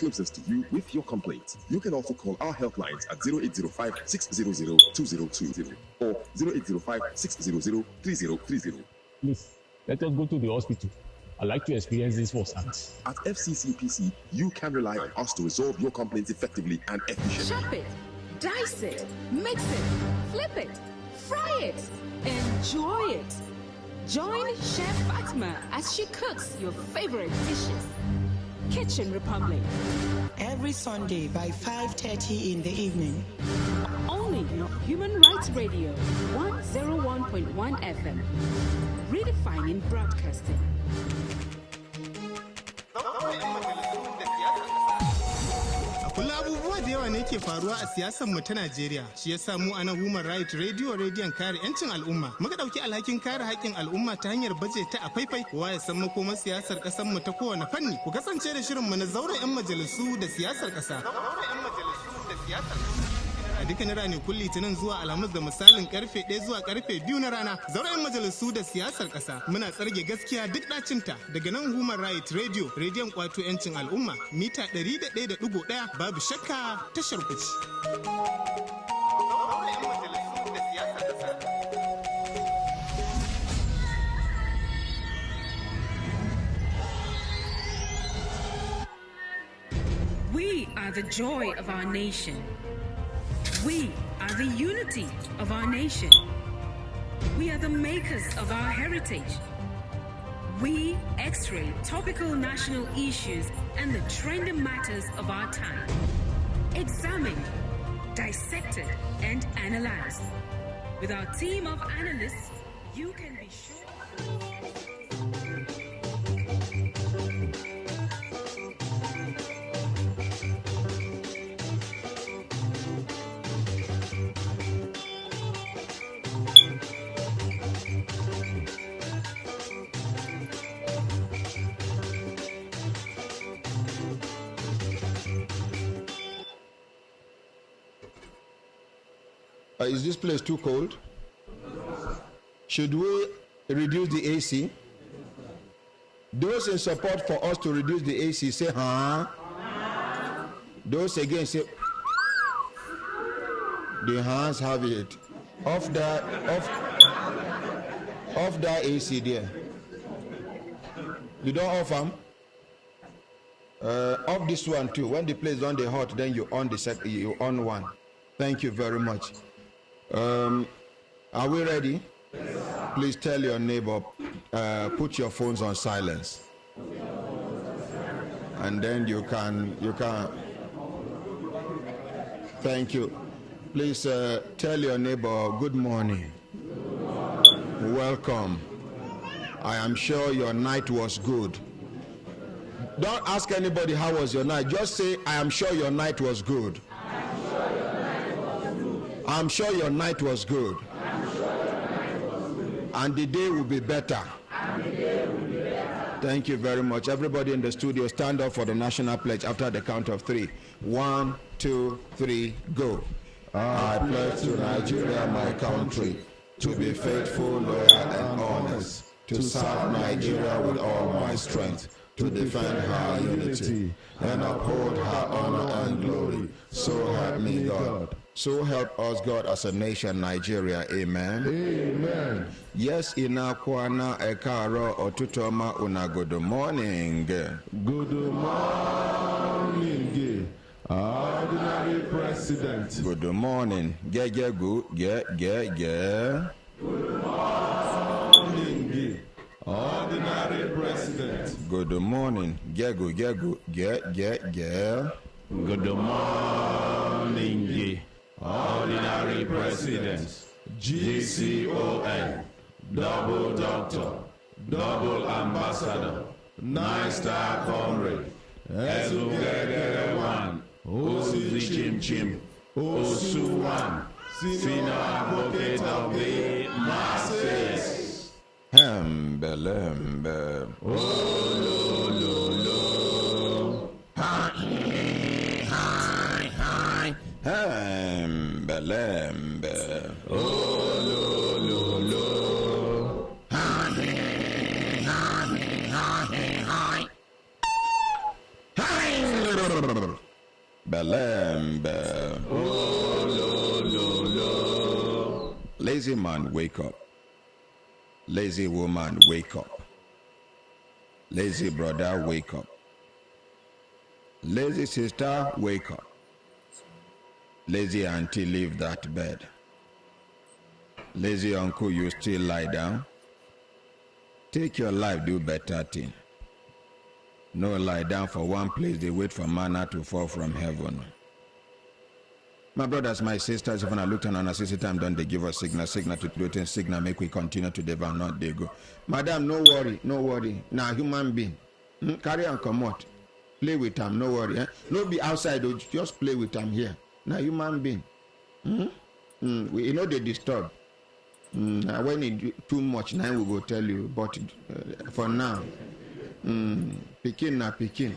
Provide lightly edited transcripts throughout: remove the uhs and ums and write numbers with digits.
closest to you with your complaint. You can also call our helplines at 0805-600-2020 or 0805-600-3030. Please, let us go to the hospital. I'd like to experience this firsthand. At FCCPC, you can rely on us to resolve your complaints effectively and efficiently. Chop it, dice it, mix it, flip it, fry it, enjoy it. Join Chef Fatma as she cooks your favorite dishes. Kitchen Republic. Every Sunday by 5:30 in the evening. Only on Human Rights Radio, 101.1 FM. Redefining broadcasting. Kula abubuwa da yawa ne ke faruwa a siyasar mu ta Najeriya. Shi yasa mu a nan Human Rights Radio rediyon kare 'yancin al'umma. Muka dauki alhakin kare haƙƙin al'umma ta hanyar baje ta a faifai. Kowa ya san makomar siyasar ƙasar mu ta kowane fanni. Ku kasance da shirin mu na zauren 'yan majalisu da siyasar ƙasa. A dukkanin ranakun Litinin zuwa Alhamis da misalin karfe 1 zuwa karfe 2 na rana. Zauren majalisu da siyasar ƙasa muna tsarge gaskiya duk ɗacinta daga nan Human Rights Radio, rediyon kwato 'yancin al'umma, mita 101.1 babu shakka tashar kuci. We are the joy of our nation. We are the unity of our nation. We are the makers of our heritage. We x-ray topical national issues and the trending matters of our time. Examined, dissected, and analyzed. With our team of analysts, you can be sure. Is this place too cold? Should we reduce the AC? Those in support for us to reduce the AC say, huh? Those against say, the hands have it. Off that AC there. You don't off them? Off this one too. When the place on the hot, then you on the second, you on one. Thank you very much. Are we ready? Please tell your neighbor, put your phones on silence. And then you can. Thank you. Please tell your neighbor, good morning. Welcome. I am sure your night was good. Don't ask anybody how was your night. Just say, I am sure your night was good. I'm sure your night was good. And the day will be better. Thank you very much. Everybody in the studio, stand up for the national pledge after the count of 3. 1, 2, 3, go. I pledge to Nigeria, my country, to be faithful, loyal, and honest, to serve Nigeria with all my strength, to defend her unity, and uphold her honor and glory. So help me God. So help us God as a nation, Nigeria. Amen. Amen. Yes, inakwana ekaro otutoma una good morning. Good morning, Ordinary President. Good morning. Good. Good morning, Ordinary President. Good morning. Good. Good morning, Ordinary President. GCON, Double Doctor, Double Ambassador, 9-star Comrade, Ezugere1, Osuzi Chim Chim, Osu1, Senior Advocate of the Masses. Hembelembe. Oh, lo, lo, lo. Hi. Hembelembe. Oh, lo, lo, lo. Hi. Belembe. Oh, lo, lo, lo. Lazy man, wake up. Lazy woman, wake up. Lazy brother, wake up. Lazy sister, wake up. Lazy auntie, leave that bed. Lazy uncle, you still lie down. Take your life, do better thing. No lie down for one place, they wait for manna to fall from heaven. My brothers, my sisters, if I look on a system time, don't they give us signal to threaten signal, make we continue to devour, not they go. Madam, no worry. Now human being. Carry on, come out. Play with them, no worry. No be outside, just play with them here. Now human being. We know they disturb. When it too much, now we will tell you. But for now, Pekin na Pekin.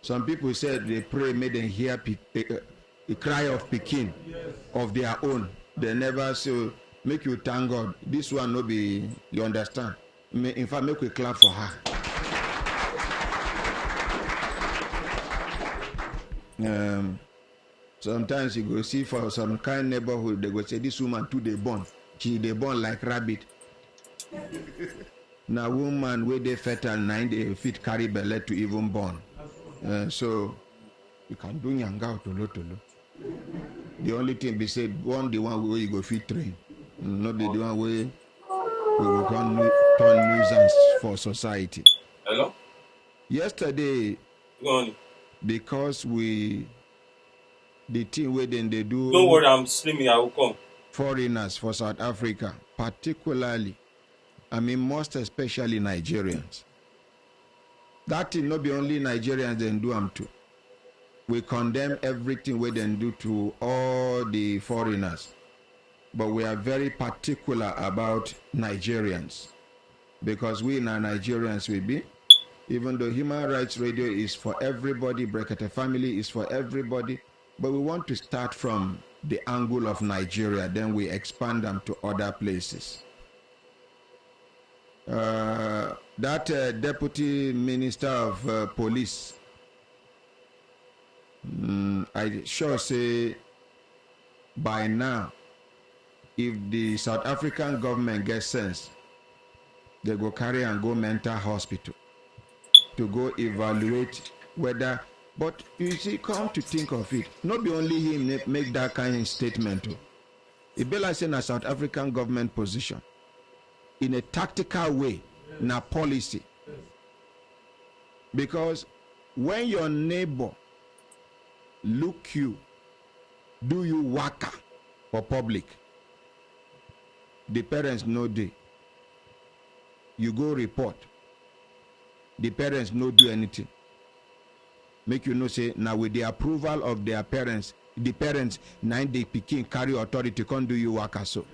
Some people said they pray, made them hear the cry of Pekin of their own. They never say, make you thank God. This one no be, you understand? In fact, make we clap for her. Sometimes you go see for some kind neighborhood, they go say this woman too they born. She they born like rabbit. Now woman where they fertile 9 they fit carry belly to even born. So you can do nyanga tolo. The only thing be said the one where you go fit train. Not the one where we will turn nuisance for society. Hello? Yesterday, Go on. because the thing where then they do. Don't worry, I'm streaming, I will come. Foreigners for South Africa, particularly, most especially Nigerians. That thing not be only Nigerians then do them too. We condemn everything we then do to all the foreigners. But we are very particular about Nigerians. Because we now Nigerians will be, even though Human Rights Radio is for everybody, Brekete family is for everybody, but we want to start from the angle of Nigeria, then we expand them to other places. That Deputy Minister of Police, I sure say by now, if the South African government gets sense, they go carry and go mental hospital to go evaluate whether. But you see, come to think of it, not be only him make that kind of statement. It be like saying a South African government position in a tactical way, in a policy. Because when your neighbor look you, do you waka for public, the parents know they. You go report, the parents no do anything. Make you know say now with the approval of their parents, the parents 9 day pikin carry authority can't do you waka so.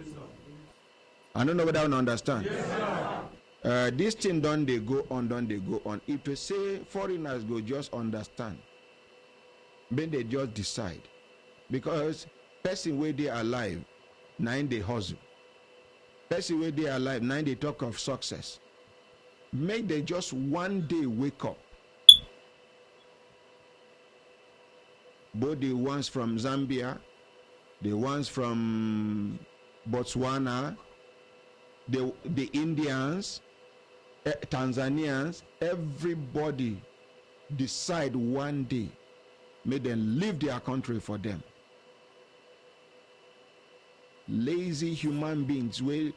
I don't know whether you understand. Yes, this thing don't they go on. If to say foreigners go just understand, then they just decide. Because person where they alive, 9 day hustle. Person where they alive, 9 day talk of success. Make they just one day wake up. Both the ones from Zambia, the ones from Botswana, the Indians, Tanzanians, everybody decide one day, may them leave their country for them. Lazy human beings will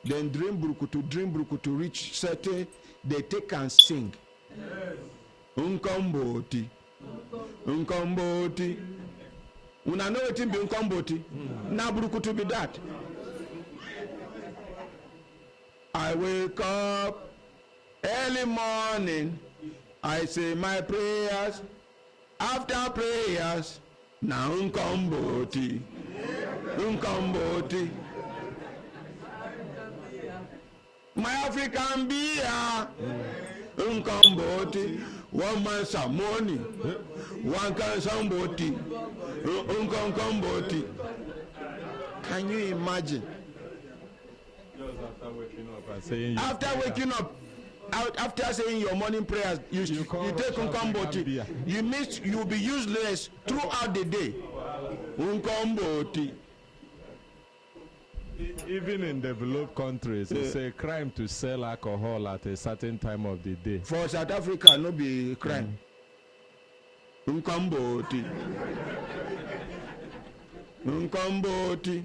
then dream bruku to reach certain, they take and sing. Yes. Unkomboti. Una know it be unkomboti. Now bruku to be that. I wake up early morning. I say my prayers. After prayers, now unkomboti. My African beer. Unkomboti. One man some money, one can somebody, unkomboti. Can you imagine? Just after waking up and saying. After waking up out after saying your morning prayers, you take Unkomboti. You miss, you will be useless throughout the day. Unkomboti. Even in developed countries, it's a crime to sell alcohol at a certain time of the day. For South Africa, no be crime. Unkomboti. Unkomboti.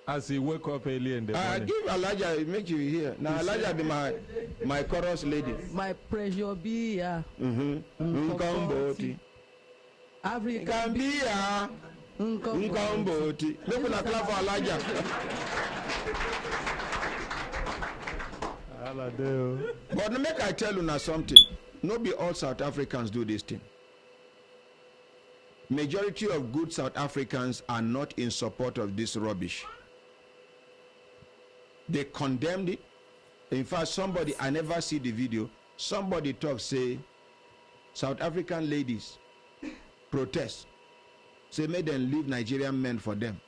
As he wake up early in the morning. Give Elijah, make you hear. Now Elijah be my chorus lady. My pressure be Unkomboti. African be Unkomboti. Make una clap for Elijah. But make I tell you now something. No be all South Africans do this thing. Majority of good South Africans are not in support of this rubbish. They condemned it. In fact, somebody, I never see the video, somebody talk, say, South African ladies protest. Say, make them leave Nigerian men for them.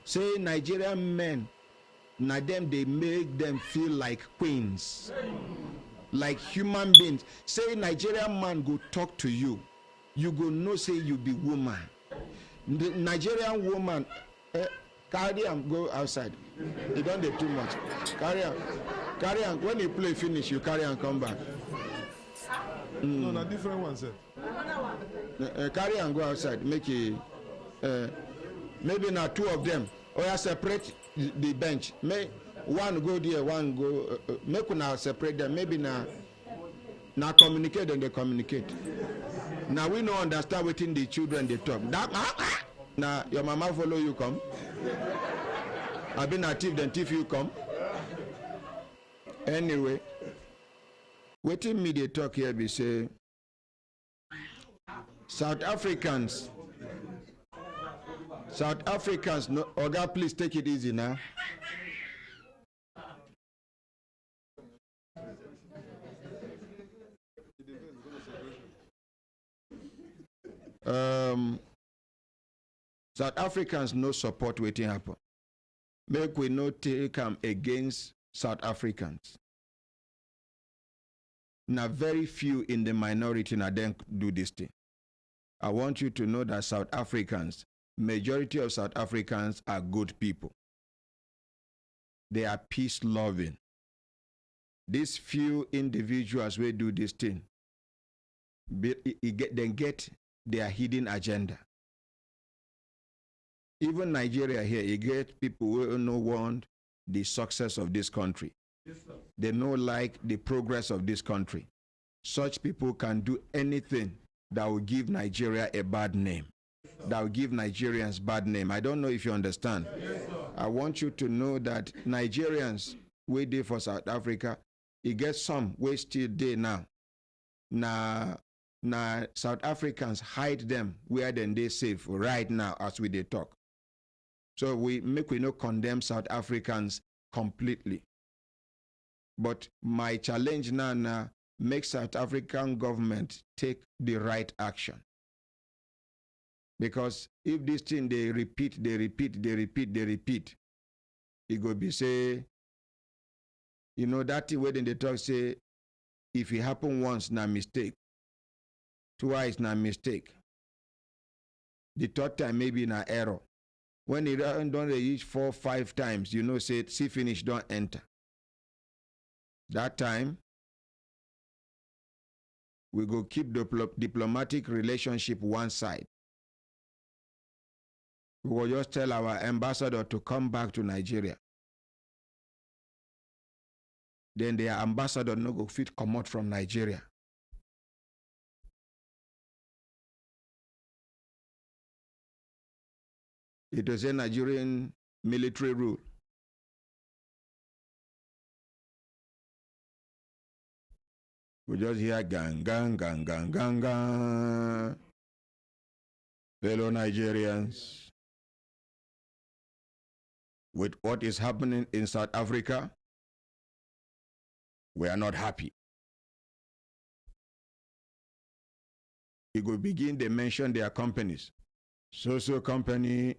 Say, Nigerian men, now them, they make them feel like queens, like human beings. Say, Nigerian man go talk to you. You go know, say, you be woman. The Nigerian woman, carry and go outside. You don't do too much. Carry on. When you play finish, you carry and come back. No, not different one, sir. Carry and go outside. Make it. Maybe now two of them. Or you separate the bench. May one go there, one go. Make una separate them. Maybe now communicate and they communicate. Now we don't understand within the children they talk. Now your mama follow you come. I've been a thief, then thief you come. Anyway, waiting me they talk here be say South Africans, no, Oga, please take it easy now. South Africans no support waiting happen. Make we no take against South Africans. Now very few in the minority now then do this thing. I want you to know that South Africans, majority of South Africans are good people. They are peace loving. These few individuals will do this thing. Then get their hidden agenda. Even Nigeria here, you get people who don't want the success of this country. Yes, they don't like the progress of this country. Such people can do anything that will give Nigeria a bad name, that will give Nigerians bad name. I don't know if you understand. Yes, I want you to know that Nigerians wait there for South Africa. You get some way still there now. Now South Africans hide them where then they safe right now as we they talk. So we not condemn South Africans completely. But my challenge now make South African government take the right action. Because if this thing they repeat, it go be say, you know, that thing where they talk say, if it happen once, na mistake. Twice, na mistake. The third time maybe na error. When it don't reach 4 or 5 times, you know, say, see finish, don't enter. That time, we go keep the diplomatic relationship one side. We will just tell our ambassador to come back to Nigeria. Then their ambassador no go fit come out from Nigeria. It was a Nigerian military rule. We just hear gang, gang, gang, gang, gang, gang. Fellow Nigerians, with what is happening in South Africa, we are not happy. You go begin, they mention their companies. So company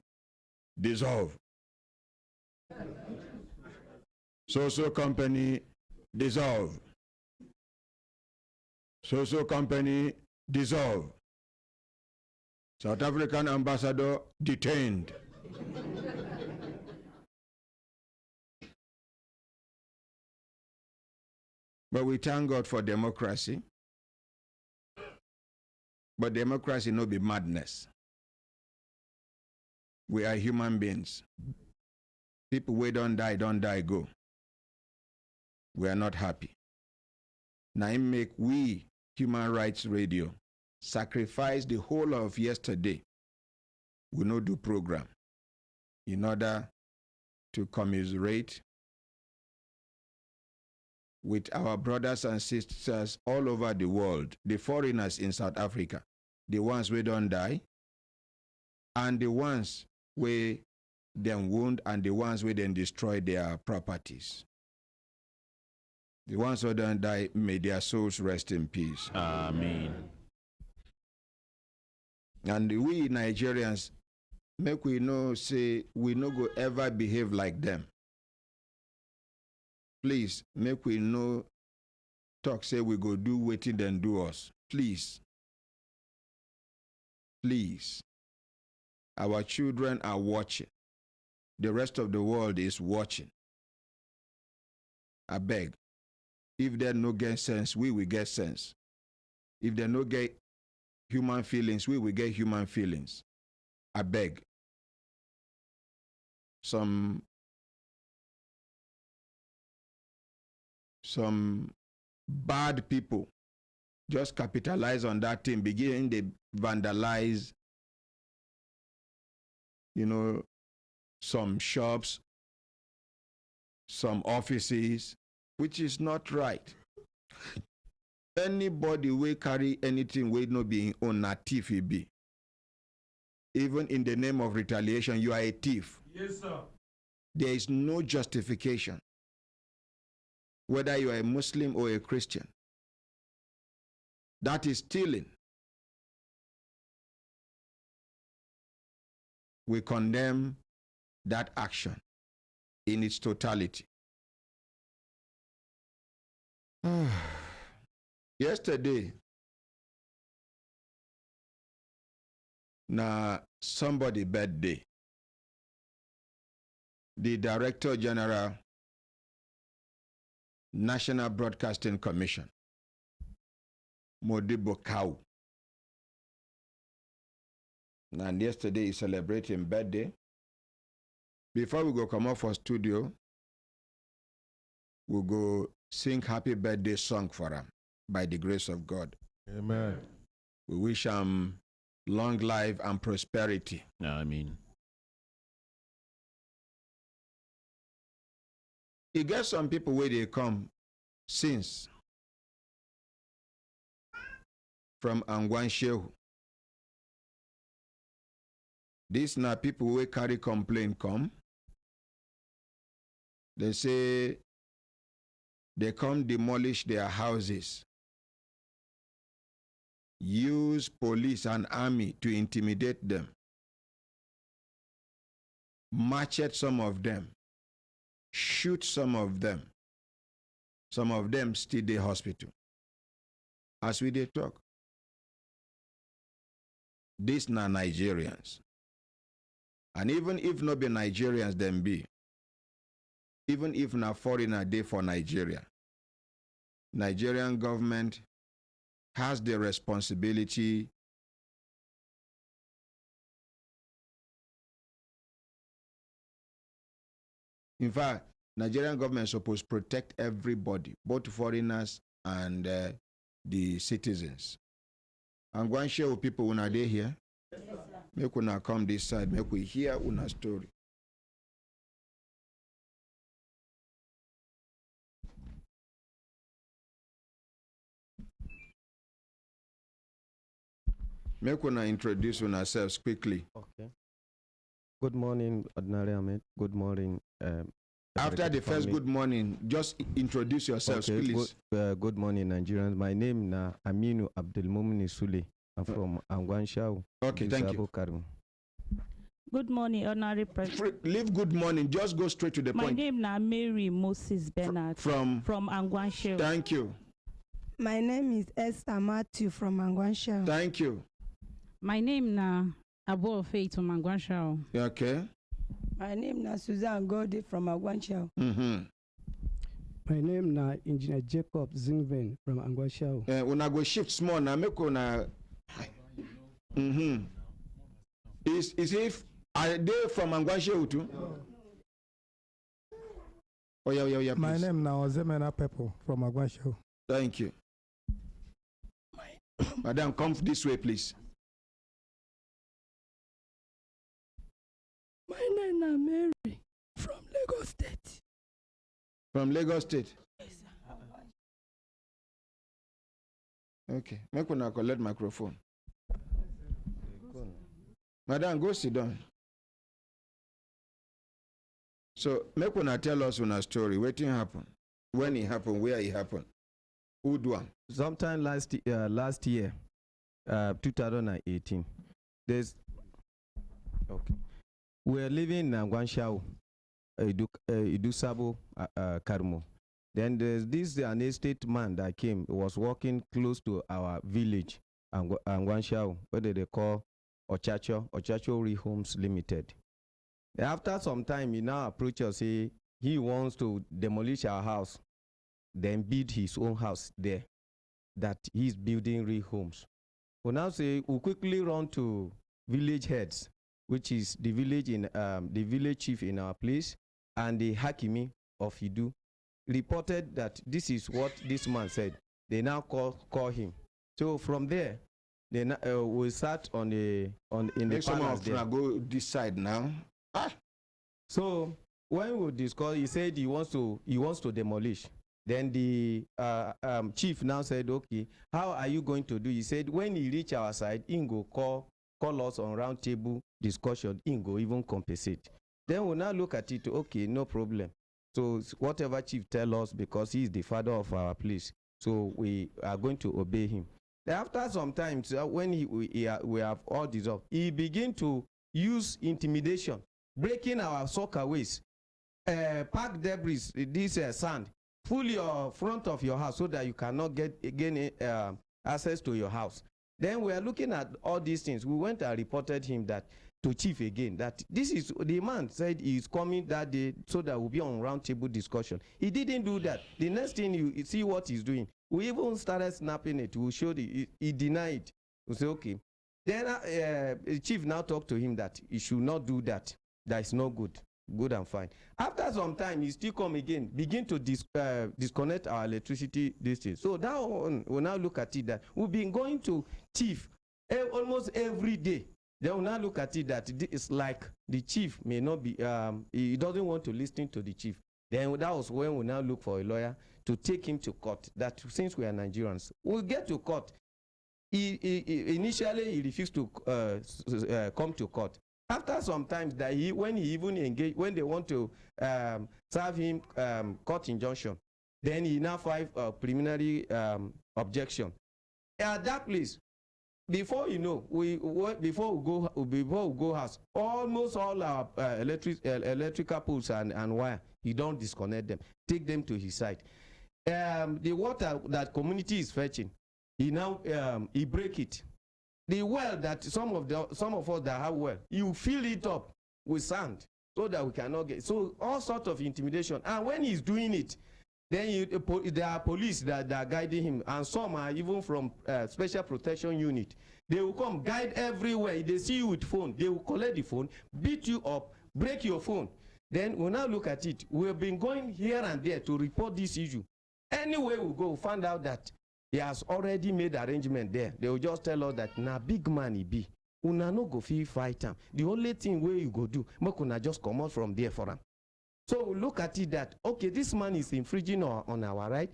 dissolve. So company dissolve. So company, dissolve. South African ambassador, detained. But we thank God for democracy. But democracy no be madness. We are human beings. People we don't die, go. We are not happy. Now it make we, Human Rights Radio, sacrifice the whole of yesterday. We no do program in order to commiserate with our brothers and sisters all over the world, the foreigners in South Africa, the ones we don't die, and the ones we then wound, and the ones we then destroy their properties. The ones who don't die, may their souls rest in peace. Amen. And we Nigerians, make we know, say, we no go ever behave like them. Please, make we know, talk, say we go do waiting then do us. Please. Please. Our children are watching. The rest of the world is watching. I beg. If they no get sense, we will get sense. If they no get human feelings, we will get human feelings. I beg. Some bad people just capitalize on that thing, begin to vandalize, some shops, some offices, which is not right. Anybody will carry anything will not be on a thief he be. Even in the name of retaliation, you are a thief. Yes, sir. There is no justification. Whether you are a Muslim or a Christian. That is stealing. We condemn that action in its totality. Yesterday, somebody birthday. The Director General, National Broadcasting Commission, Modibo Kau. And yesterday is celebrating birthday. Before we go come off for studio, we'll go sing happy birthday song for him by the grace of God. Amen. We wish him long life and prosperity. Amen. He gets some people where they come since from Angwan Shehu. These now people who carry complaint come. They say they come demolish their houses, use police and army to intimidate them, machete some of them, shoot some of them still in the hospital. As we dey talk, these na Nigerians. And even if not be Nigerians, them be. Even if na foreigner dey for Nigeria, Nigerian government has the responsibility in fact, Nigerian government is supposed to protect everybody, both foreigners and the citizens. I'm going to share with people when they here. Make una come this side, make we hear una story. Make una introduce yourselves quickly. Okay. Good morning, Ordinary Ahmed. Good morning. After the first good morning, just introduce yourselves, okay, please. Good morning, Nigerians. My name is Aminu Abdelmumini Sule. I'm from Angwan Shau. Okay, thank you. Good morning, Honorary President. Leave good morning. Just go straight to the point. My name is Mary Moses Bernard from Angwanshe. Thank you. My name is Esther Matthew from Angwanshe. Thank you. My name na Abo Faith from Angwanshe. Okay. My name na Suzanne Gode from Angwanshe. My name na Engineer Jacob Zingven from Angwanshe. When I go shift small now, make una. Is if are they from Angwanshe too? Oh yeah. My name now Ozemena Pepo from Angwanshe. Thank you. Madam, come this way, please. My name is Mary from Lagos State. From Lagos State? Yes, sir. Okay. Make una collect microphone. Madam, go sit down. So, make una tell us una story. Wetin happen? When it happened? Where it happened? Who do it? Sometime last year, 2018. There's okay. We're living in Angwanshe, Idusabo, Karmo. Then there's this an estate man that came. Was walking close to our village, Angwanshe, what they call Ochacho Rehomes Limited. After some time, he now approached us, say he wants to demolish our house, then build his own house there, that he's building rehomes. We now say we quickly run to village heads, which is the village in the village chief in our place, and the Hakimi of Idu, reported that this is what this man said. They now call him. So from there, they we sat in the palace there. Go this side now. So when we discussed, he said he wants to demolish. Then the chief now said, okay, how are you going to do? He said when he reach our side, Ingo call us on round table discussion. Ingo even compensate. Then we now look at it. Okay, no problem. So whatever chief tell us, because he is the father of our place, so we are going to obey him. Then after some time, when we have all this up, he begin to use intimidation, breaking our soccerways, pack debris, this sand, full your front of your house so that you cannot gain access to your house. Then we are looking at all these things. We went and reported him that to chief again, that this is the man said he's coming that day so that we'll be on round table discussion. He didn't do that. The next thing you see what he's doing. We even started snapping it. We showed it. He denied. We say okay. Then the chief now talked to him that he should not do that. That is not good. Good and fine. After some time, he still come again, begin to disconnect our electricity distance. So that one, we'll now look at it that we've been going to chief almost every day. Then we'll now look at it that it's like the chief may not be, he doesn't want to listen to the chief. Then that was when we now look for a lawyer to take him to court. That since we are Nigerians, we'll get to court. Initially, he refused to come to court. After some time, that when he even engaged, when they want to serve him court injunction, then he now filed a preliminary objection. At that place, before you know, before we go house, almost all our electrical poles and wire, he don't disconnect them, take them to his side. The water that community is fetching, he now he break it. The well that some of us that have well, you fill it up with sand so that we cannot get. So all sorts of intimidation. And when he's doing it, then there are police that are guiding him, and some are even from special protection unit. They will come guide everywhere. They see you with phone, they will collect the phone, beat you up, break your phone. Then we'll now look at it. We've been going here and there to report this issue. Anywhere we go, find out that he has already made arrangement there. They will just tell us that na big man he be. Una no go fit fight him. The only thing where you go do, make una just come out from there for him. So we look at it that, okay, this man is infringing on our right.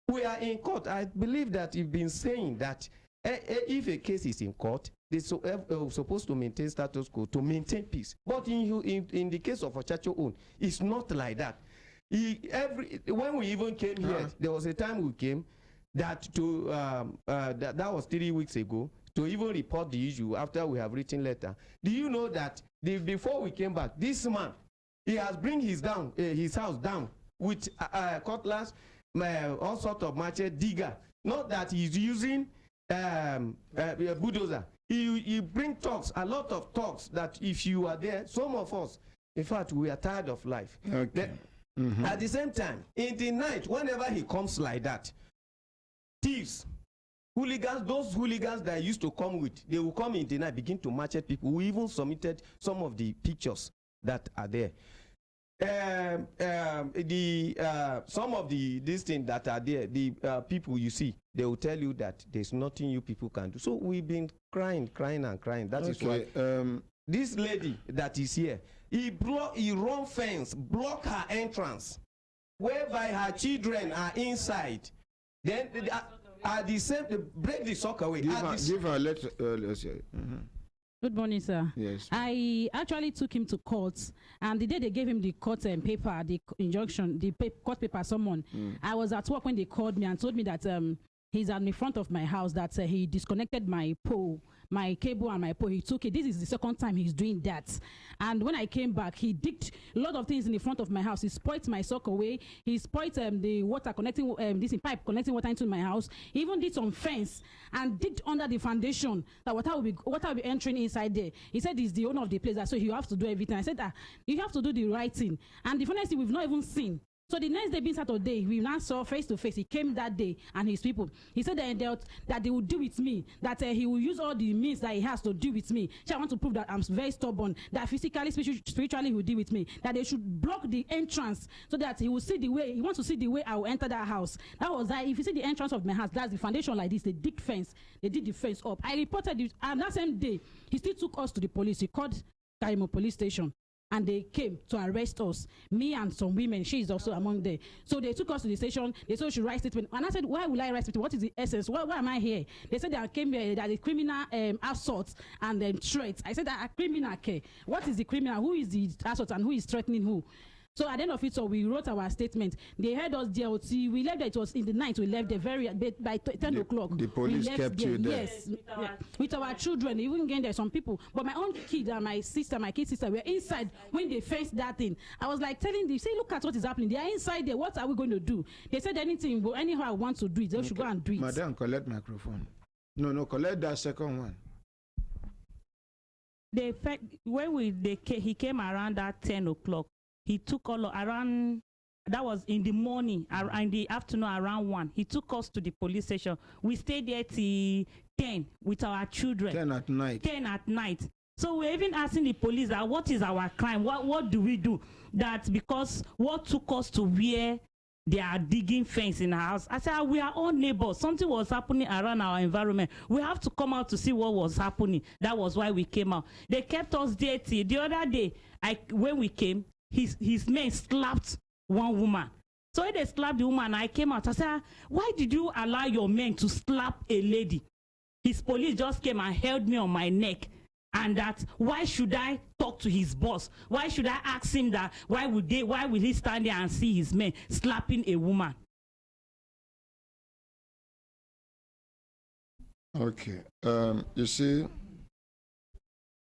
We are in court. I believe that you've been saying that if a case is in court, they're supposed to maintain status quo, to maintain peace. But in the case of Ochacho own, it's not like that. When we even came here, there was a time we came, that that was 3 weeks ago, to even report the issue after we have written letter. Do you know that before we came back, this man, he has bring his house down with cutlass, all sort of machete, digger. Not that he's using bulldozer. He bring talks, a lot of talks that if you are there, some of us, in fact, we are tired of life. Okay. At the same time, in the night, whenever he comes like that, thieves, hooligans, those hooligans that used to come with, they will come in the night, begin to machete people. We even submitted some of the pictures that are there. Some of these things that are there, the people you see, they will tell you that there's nothing you people can do. So we've been crying. That is why this lady that is here, he run fence, block her entrance, whereby her children are inside. Then at the same, break the sock away. Give her let's say. Good morning, sir. Yes. I actually took him to court, and the day they gave him the court paper, the injunction, the court paper summon, I was at work when they called me and told me that he's at the front of my house, that he disconnected my pole, my cable and my pole. He took it. This is the second time he's doing that. And when I came back, he digged a lot of things in the front of my house. He spoiled my sock away. He spoiled the water connecting, this pipe connecting water into my house. He even did some fence and digged under the foundation that water will be entering inside there. He said he's the owner of the place, so he have to do everything. I said that you have to do the right thing. And the funniest thing, we've not even seen. So the next day, being Saturday, we now saw face to face. He came that day and his people. He said that they will deal with me, that he will use all the means that he has to deal with me. So I want to prove that I'm very stubborn, that physically, spiritually, he will deal with me, that they should block the entrance so that he will see the way, he wants to see the way I will enter that house. That was that. If you see the entrance of my house, that's the foundation like this, they dig fence, they did the fence up. I reported it, and that same day, he still took us to the police. He called Karimo police station. And they came to arrest us, me and some women. She is also among them. So they took us to the station. They said we should write statement. And I said, why will I write statement? What is the essence? Why am I here? They said they came here, that is criminal assault and threats. I said, that a criminal care. What is the criminal? Who is the assault and who is threatening who? So at the end of it, so we wrote our statement. They heard us DLT. We left there. It was in the night. We left there by 10 o'clock. The police kept you there. Yes, with our children. Even again, there's some people. But my own kid and my kid sister, were inside when they faced that thing. I was like telling them, say, look at what is happening. They are inside there. What are we going to do? They said anything, but anyhow I want to do it, they should go and do it. Madam, collect microphone. No, collect that second one. He came around at 10 o'clock. He took all around, that was in the morning, in the afternoon around 1. He took us to the police station. We stayed there till 10 with our children. 10 at night. 10 at night. So we're even asking the police that what is our crime? What do we do? That because what took us to where they are digging fence in our house. I said, we are all neighbors. Something was happening around our environment. We have to come out to see what was happening. That was why we came out. They kept us there till the other day. When we came, his men slapped one woman. So when they slapped the woman, I came out. I said, why did you allow your men to slap a lady? His police just came and held me on my neck. And that, why should I talk to his boss? Why should I ask him that? Why will he stand there and see his men slapping a woman? Okay. You see,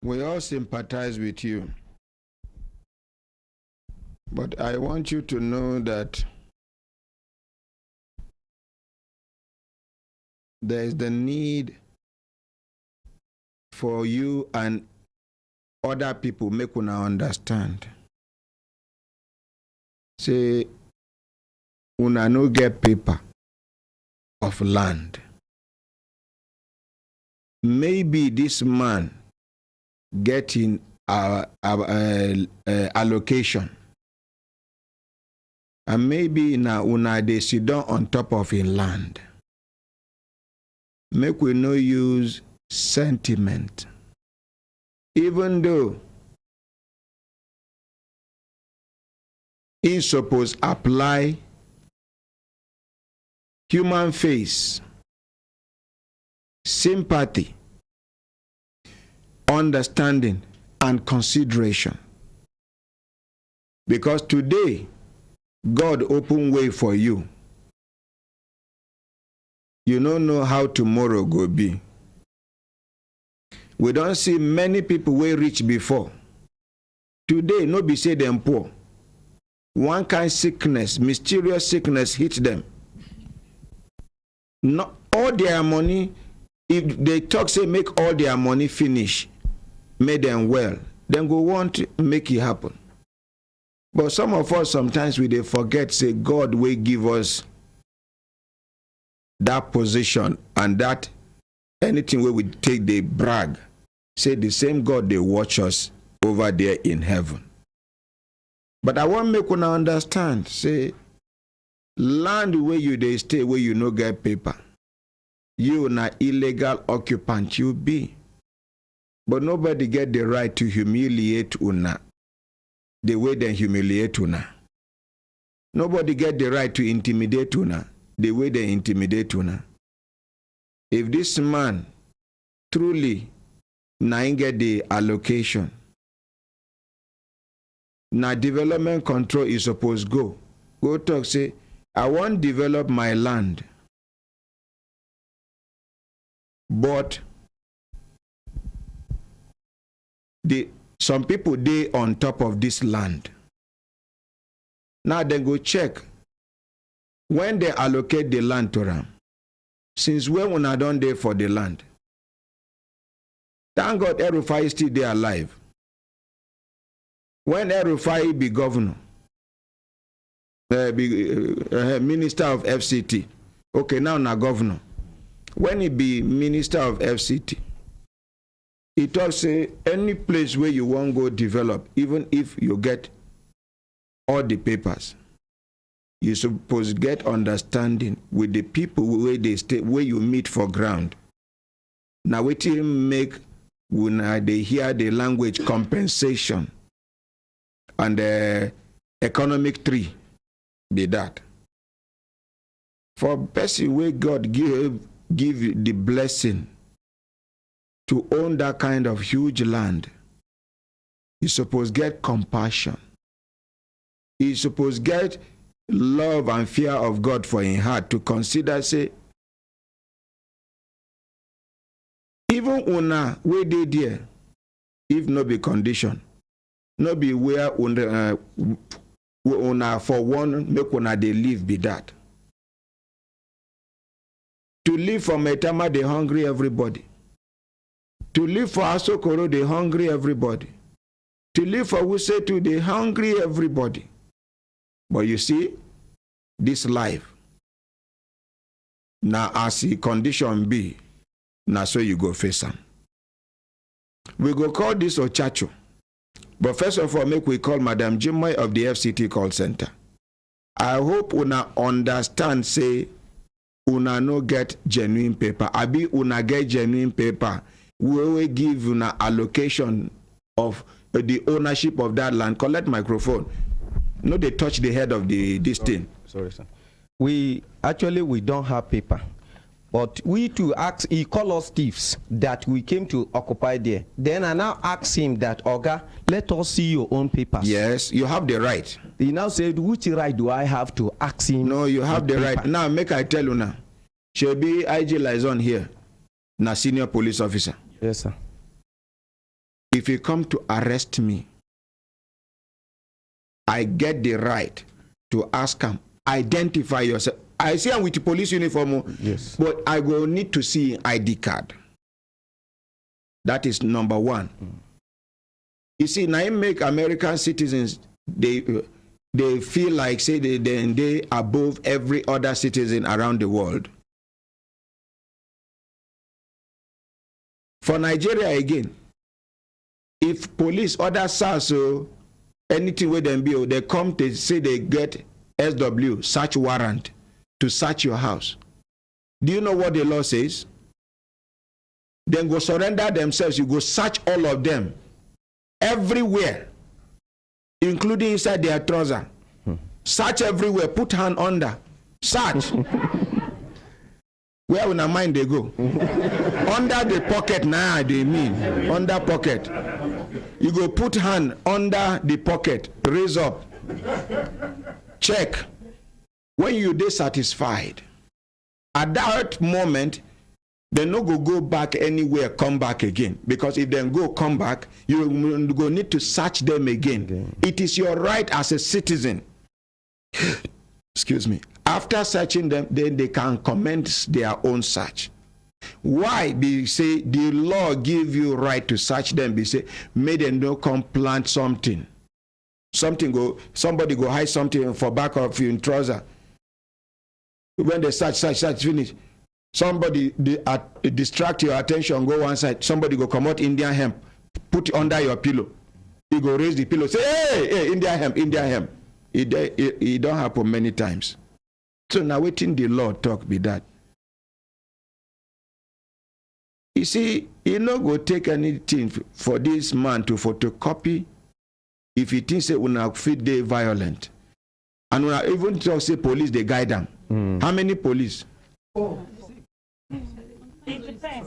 we all sympathize with you. But I want you to know that there is the need for you and other people make una understand. Say, una no get paper of land. Maybe this man getting allocation. And maybe now una dey sit down on top of a land. Make we no use sentiment. Even though it suppose apply human face, sympathy, understanding, and consideration. Because today, God open way for you. You don't know how tomorrow go be. We don't see many people were rich before. Today, no be say them poor. One kind sickness, mysterious sickness hit them. Not all their money, if they talk say make all their money finish, make them well, then go want to make it happen. But some of us sometimes we they forget say God will give us that position and that anything where we take they brag. Say the same God they watch us over there in heaven. But I want make una understand, say land where you they stay where you no get paper. You na illegal occupant you be. But nobody get the right to humiliate una the way they humiliate una. Nobody get the right to intimidate una the way they intimidate una. If this man truly na get the allocation, na development control is supposed go talk say, I want develop my land, but some people they on top of this land. Now they go check when they allocate the land to them. Since when una done there for the land? Thank God El-Rufai is still there alive. When El-Rufai be governor, minister of FCT, okay, now governor. When he be minister of FCT, he talks say any place where you want go develop, even if you get all the papers, you suppose get understanding with the people where they stay, where you meet for ground. Now we make when they hear the language compensation and the economic tree be that. For person where God give the blessing to own that kind of huge land, you suppose get compassion. You suppose get love and fear of God for in heart to consider say, even una where they there, if no be condition, no be where una for one make una they live be that. To live for Metama, they hungry everybody. To live for Asokoro, they hungry everybody. To live for Wusetu, they hungry everybody. But you see, this life, now as the condition be, now so you go face them. We go call this Ochacho. But first of all, make we call Madam Jimoy of the FCT call center. I hope una understand, say, una no get genuine paper. Abi una get genuine paper. We will give una allocation of the ownership of that land. Collect microphone. No, they touch the head of this thing. Sorry, sir. We don't have paper. But we to ask, he call us thieves that we came to occupy there. Then I now ask him that, Oga, let us see your own papers. Yes, you have the right. He now said, which right do I have to ask him? No, you have the right. Now, make I tell you now. Shebi IG Liaison here, na senior police officer. Yes, sir. If you come to arrest me, I get the right to ask him, identify yourself. I see him with the police uniform, yes, but I will need to see ID card. That is number one. You see, now make American citizens, they feel like, say, they above every other citizen around the world. For Nigeria again, if police order SARS or anything with them be, they come to say they get SW, search warrant, to search your house. Do you know what the law says? Then go surrender themselves, you go search all of them, everywhere, including inside their trouser. Search everywhere, put hand under, search. Where will the mind they go? Under the pocket, nah, they mean. Under pocket. You go put hand under the pocket, raise up. Check. When you dissatisfied, at that moment, They no go back anywhere, come back again. Because if they come back, you go need to search them again. It is your right as a citizen. Excuse me. After searching them, then they can commence their own search. Why? Be say the law give you right to search them. Be say may them no come plant something. Somebody go hide something for back of your trouser. When they search finish. Somebody distract your attention, go one side. Somebody go come out Indian hemp, put it under your pillow. You go raise the pillow, say, hey, Indian hemp, Indian hemp. It don't happen many times. So now waiting the law talk be that. You see, you no go take anything for this man to photocopy if he thinks that una fit dey violent. And when I even talk say police, they guide them. How many police?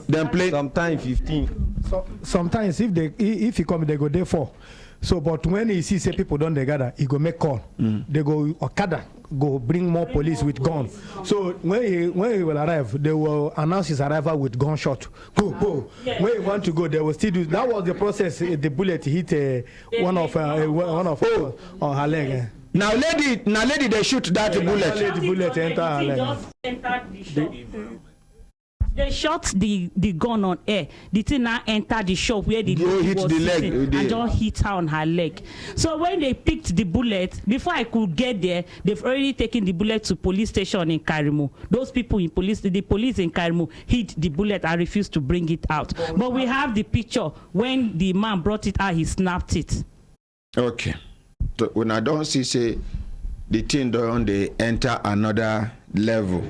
Them play sometimes 15. Sometimes if he come, they go there 4. So, but when he see say people don't they gather, he go make call. They go Okada, go bring more police with gun. So when he will arrive, they will announce his arrival with gunshot. Go. Yeah. When he want to go, they will still do. That was the process. The bullet hit one of her leg. Now lady, they shoot that bullet. The bullet enter her leg. They shot the gun on air. The thing now entered the shop where the lady was the sitting leg, and just hit her on her leg. So when they picked the bullet, before I could get there, they've already taken the bullet to police station in Karimu. Those people in the police in Karimu hid the bullet and refused to bring it out. But we have the picture when the man brought it out, he snapped it. Okay. So when I don't see say the thing don't they enter another level.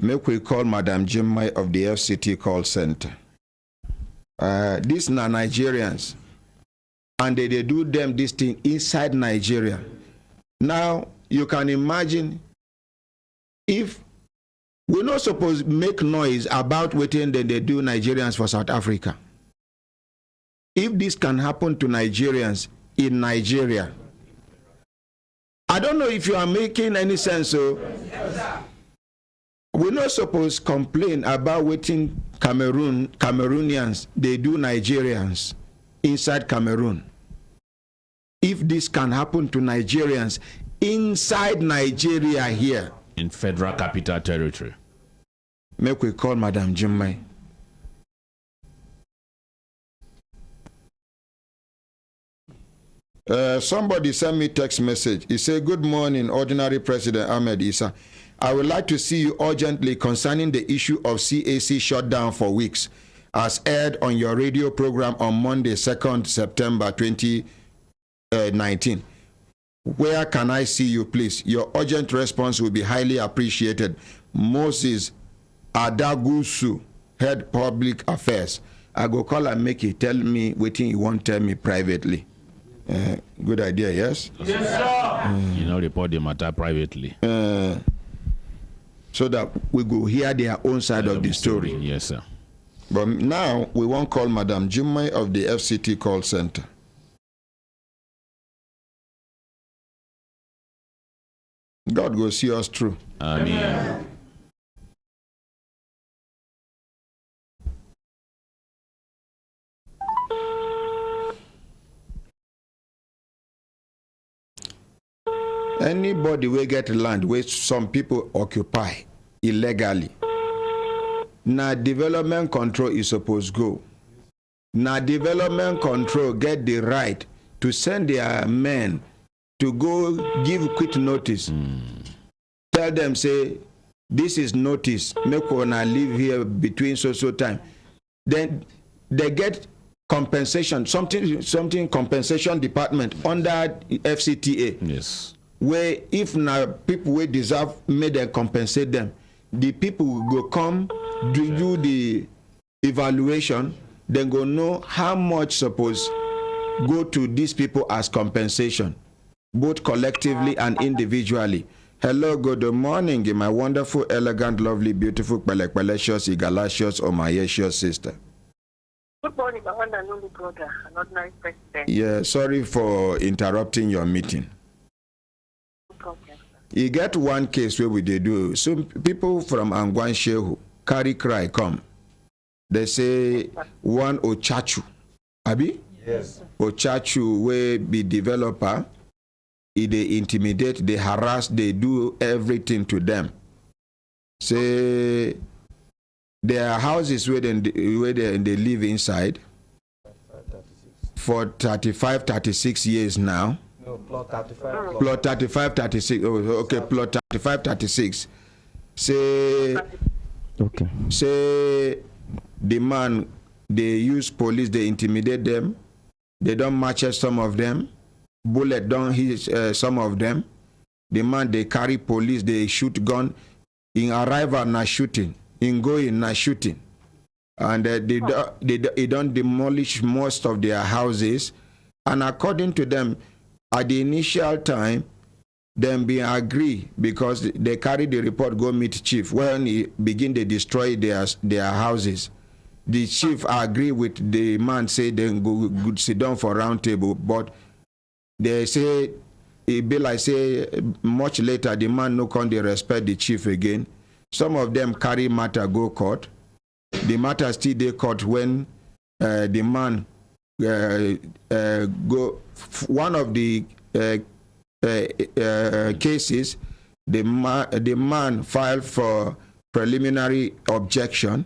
Make we call Madam Jimmai of the FCT call center. These are Nigerians, and they do them this thing inside Nigeria. Now you can imagine if we're not supposed to make noise about what they do Nigerians for South Africa. If this can happen to Nigerians in Nigeria, I don't know if you are making any sense. So we're not supposed to complain about what Cameroonians they do Nigerians inside Cameroon. If this can happen to Nigerians inside Nigeria here in Federal Capital Territory, make we call Madam Jimmai. Somebody sent me text message. He said, "Good morning, Ordinary President Ahmed Issa. I would like to see you urgently concerning the issue of CAC shutdown for weeks, as aired on your radio program on Monday, 2nd September 2019. Where can I see you, please? Your urgent response will be highly appreciated. Moses Adagusu, Head Public Affairs." I go call and make it tell me waiting you won't tell me privately. Good idea, yes? Yes, sir. You know, report the matter privately. So that we go hear their own side of the story. Yes, sir. But now we won't call Madam Jimmai of the FCT call center. God will see us through. Amen. Anybody will get land where some people occupy illegally. Now development control is supposed to go. Now development control get the right to send their men to go give quick notice. Tell them, say, this is notice. Make one live here between so time. Then they get compensation, something compensation department under FCTA. Yes. Where if now people will deserve, may they compensate them. The people will go come, do the evaluation, then go know how much suppose go to these people as compensation, both collectively and individually. Hello, good morning, my wonderful, elegant, lovely, beautiful, precious, galactious, or my precious sister. Good morning, my one and only brother, an ordinary president. Yeah, sorry for interrupting your meeting. You get one case where we they do. Some people from Angwan Shehu carry cry come. They say one Ochachu. Abi? Yes. Ochachu will be developer. They intimidate, they harass, they do everything to them. Say there are houses where they live inside for 35, 36 years now. No, plot 35. Plot 35, 36. Oh, okay, plot 35, 36. Say, okay. Say the man, they use police, they intimidate them. They don't match some of them. Bullet don't hit some of them. The man, they carry police, they shoot gun. In arrival, not shooting. In going, not shooting. And they don't demolish most of their houses. And according to them, at the initial time, them being agree because they carry the report, go meet chief. When he begin to destroy their houses, the chief agree with the man, say then go sit down for round table. But they say, it be like say much later, the man no come, they respect the chief again. Some of them carry matter, go court. The matter still they court when the man go, one of the cases, the man filed for preliminary objection.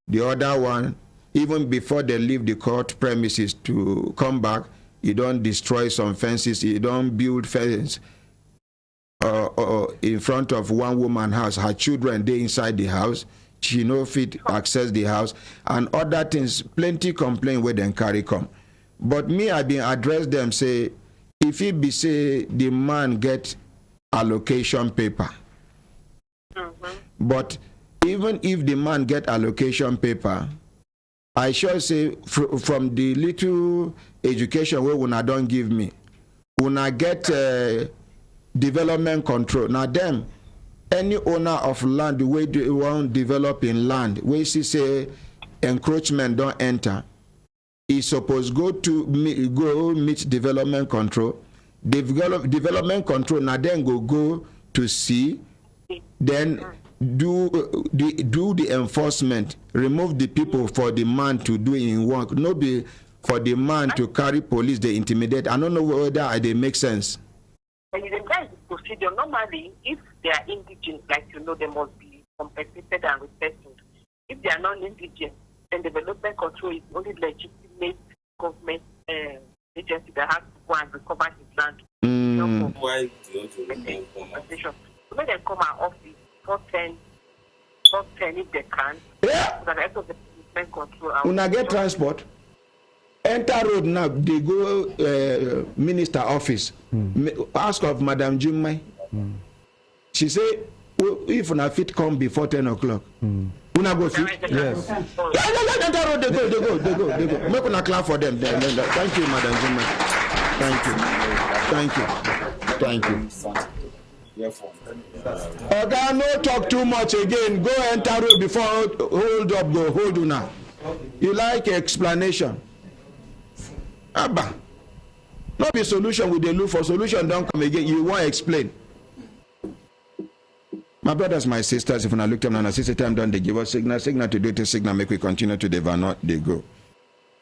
The other one, even before they leave the court premises to come back, you don't destroy some fences, you don't build fence in front of one woman's house. Her children, they inside the house. She no fit access the house. And other things, plenty complain where they carry come. But me, I been address them, say, if it be say the man get allocation paper. But even if the man get allocation paper, I sure say from the little education where una don't give me, una get development control. Now them, any owner of land, the way they want developing land, where she say encroachment don't enter, is supposed go meet development control. Development control now then go to see, then do the enforcement, remove the people for the man to do in work, no be for the man to carry police, they intimidate. I don't know whether they make sense. And in the procedure, normally, if they are indigent, like they must be compensated and respected. If they are non-indigent, then development control is only legitimate government agency that has to go and recover his land. Why do you compensation? So when they come out of the 410 if they can, yeah. So that the rest of the development control. When I get transport, enter road now, they go minister office. Ask of Madam Jimmy. She say, if una fit come before 10 o'clock. Una go fit? Yes. Enter road, they go. Make una clap for them. Thank you, Madam Jimmy. Thank you. Okay, no talk too much again. Go enter road before hold up, go hold una. You like explanation? Abba. Not be solution with the look for solution, don't come again. You want to explain. My brothers, my sisters, if I look at them and I see the time done, they give us signal to do the signal, make we continue to develop, they go.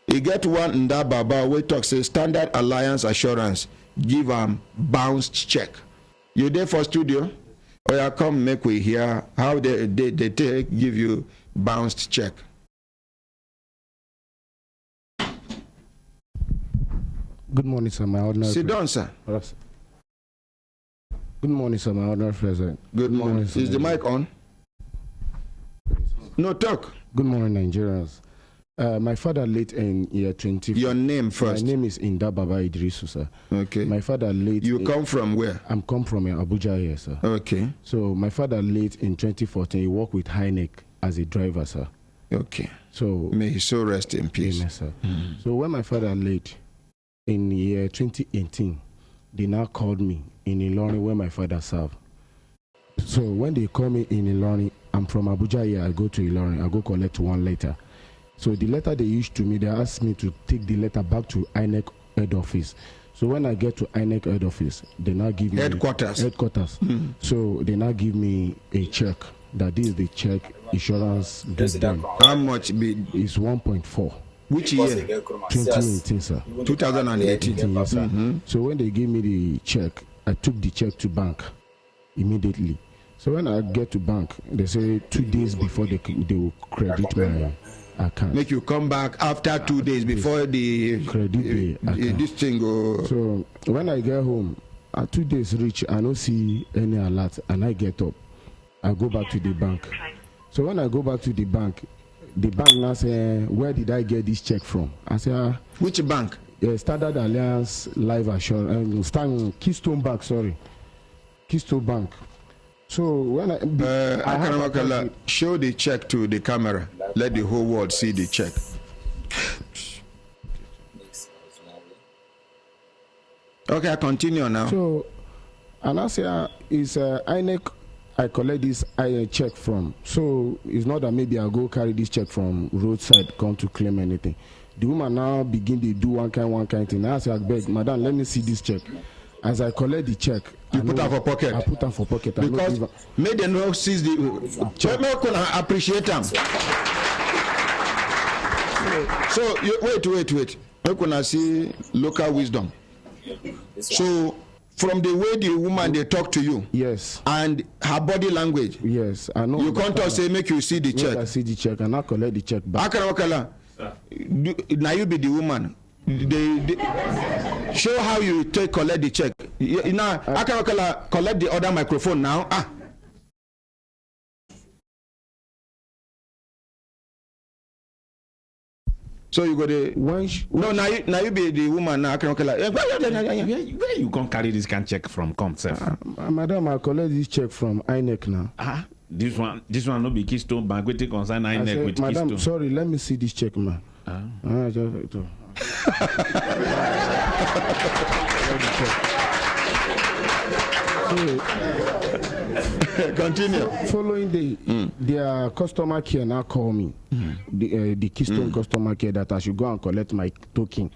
You get one in that Baba, we talk, say Standard Alliance Assurance, give bounced check. You there for studio? Or you come make we hear how they take, give you bounced check. Good morning, sir. My ordinary. Sit down, sir. Good morning, sir. My ordinary president. Good morning. Is the mic on? No talk. Good morning, Nigerians. My father late in year 20. Your name first. My name is Inda Baba Idrisu, sir. Okay. My father late. You come from where? I'm come from Abuja here, sir. Okay. So my father late in 2014. He worked with Heineck as a driver, sir. Okay. So may he so rest in peace. Amen, sir. So when my father late in year 2018, they now called me in Ilorin where my father served. So when they call me in Ilorin, I'm from Abuja here. I go to Ilorin. I go collect one letter. So the letter they issued to me, they asked me to take the letter back to INEC head office. So when I get to INEC head office, they now give me headquarters. So they now give me a check. That this is the check insurance get them. How much be? It's 1.4. Which year? 2018, sir. 2018. Yes, sir. So when they gave me the check, I took the check to bank immediately. So when I get to bank, they say 2 days before they will credit my account. Make you come back after 2 days before the credit this thing go. So when I get home, 2 days reach, I don't see any alert, and I get up. I go back to the bank. So when I go back to the bank now say, where did I get this check from? I say, which bank? Standard Alliance Life Assurance, Keystone Bank, sorry. Keystone Bank. So when I show the check to the camera. Let the whole world see the check. Okay, I continue now. So, and I say, is INEC I collect this check from. So it's not that maybe I go carry this check from roadside, come to claim anything. The woman now begin to do one kind thing. I say, I beg, madam, let me see this check. As I collect the check, you put her for pocket. I put her for pocket. Because make them know seize the check. Make them appreciate them. So you, wait. Make them see local wisdom. So from the way the woman they talk to you, yes, and her body language, yes, I know. You can't say make you see the check. I see the check and I collect the check back. Now you be the woman. They show how you collect the check. Now I can collect the other microphone now. So you go the now you be the woman now. Where you can carry this can check from? Come, sir. Madam, I collect this check from INEC now. This one no be Keystone Bank. We take concern INEC with Madam, Keystone. sorry, let me see this check, man. Continue. Following day, their customer care now call me, the Keystone customer care, that I should go and collect my token.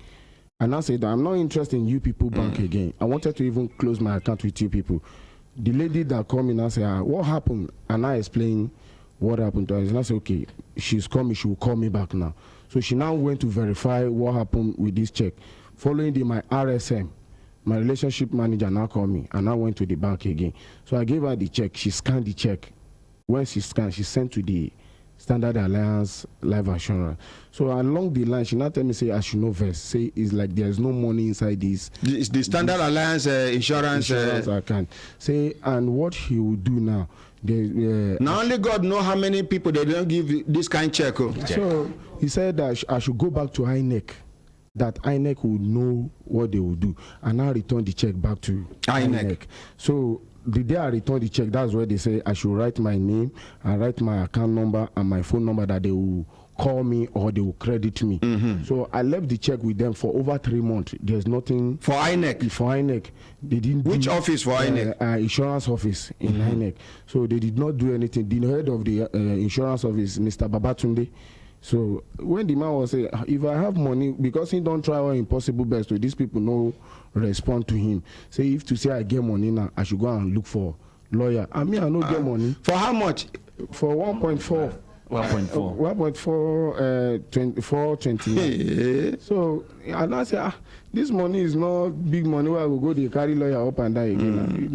And I said, I'm not interested in you people bank again. I wanted to even close my account with you people. The lady that called me now said, what happened? And I explained what happened to her. And I said, okay, she's coming, she will call me back now. So she now went to verify what happened with this check. Following my RSM, my relationship manager now called me, and I went to the bank again. So I gave her the check. She scanned the check. When she scanned, she sent to the Standard Alliance Life Assurance. So along the line, she now tell me, say, I should know first. Say, it's like there's no money inside this. It's the Standard Alliance insurance account. Say, and what he will do now. Now only God know how many people they don't give this kind of check. So he said that I should go back to INEC. That INEC would know what they will do, and I return the check back to INEC. So the day I return the check, that's where they say I should write my name and write my account number and my phone number, that they will call me or they will credit me. So I left the check with them for over 3 months. There's nothing for INEC. For INEC, they didn't. Which office for INEC? Insurance office in INEC. So they did not do anything. The head of the insurance office, Mr. Babatunde. So when the man was saying, if I have money, because he don't try all impossible best, so these people no respond to him. Say if to say I get money now, I should go and look for lawyer. I mean, I no get money. For how much? For 1.4. 1.4. So and I say, this money is not big money where I will go to carry lawyer up and down again.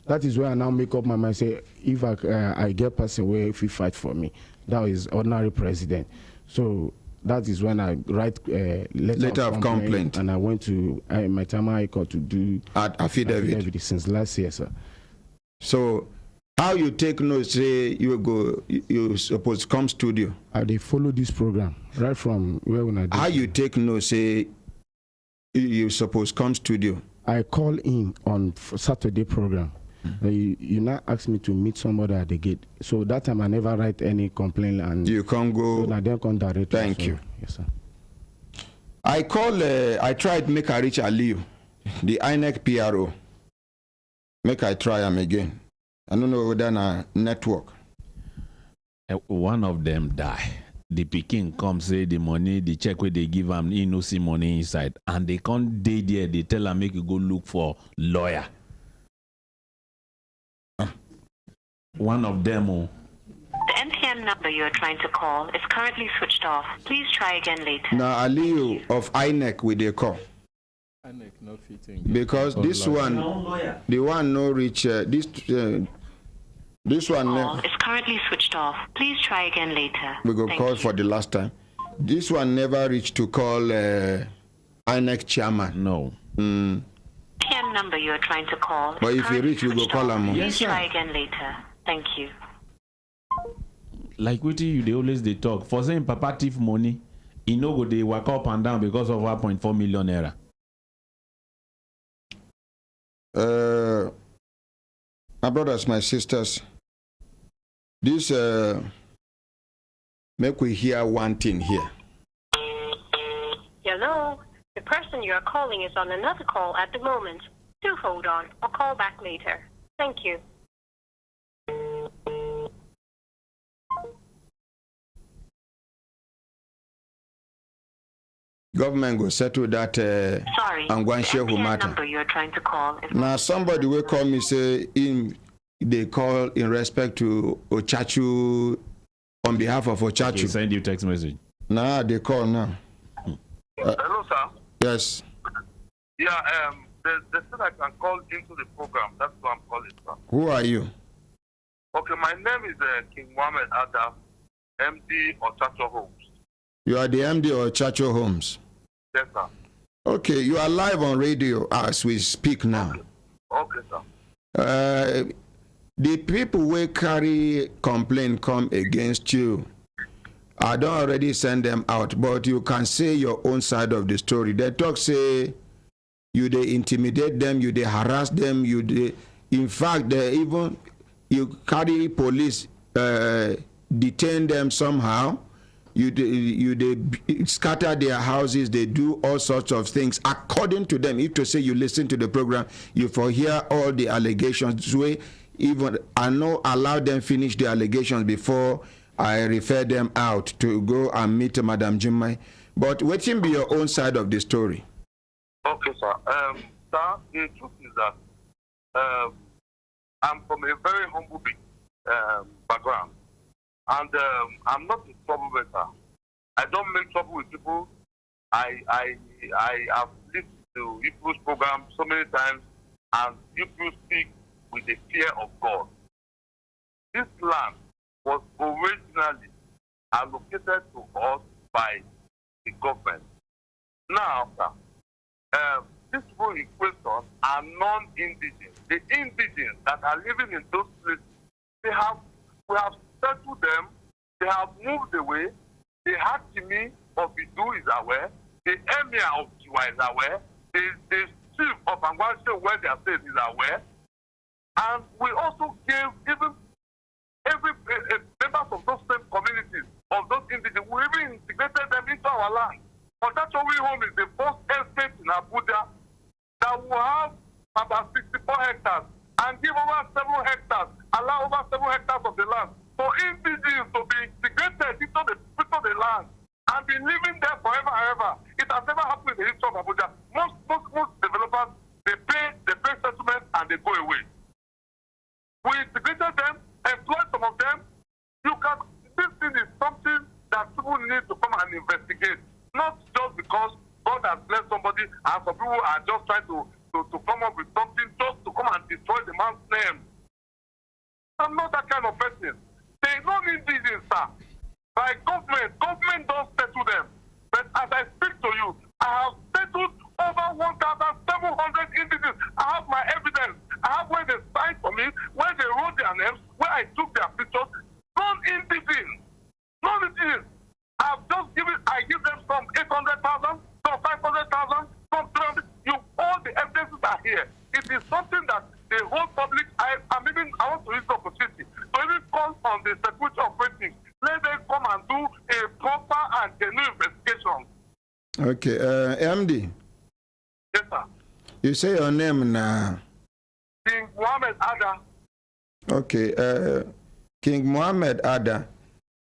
That is where I now make up my mind. Say if I get person away, if he fight for me. That is ordinary president. So that is when I write letter of complaint, and I went to my time High Court to do affidavit since last year, sir. So how you take notes? Say you suppose come studio. They follow this program right from where when I do. How you take notes? Say you suppose come studio. I call in on Saturday program. You now ask me to meet somebody at the gate. So that time I never write any complaint, and you can't go. So I then come direct. Thank you. Yes, sir. I tried make I reach Aliu, the INEC PRO. Make I try him again. I don't know whether na network. One of them die. The pikin come say the money, the check where they give him, he no see money inside, and they can't dey there. They tell him make you go look for lawyer. One of them. The MTN MTN number you are trying to call is currently switched off. Please try again later. Now, Aliyu of INEC with the call. INEC no fitting. Because this one, the one no reach, this one. Call is currently switched off. Please try again later. We go Thank call you. for the last time. This one never reached to call INEC chairman. No. MTN number you are trying to call. But if you reach, we go call him. Please try again later. Thank you. Like what you they always they talk. For saying Papa thief money, he no go they work up and down because of 1.4 million naira. My brothers, my sisters, this make we hear one thing here. Hello. The person you are calling is on another call at the moment. Do hold on or call back later. Thank you. Government go settle that Sorry, Angwanshehu matter. Number you are trying to call is Now somebody will call me say they call in respect to Ochachu on behalf of Ochachu. Okay, send you text message. Nah, they call now. Hello, sir. Yes. Yeah, they said I can call into the program. That's why I'm calling, sir. Who are you? Okay, my name is King Mohammed Adam, MD of Chacho Homes. You are the MD of Chacho Homes. Yes, sir. Okay, you are live on radio as we speak now. Okay, sir. The people will carry complaint come against you. I don't already send them out, but you can say your own side of the story. They talk say you they intimidate them, you they harass them, you they, in fact, they even you carry police, detain them somehow. They scatter their houses. They do all sorts of things according to them. If to say you listen to the program, you for hear all the allegations. Way even I know allow them finish the allegations before I refer them out to go and meet Madam Jimai. But waiting be your own side of the story. Okay, sir. Sir, the truth is that I'm from a very humble background. And I'm not a troublemaker. I don't make trouble with people. I have listened to Hebrews program so many times, and Hebrews speak with the fear of God. This land was originally allocated to us by the government. Now, these people in question are non-indigenous. The indigenous that are living in those places, we have settled them, they have moved away. The Hakimi of Bidu is aware, the Emir of Jiwa is aware, the chief of Angwanshe where they are staying is aware, and we also gave even every members of those same communities, of those indigenous, we even integrated them into our land. Otachowi Home is the first estate in Abuja that will have about 64 hectares and give over 7 hectares, allow over 7 hectares of the land for indigenous to be integrated into the land and be living there forever and ever. It has never happened in the history of Abuja. Most developers, they pay settlement and they go away. We integrated them, employed some of them. This thing is something that people need to come and investigate. Not just because God has blessed somebody and some people are just trying to come up with something just to come and destroy the man's name. I'm not that kind of person. They don't need this, sir. By government don't settle them. But as I speak to you, I have settled over 1,700 individuals. I have my evidence. I have where they signed for me, where they wrote their names, where I took their pictures. Non-indigenous. I give them some 800,000, some 500,000, some 300. All the evidences are here. It is something that the whole public, I want to use the opportunity to even call on the security operating. Let them come and do a proper and genuine investigation. Okay, MD. Yes, sir. You say your name now. King Mohammed Ada. Okay, King Mohammed Ada.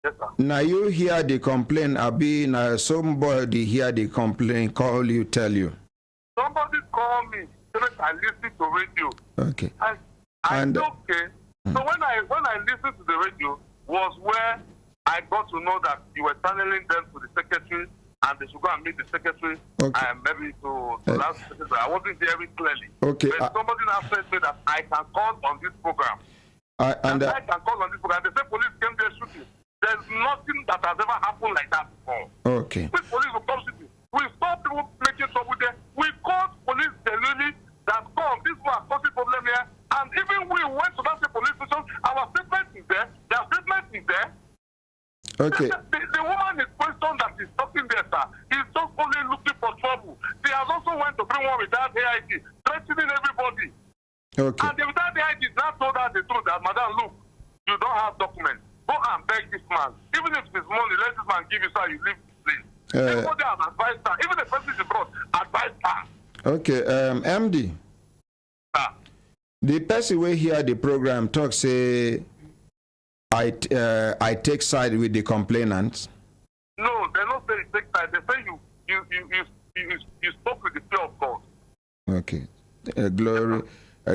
Yes, sir. Now you hear the complaint, Abi, now somebody hear the complaint, call you, tell you. Somebody call me so that I listen to radio. Okay. Okay. So when I listen to the radio, was where I got to know that you were channeling them to the secretary, and they should go and meet the secretary, and maybe to last secretary. I wasn't hearing clearly. Okay. But somebody now said to me that I can call on this program. I can call on this program. They say police came there shooting. There's nothing that has ever happened like that before. Okay. Which police will come shooting? We stop people making trouble there. We called police genuinely that come, this was a causing problem here. And even we went to that police station, our statement is there, their statement is there. Okay. The woman in question that is talking there, sir, is just only looking for trouble. She has also went to bring one without AIG, threatening everybody. Okay. And the without AIG now told her the truth that, Madam, look, you don't have documents. Go and beg this man. Even if it's money, let this man give you so you leave this place. Everybody has advised her. Even the person is abroad, advised her. Okay, MD. The person will hear the program talk say, I take side with the complainants. No, they don't say you take side. They say you stop with the fear of God. Okay, glory.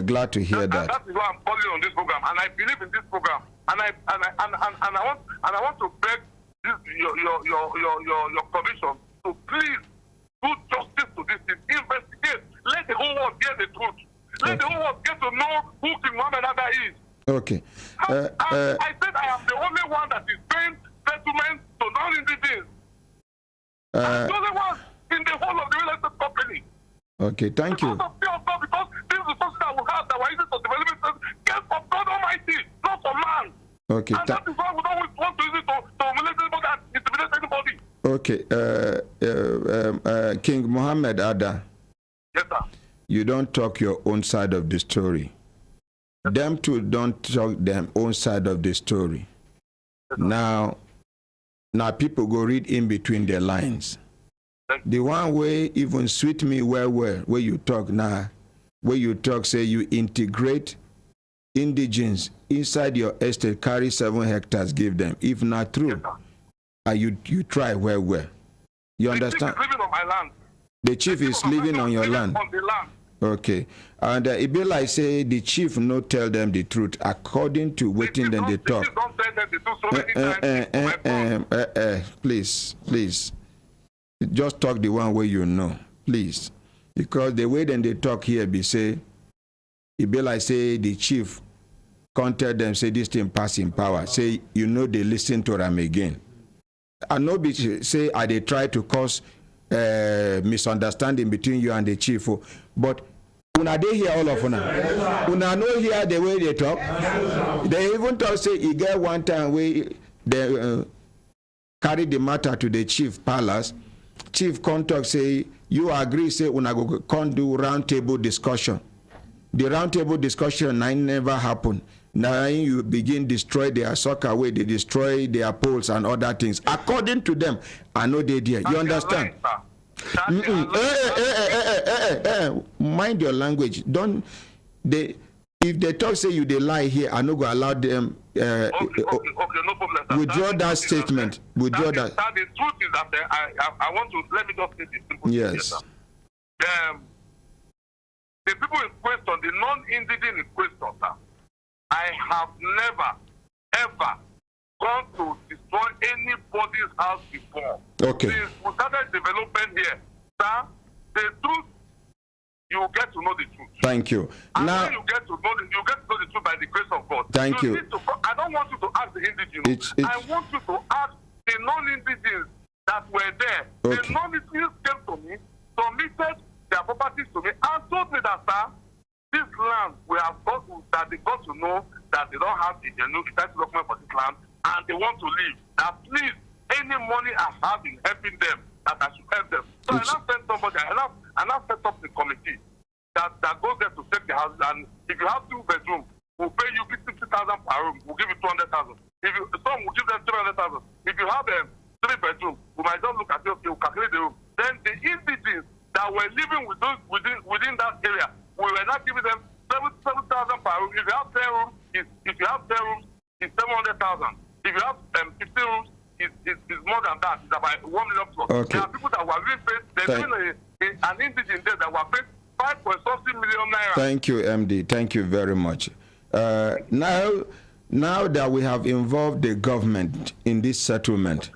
Glad to hear that. That is why I'm calling on this program, and I believe in this program, and I want to beg this, your commission to please do justice to this thing. Investigate. Let the whole world hear the truth. Let the whole world get to know who King Muhammad Ada is. Okay. I said I am the only one that is paying settlement to non-indigenous. I'm the only one in the whole of the real estate company. Okay, thank you. Because this is something that we have that we're using to develop get from God Almighty, not from man. Okay. And that is why we don't want to use it to humiliate anybody and intimidate anybody. Okay, King Muhammad Ada. Yes, sir. You don't talk your own side of the story. Yes, them two don't talk their own side of the story. Yes, now people go read in between the lines. The one way even sweet me well where you talk now, where you talk say you integrate indigens inside your estate, carry 7 hectares, give them. If not true, you try well. You understand? The chief is living on my land. The chief is living on your land. On the land. Okay. And it be like say the chief no tell them the truth according to waiting them they talk. The chief don't tell them the truth so many times. Please. Just talk the one way you know, please. Because the way then they talk here be say, it be like say the chief can't tell them say this thing pass in power. Say you know they listen to them again. And no be say they try to cause misunderstanding between you and the chief. But una they hear all of una no hear the way they talk. They even talk say he get one time where they carry the matter to the chief palace. Chief contact say you agree say una go can't do round table discussion. The round table discussion never happen. Now you begin destroy their soccer way, they destroy their polls and other things. According to them, I know they did. You understand? Mind your language. Don't they? If they talk say you they lie here, I no go allow them. Okay, no problem. Withdraw that statement. Withdraw that. The truth is that I want to let me just say this simple. Yes. The people in question, the non-indigenous in question, sir, I have never, ever gone to destroy anybody's house before. Okay. Since we started development here, sir, the truth, you will get to know the truth. Thank you. And now you get to know the truth by the grace of God. Thank you. I don't want you to ask the indigenous. I want you to ask the non-indigenous that were there. Okay. The non-indigenous came to me, submitted their properties to me, and told me that, sir, this land we have got to, that they got to know that they don't have the genuine title document for this land, and they want to leave. That please, any money I have in helping them, that I should help them. So I now sent somebody, I now set up the committee that goes there to check the houses, and if you have 2 bedrooms, we'll pay you 50,000 per room, we'll give you 200,000. Some will give them 300,000. If you have 3 bedrooms, we might just look at it, okay, we'll calculate the room. Then the indigenous that were living within that area, we were not giving them 7,000 per room. If you have 10 rooms, it's 700,000. If you have 15 rooms, it's more than that. It's about 1 million plus. Okay. There are people that were being paid. There's even an indigenous there that were paid 5.something million naira. Thank you, MD. Thank you very much. Now, Now that we have involved the government in this settlement,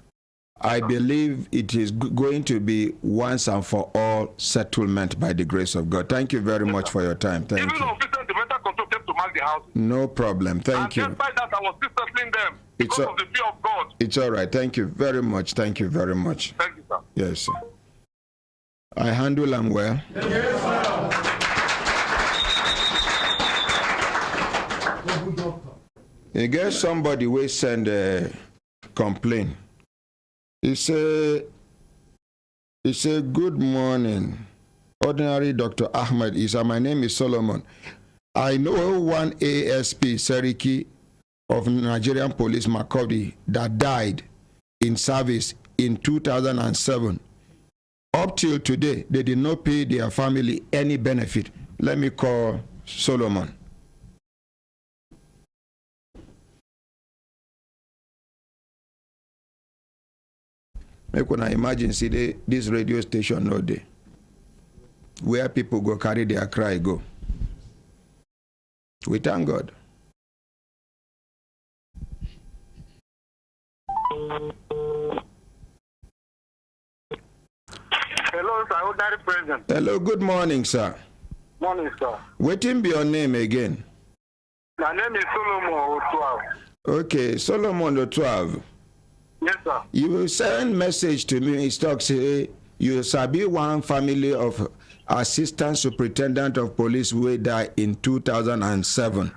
I believe it is going to be once and for all settlement by the grace of God. Thank you very much for your time. Thank you. The better control came to mark the house. No problem. Thank you. Despite that, I was still settling them because of the fear of God. It's all right. Thank you very much. Thank you very much. Thank you, sir. Yes, sir. I handle them well. Yes, sir. You get somebody will send a complaint. He say, good morning, Ordinary Dr. Ahmed Isa. My name is Solomon. I know one ASP Seriki of Nigerian Police Makurdi that died in service in 2007. Up till today, they did not pay their family any benefit. Let me call Solomon. Make una imagine, see this radio station no day, where people go carry their cry go. We thank God. Hello, sir. Ordinary President. Hello, good morning, sir. Morning, sir. Waiting be your name again. My name is Solomon Otwal. Okay, Solomon Otwal. Yes, sir. You will send message to me. It talks say you sabi one family of assistant superintendent of police wey die in 2007.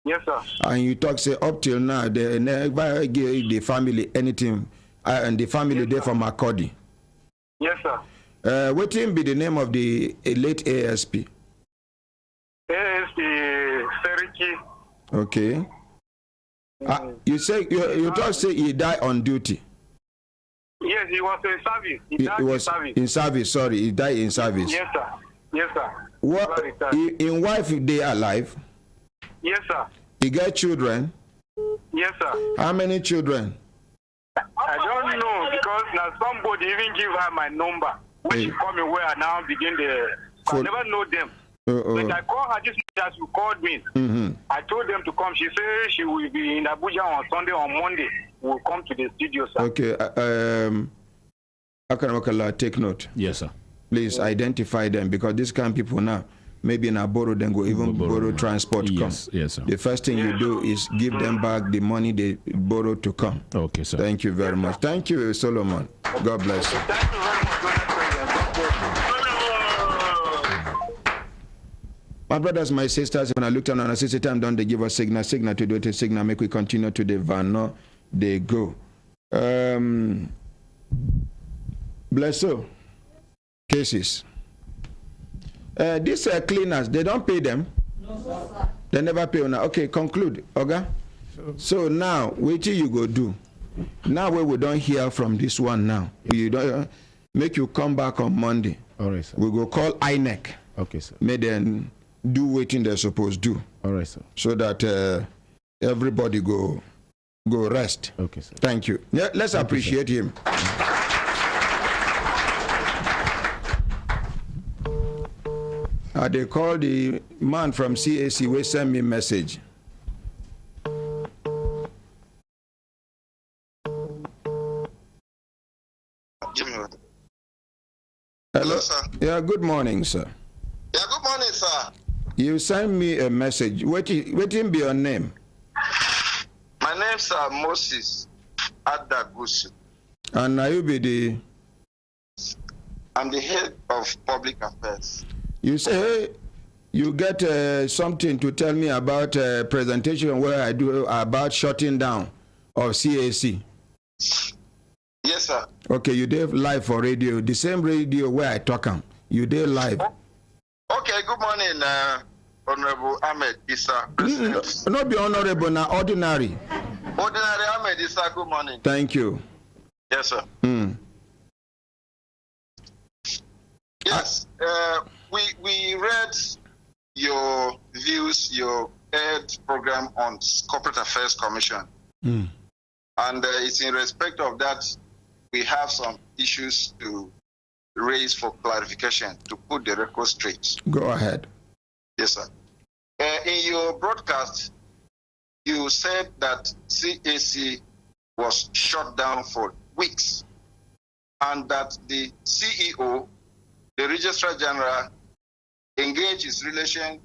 Yes, sir. And you talk say up till now they never give the family anything, and the family yes, there from Makurdi. Yes, sir. What will be the name of the late ASP? ASP Seriki. Okay. You say you talk say he died on duty. Yes, he was in service. He died was in service. In service. Sorry, he died in service. Yes, sir. Yes, sir. What? In wife they alive? Yes, sir. He got children? Yes, sir. How many children? I don't know because now somebody even give her my number, which she call me where I now begin the. I never know them. But I call her just as you called me. I told them to come. She said she will be in Abuja on Sunday. On Monday, we'll come to the studio, sir. Okay. Akaramokala, take note. Yes, sir. Please identify them because these kind of people now, maybe in a borrow, then go even borrow transport. Yes, yes, sir. The first thing you do is give them back the money they borrowed to come. Okay, sir. Thank you very much. Thank you, Solomon. God bless you. Thank you very much, My brothers, my sisters, when I looked on a system time, don't they give us signal to do it, signal, make we continue to the van, no, they go. Bless you. Cases. These cleaners, they don't pay them? No, sir. They never pay on. Okay, conclude, Oga. So now, wait till you go do. Now we don't hear from this one now. You don't make you come back on Monday. All right, sir. We go call INEC. Okay, sir. May then do what they're supposed to do. All right, sir. So that everybody go rest. Okay, sir. Thank you. Yeah, let's appreciate him. They call the man from CAC, will send me message. Hello, sir. Yeah, good morning, sir. Yeah, good morning, sir. You send me a message. Waiting be your name. My name is Moses Adagusu. And now you be the... I'm the head of public affairs. You say, hey, you get something to tell me about a presentation where I do about shutting down of CAC. Yes, sir. Okay, you did live for radio, the same radio where I talk on. You did live. Okay, good morning, Honorable Ahmed Issa. Not be honorable, now ordinary. Ordinary Ahmed Issa, good morning. Thank you. Yes, sir. Yes, we read your views, your head program on Corporate Affairs Commission. And it's in respect of that we have some issues to raise for clarification to put the record straight. Go ahead. Yes, sir. In your broadcast, you said that CAC was shut down for weeks and that the CEO, the Registrar General, engaged his relation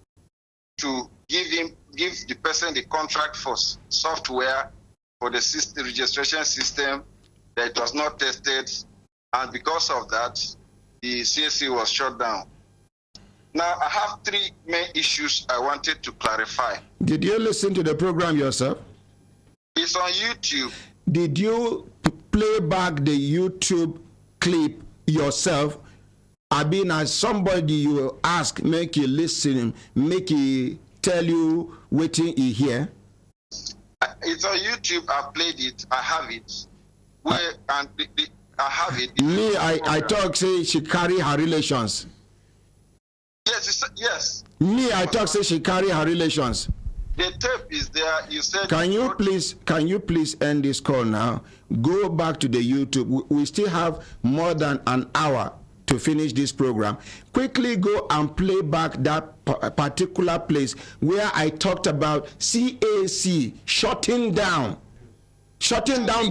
to give the person the contract for software for the system, registration system that was not tested, and because of that, the CAC was shut down. Now, I have three main issues I wanted to clarify. Did you listen to the program yourself? It's on YouTube. Did you play back the YouTube clip yourself? I mean, as somebody you ask, make you listen, make you tell you what you hear. It's on YouTube. I played it. I have it. Where and I have it. Me, I talk say she carry her relations. Yes, yes. Me, I talk say she carry her relations. The tape is there. You said. Can you please end this call now? Go back to the YouTube. We still have more than an hour to finish this program. Quickly go and play back that particular place where I talked about CAC shutting down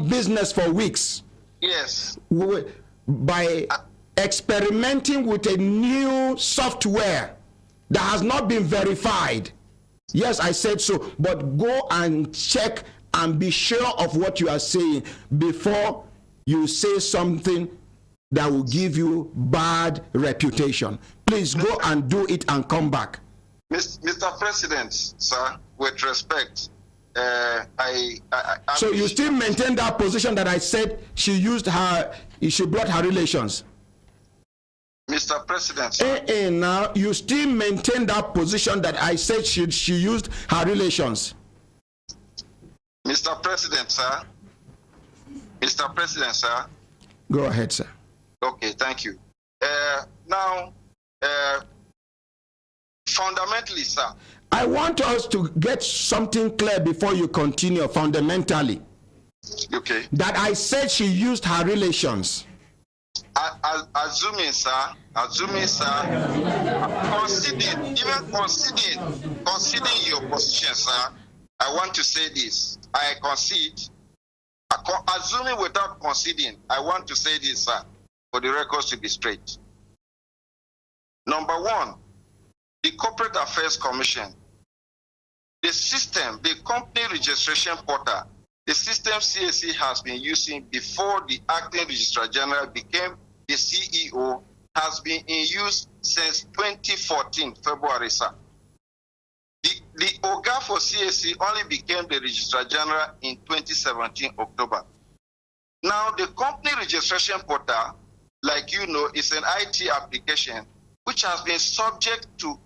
business for weeks. Yes. By experimenting with a new software that has not been verified. Yes, I said so, but go and check and be sure of what you are saying before you say something that will give you bad reputation. Please go and do it and come back. Mr. President, sir, with respect, so you still maintain that position that I said she brought her relations? Mr. President, sir. Now you still maintain that position that I said she used her relations? Mr. President, sir. Mr. President, sir. Go ahead, sir. Okay, thank you. Now, fundamentally, sir. I want us to get something clear before you continue. Fundamentally. Okay. That I said she used her relations. Assuming, sir, conceding your position, sir, I want to say this. I concede. Assuming without conceding, I want to say this, sir, for the records to be straight. Number one, the Corporate Affairs Commission, the system, the company registration portal, the system CAC has been using before the acting Registrar General became the CEO, has been in use since 2014, February, sir. The OGA for CAC only became the Registrar General in 2017, October. Now, the company registration portal, like you know, is an IT application which has been subject to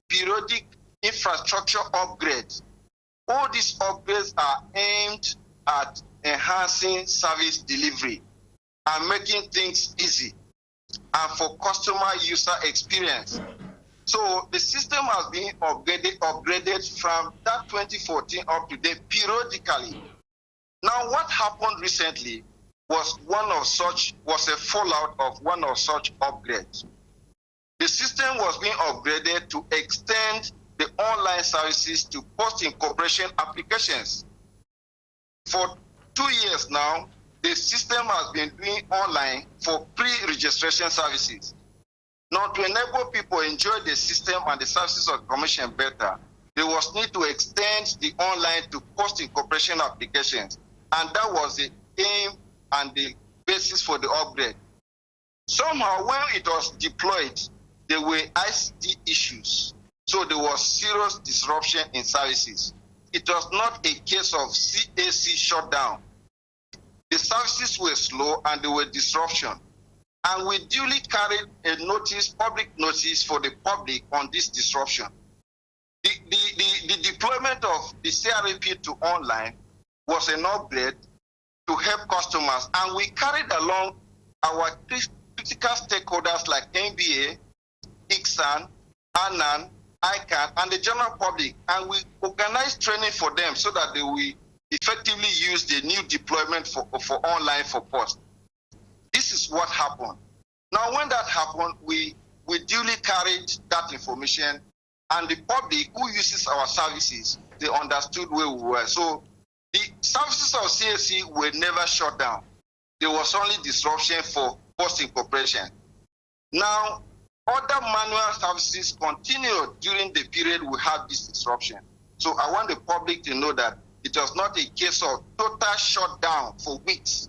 periodic infrastructure upgrades. All these upgrades are aimed at enhancing service delivery and making things easy and for customer user experience. So the system has been upgraded from that 2014 up to date periodically. Now, what happened recently was a fallout of one of such upgrades. The system was being upgraded to extend the online services to post-incorporation applications. For 2 years now, the system has been doing online for pre-registration services. Now, to enable people to enjoy the system and the services of the Commission better, there was need to extend the online to post-incorporation applications. And that was the aim and the basis for the upgrade. Somehow, when it was deployed, there were ICT issues. So there was serious disruption in services. It was not a case of CAC shutdown. The services were slow and there were disruption. And we duly carried a public notice for the public on this disruption. The deployment of the CRAP to online was an upgrade to help customers, and we carried along our critical stakeholders like NBA, ICSAN, ANAN, ICANN, and the general public, and we organized training for them so that they will effectively use the new deployment for online for post. This is what happened. Now, when that happened, we duly carried that information, and the public who uses our services they understood where we were. So the services of CAC were never shut down. There was only disruption for post-incorporation. Now, other manual services continued during the period we had this disruption. So I want the public to know that it was not a case of total shutdown for weeks.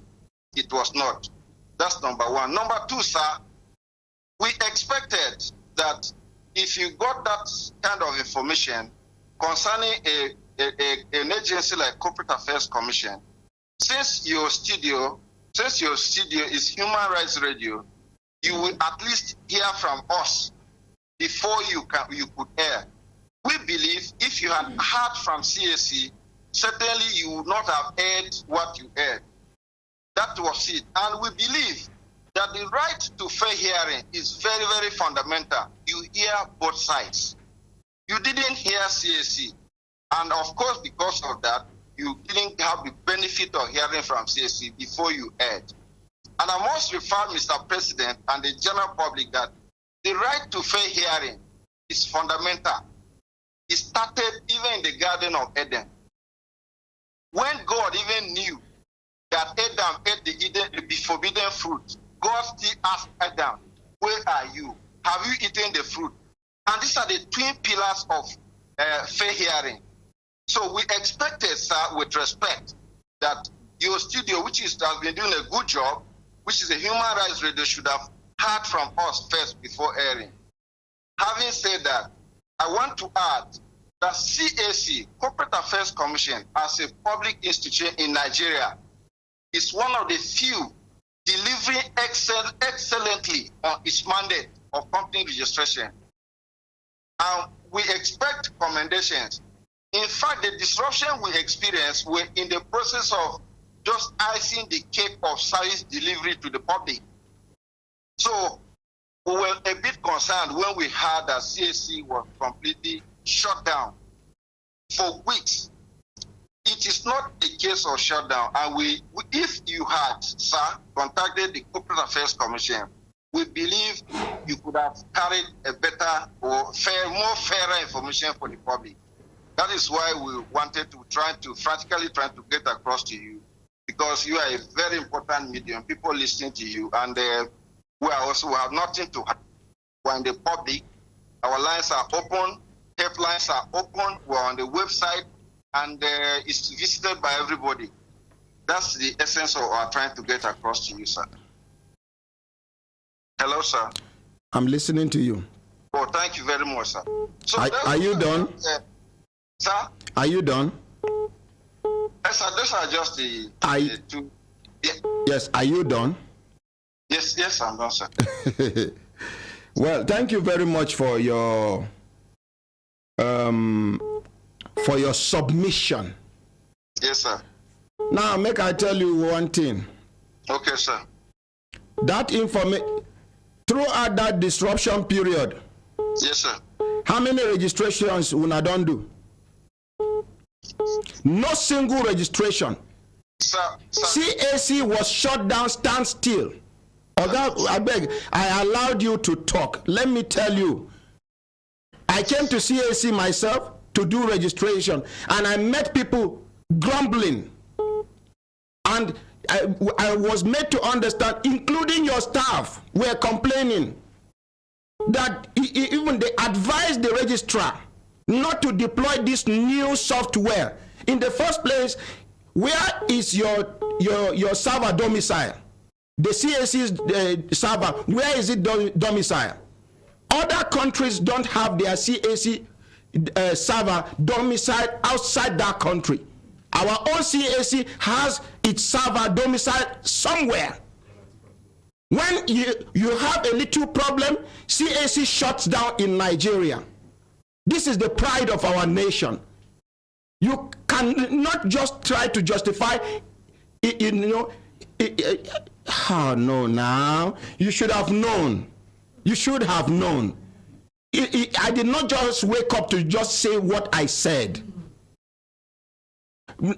It was not. That's number one. Number two, sir, we expected that if you got that kind of information concerning an agency like Corporate Affairs Commission, since your studio is Human Rights Radio, you will at least hear from us before you could air. We believe if you had heard from CAC, certainly you would not have aired what you aired. That was it. And we believe that the right to fair hearing is very, very fundamental. You hear both sides. You didn't hear CAC. And of course, because of that, you didn't have the benefit of hearing from CAC before you aired. And I must refer Mr. President and the general public that the right to fair hearing is fundamental. It started even in the Garden of Eden. When God even knew that Adam ate the forbidden fruit, God still asked Adam, where are you? Have you eaten the fruit? And these are the twin pillars of fair hearing. So we expected, sir, with respect, that your studio, which has been doing a good job, which is a Human Rights Radio, should have heard from us first before airing. Having said that, I want to add that CAC, Corporate Affairs Commission, as a public institution in Nigeria, is one of the few delivering excellently on its mandate of company registration. And we expect commendations. In fact, the disruption we experienced were in the process of just icing the cake of service delivery to the public. So we were a bit concerned when we heard that CAC was completely shut down for weeks. It is not a case of shutdown. And if you had, sir, contacted the Corporate Affairs Commission, we believe you could have carried a better or more fairer information for the public. That is why we wanted to frantically try to get across to you, because you are a very important medium, people listening to you, and we have nothing to hide. We're in the public, our lines are open, helplines are open, we're on the website, and it's visited by everybody. That's the essence of our trying to get across to you, sir. Hello, sir. I'm listening to you. Oh, thank you very much, sir. So are you done? Sir? Are you done? Yes, sir. Those are just the two. Yeah. Yes, are you done? Yes, I'm done, sir. Well, thank you very much for your submission. Yes, sir. Now, make I tell you one thing. Okay, sir. That information throughout that disruption period. Yes, sir. How many registrations una don do? No single registration. Sir. CAC was shut down, stand still. I beg, I allowed you to talk. Let me tell you, I came to CAC myself to do registration, and I met people grumbling. And I was made to understand, including your staff, were complaining that even they advised the registrar not to deploy this new software. In the first place, where is your server domicile? The CAC's server, where is it domicile? Other countries don't have their CAC server domiciled outside that country. Our own CAC has its server domiciled somewhere. When you have a little problem, CAC shuts down in Nigeria. This is the pride of our nation. You cannot just try to justify, no, now. You should have known. You should have known. I did not just wake up to just say what I said.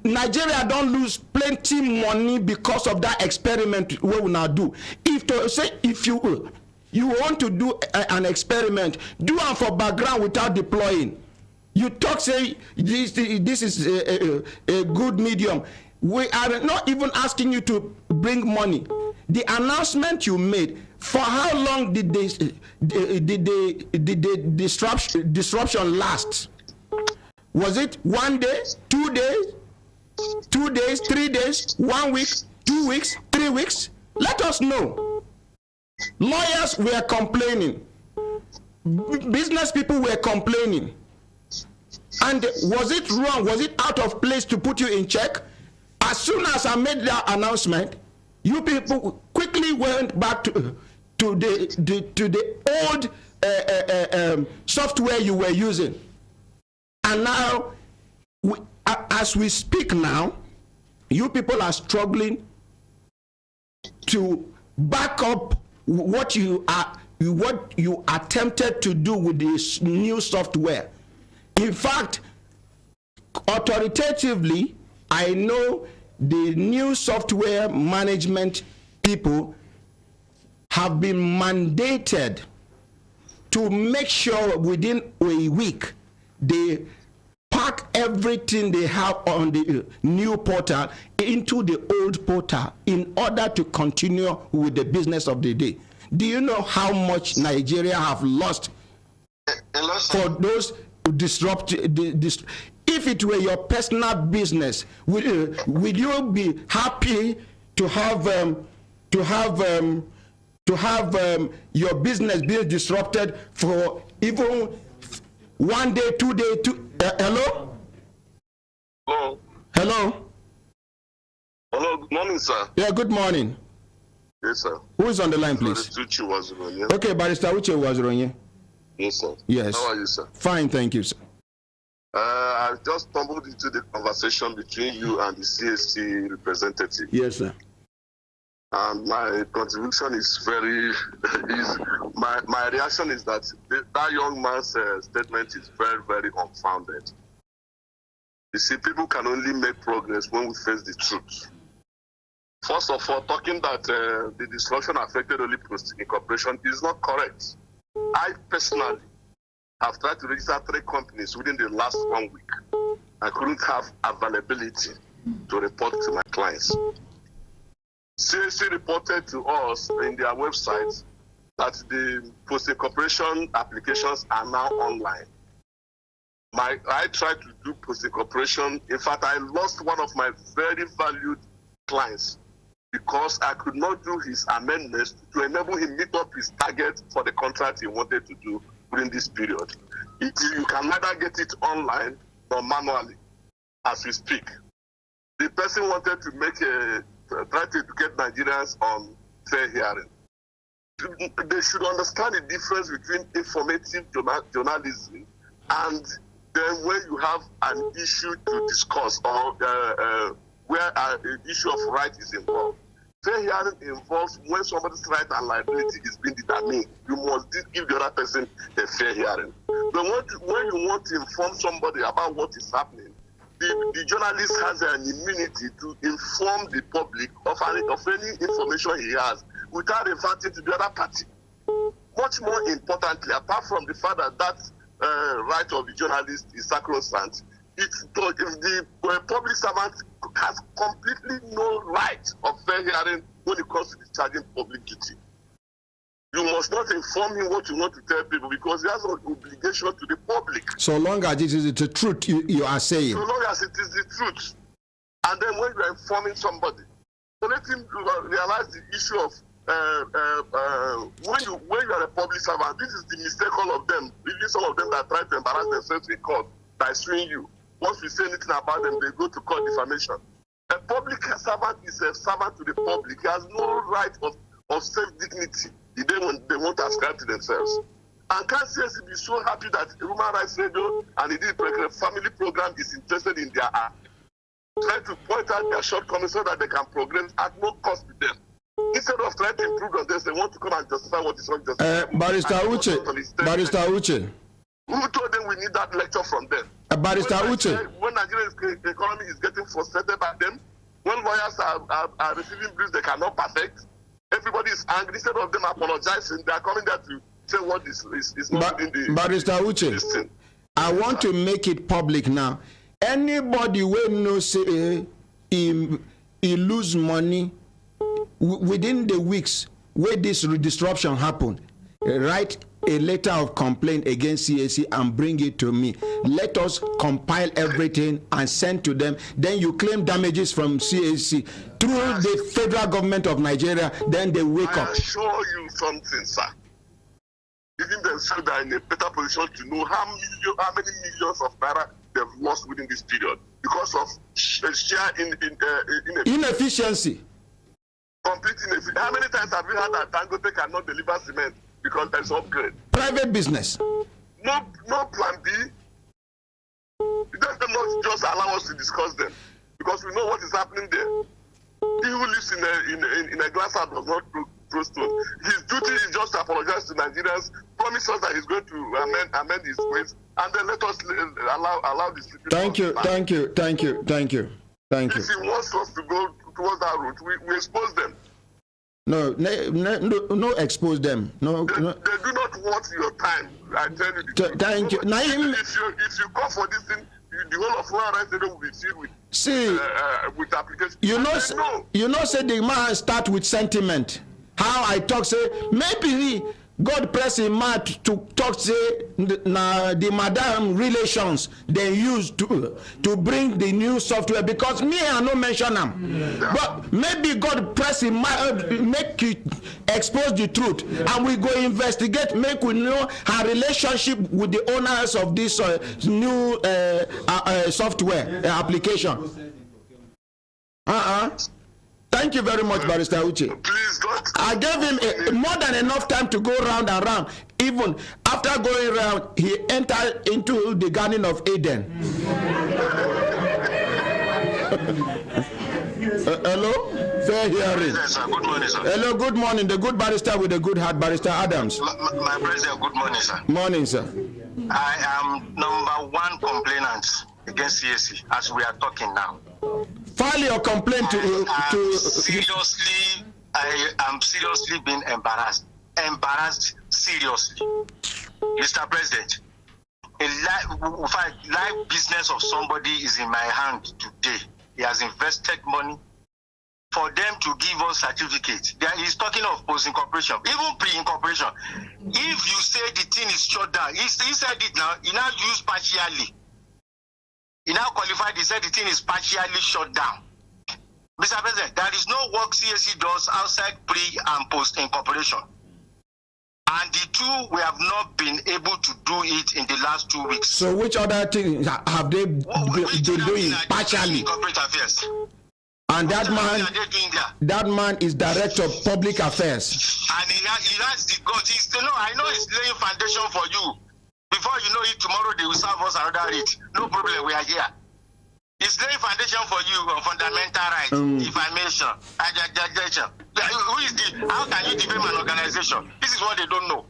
Nigeria don't lose plenty money because of that experiment we will now do. If you want to do an experiment, do it for background without deploying. You talk, say this is a good medium. We are not even asking you to bring money. The announcement you made, for how long did the disruption last? Was it 1 day, 2 days, 2 days, 3 days, 1 week, 2 weeks, 3 weeks? Let us know. Lawyers were complaining. Business people were complaining. And was it wrong? Was it out of place to put you in check? As soon as I made that announcement, you people quickly went back to the old software you were using. And now, as we speak now, you people are struggling to back up what you attempted to do with this new software. In fact, authoritatively, I know the new software management people have been mandated to make sure within a week they pack everything they have on the new portal into the old portal in order to continue with the business of the day. Do you know how much Nigeria have lost for those if it were your personal business, would you be happy to have your business being disrupted for even 1 day, 2 days? Hello? Hello? Hello, good morning, sir. Yeah, good morning. Yes, sir. Who is on the line, please? Okay, Barrister Uche Wazironye. Yes, sir. Yes. How are you, sir? Fine, thank you, sir. I just stumbled into the conversation between you and the CSC representative. Yes, sir. And my contribution is my reaction is that that young man's statement is very, very unfounded. You see, people can only make progress when we face the truth. First of all, talking that the disruption affected only Prosti Incorporation is not correct. I personally have tried to register 3 companies within the last 1 week. I couldn't have availability to report to my clients. CAC reported to us in their website that the Prosti Incorporation applications are now online. I tried to do Prosti Incorporation. In fact, I lost one of my very valued clients because I could not do his amendments to enable him meet up his target for the contract he wanted to do during this period. You can neither get it online or manually as we speak. The person wanted to try to educate Nigerians on fair hearing. They should understand the difference between informative journalism and then when you have an issue to discuss or where an issue of right is involved. Fair hearing involves when somebody's right and liability is being determined. You must give the other person a fair hearing. But when you want to inform somebody about what is happening, the journalist has an immunity to inform the public of any information he has without reverting to the other party. Much more importantly, apart from the fact that right of the journalist is sacrosanct, if the public servant has completely no right of fair hearing when it comes to discharging public duty. You must not inform him what you want to tell people because he has an obligation to the public. So long as it is the truth you are saying. So long as it is the truth. And then when you are informing somebody, so let him realize the issue of when you are a public servant, this is the mistake all of them, even some of them that try to embarrass themselves in court by suing you. Once we say anything about them, they go to court defamation. A public servant is a servant to the public. He has no right of self-dignity they want to ascribe to themselves. And can't CSC be so happy that Human Rights Radio and the family program is interested in their art. Try to point out their shortcomings so that they can progress at no cost to them. Instead of trying to improve on this, they want to come and justify what is not justifiable. Barrister Uche. Who told them we need that lecture from them? Barrister Uche. When Nigeria's economy is getting frustrated by them, when lawyers are receiving bills they cannot perfect, everybody is angry. Instead of them apologizing, they are coming there to say what is not in the... Barrister Uche, I want to make it public now. Anybody will know say he lose money within the weeks where this disruption happened. Write a letter of complaint against CAC and bring it to me. Let us compile everything and send to them. Then you claim damages from CAC through the federal government of Nigeria. Then they wake up. I assure you something, sir. Even themselves are in a better position to know how many millions of naira they've lost within this period because of sheer inefficiency. Complete inefficiency. How many times have you heard that Dangote cannot deliver cement because there's upgrade? Private business. No plan B. Let them not just allow us to discuss them because we know what is happening there. He who lives in a glass house does not throw stones. His duty is just to apologize to Nigerians, promise us that he's going to amend his ways, and then let us allow this. Thank you. If he wants us to go towards that route, we expose them. No, expose them. No. They do not want your time. I tell you. Thank you. Now, if you call for this thing, the whole of Florida will be filled with applications. You know, say the man start with sentiment. How I talk, say maybe God press him mad to talk, say the madam relations they use to bring the new software, because me I no mention them. But maybe God press him mad, make you expose the truth, and we go investigate, make we know her relationship with the owners of this new software application. Thank you very much, Barrister Uche. Please, God. I gave him more than enough time to go round and round. Even after going round, he entered into the Garden of Eden. Hello? Fair hearing. Yes, sir. Good morning, sir. Hello, good morning. The good barrister with the good heart, Barrister Adams. My president, good morning, sir. Morning, sir. I am #1 complainant against CAC as we are talking now. File your complaint I am seriously being embarrassed. Embarrassed seriously. Mr. President, life business of somebody is in my hand today. He has invested money for them to give us certificates. He's talking of post-incorporation, even pre-incorporation. If you say the thing is shut down, he said it now, he now used partially. He now qualified, he said the thing is partially shut down. Mr. President, there is no work CAC does outside pre and post incorporation. And the two, we have not been able to do it in the last 2 weeks. So which other things have they been doing partially? Corporate affairs. And that man is Director of Public Affairs. And he has the guts. I know he's laying foundation for you. Before you know it, tomorrow they will serve us another rate. No problem, we are here. It's laying foundation for you on fundamental rights, information, Who is how can you defame an organization? This is what they don't know.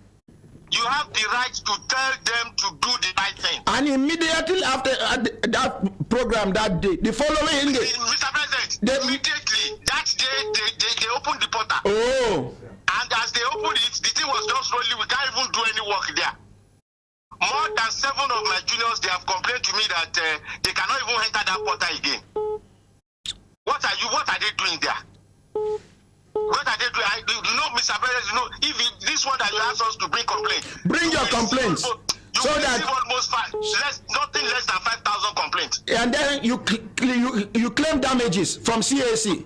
You have the right to tell them to do the right thing. And immediately after that program that day, the following day, Mr. President, immediately that day they opened the portal. Oh. And as they opened it, the thing was just rolling. We can't even do any work there. More than 7 of my juniors, they have complained to me that they cannot even enter that portal again. What are they doing there? What are they doing? You know, Mr. President, if this one that you asked us to bring complaint. Bring your complaints. So that almost nothing less than 5,000 complaints. And then you claim damages from CAC.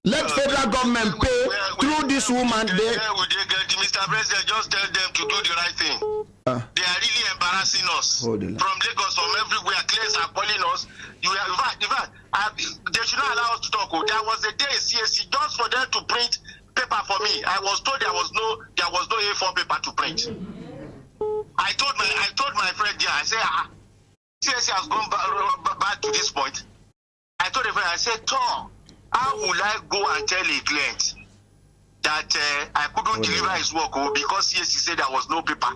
Let federal government pay through this woman. Mr. President, just tell them to do the right thing. They are really embarrassing us. From Lagos, from everywhere. Claims are calling us. In fact, they should not allow us to talk. There was a day CAC just for them to print paper for me. I was told there was no A4 paper to print. I told my friend here, I said, CAC has gone back to this point. I told a friend, I said, Tom, how will I go and tell a client that I couldn't deliver his work because CAC said there was no paper?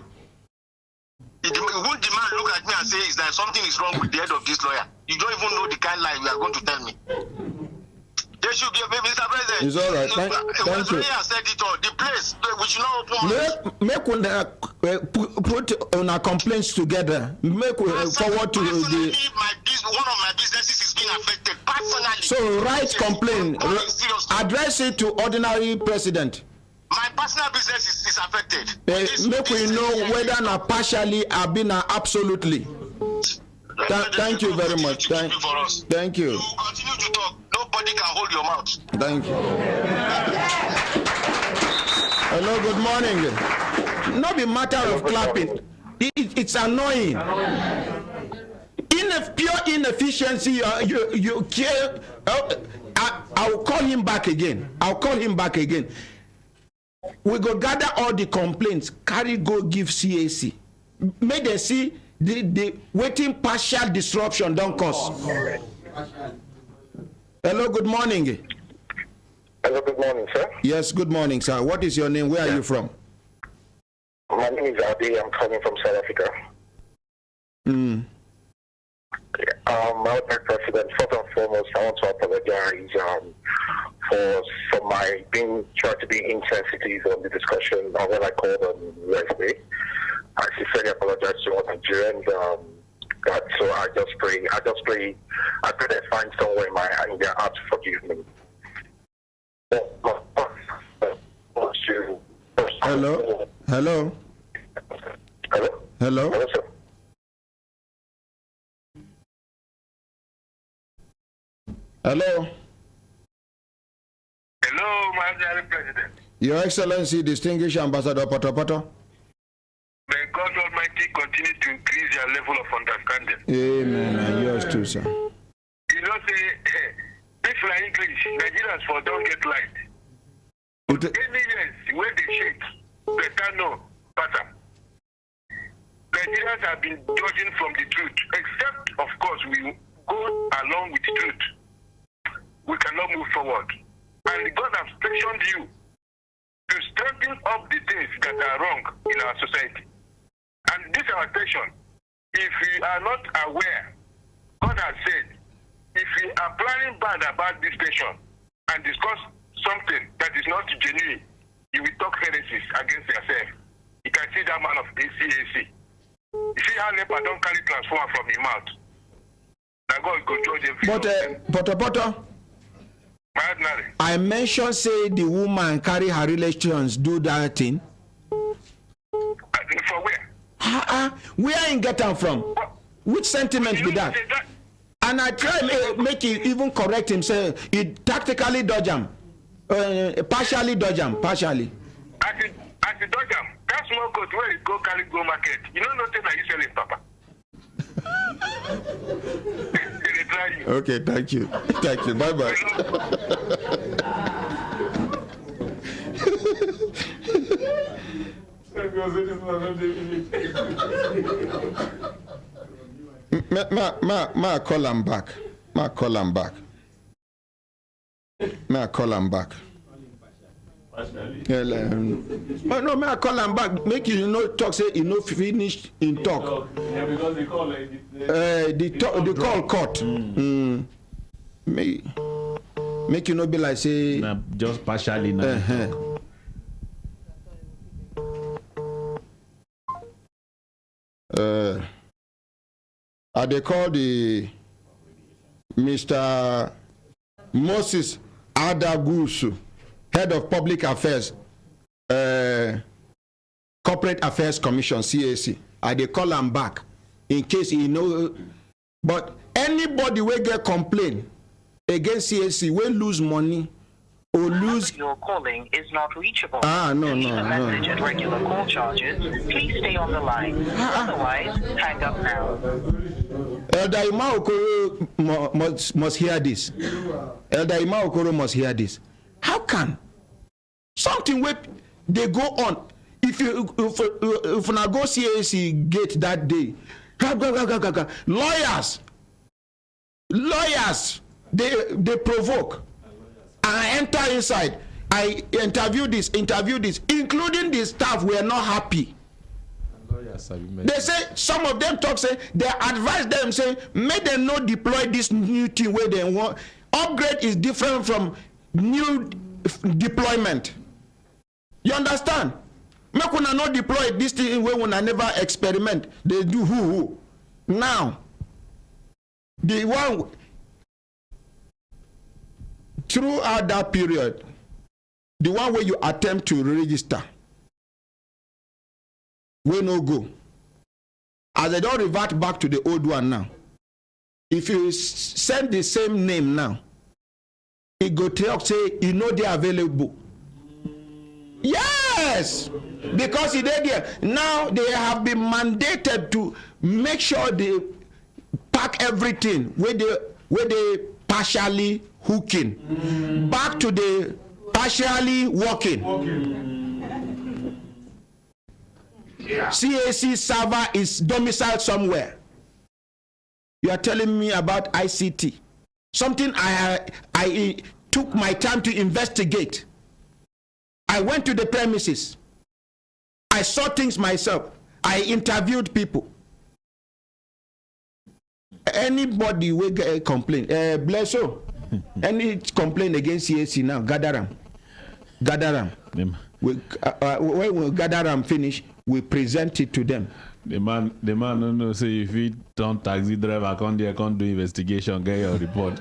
Won't the man look at me and say, is there something is wrong with the head of this lawyer? You don't even know the kind of lie you are going to tell me. They should give Mr. President. It's all right. Thank you. I said it all. The place, we should not open. Make put on our complaints together. Make forward to the. One of my businesses is being affected personally. So write complaint. Address it to ordinary president. My personal business is affected. Make we know whether not partially or been absolutely. Thank you very much. Thank you. You continue to talk. Nobody can hold your mouth. Thank you. Hello, good morning. Not be matter of clapping. It's annoying. Pure inefficiency. You care. I'll call him back again. We go gather all the complaints. Carry go give CAC. Make them see the waiting partial disruption don't cause. Hello, good morning. Hello, good morning, sir. Yes, good morning, sir. What is your name? Where are you from? My name is Adi. I'm calling from South Africa. Mr. President, first and foremost, I want to apologize for my trying to be insensitive on the discussion when I called on Wednesday. I sincerely apologize to all Nigerians. So I pray they find somewhere in their heart to forgive me. Hello? Hello? Hello? Hello? Hello, sir. Hello? Hello, Mr. President. Your Excellency, distinguished Ambassador Potopoto. May God Almighty continue to increase your level of understanding. Amen. And yours too, sir. You know, say, if you are English, Nigerians for don't get light. Any years, when they shake, better know, better. Nigerians have been judging from the truth, except, of course, we go along with the truth. We cannot move forward. And God has stationed you to strengthen up the things that are wrong in our society. And this our station, if you are not aware, God has said, if you are planning bad about this station and discuss something that is not genuine, you will talk heresies against yourself. You can see that man of ACAC. You see how NEPA don't carry transformer from his mouth. That God go judge everything. But Potopoto, I mentioned say the woman carry her relations do that thing. For where? Where ain't get them from? Which sentiment be that? And I try make it even correct him. Say he tactically dodge him, partially dodge him, partially. As you dodge him, that small goat where you go carry go market. You know nothing that you selling, Papa. Okay, thank you. Thank you. Bye bye. Ma call him back. No, may I call him back. Make you know talk. Say you know finished in talk. Yeah, because they call the call cut. Make you know be like say just partially now. They call the Mr. Moses Adagusu, Head of Public Affairs, Corporate Affairs Commission, CAC. They call him back in case he know. But anybody will get complaint against CAC will lose money or lose. You're calling is not reachable. No. Message at regular call charges. Please stay on the line. Otherwise, hang up now. Elder Emma Okoro must hear this. Elder Emma Okoro must hear this. How can something where they go on? If you now go CAC gate that day, lawyers, they provoke and enter inside. I interview this, including the staff were not happy. They say some of them talk say they advise them say make them not deploy this new thing where they want. Upgrade is different from new deployment. You understand? Make una not deploy this thing where una never experiment. They do who. Now, the one throughout that period, the one where you attempt to register, we no go. As they don't revert back to the old one now. If you send the same name now, it go tell say you know they are available. Yes, because it there now they have been mandated to make sure they pack everything where they partially hooking back to the partially working. CAC server is domiciled somewhere. You are telling me about ICT, something I took my time to investigate. I went to the premises. I saw things myself. I interviewed people. Anybody will get a complaint. Bless you. Any complaint against CAC now, gather them. When we gather them finish, we present it to them. The man no say if he turn taxi driver can't do investigation, get your report.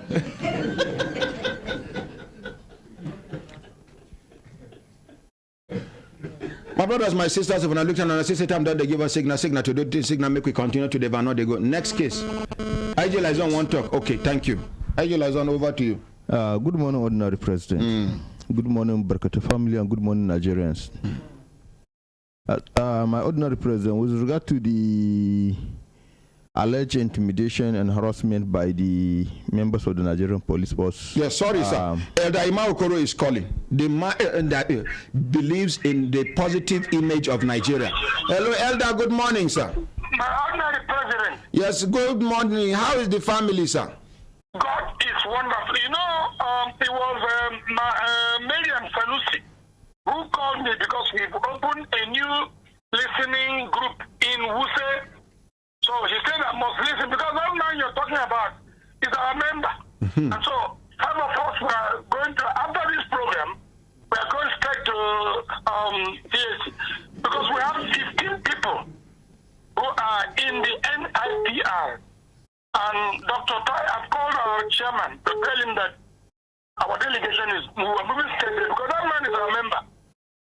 My brothers, my sisters, if I look at the time that they give us signal to do this signal, make we continue to the banner. They go next case. IJ Lizon won't talk. Okay, thank you. IJ Lizon, over to you. Good morning, Ordinary President. Good morning, Brekete family, and good morning, Nigerians. My Ordinary President, with regard to the alleged intimidation and harassment by the members of the Nigerian police force. Yes, sorry, sir. Elder Emma Okoro is calling. The man that believes in the positive image of Nigeria. Hello, Elder. Good morning, sir. My Ordinary President. Yes, good morning. How is the family, sir? God is wonderful. You know, it was Mariam Sanusi who called me because we've opened a new listening group in Wuse. So she said I must listen because that man you're talking about is our member. And so some of us were going to, after this program, we are going straight to TSC because we have 15 people who are in the NIPR. And Dr. Tai, I've called our chairman to tell him that our delegation is moving steadily because that man is our member.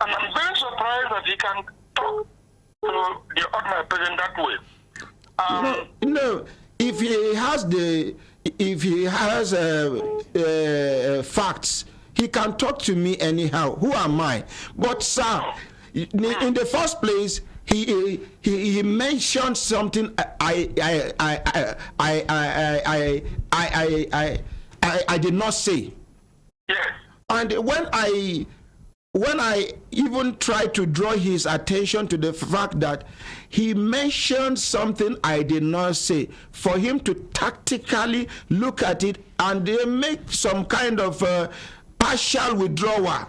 And I'm very surprised that he can talk to the ordinary president that way. No, if he has facts, he can talk to me anyhow. Who am I? But sir, in the first place, he mentioned something I did not say. Yes. And when I even tried to draw his attention to the fact that he mentioned something I did not say, for him to tactically look at it and they make some kind of partial withdrawal.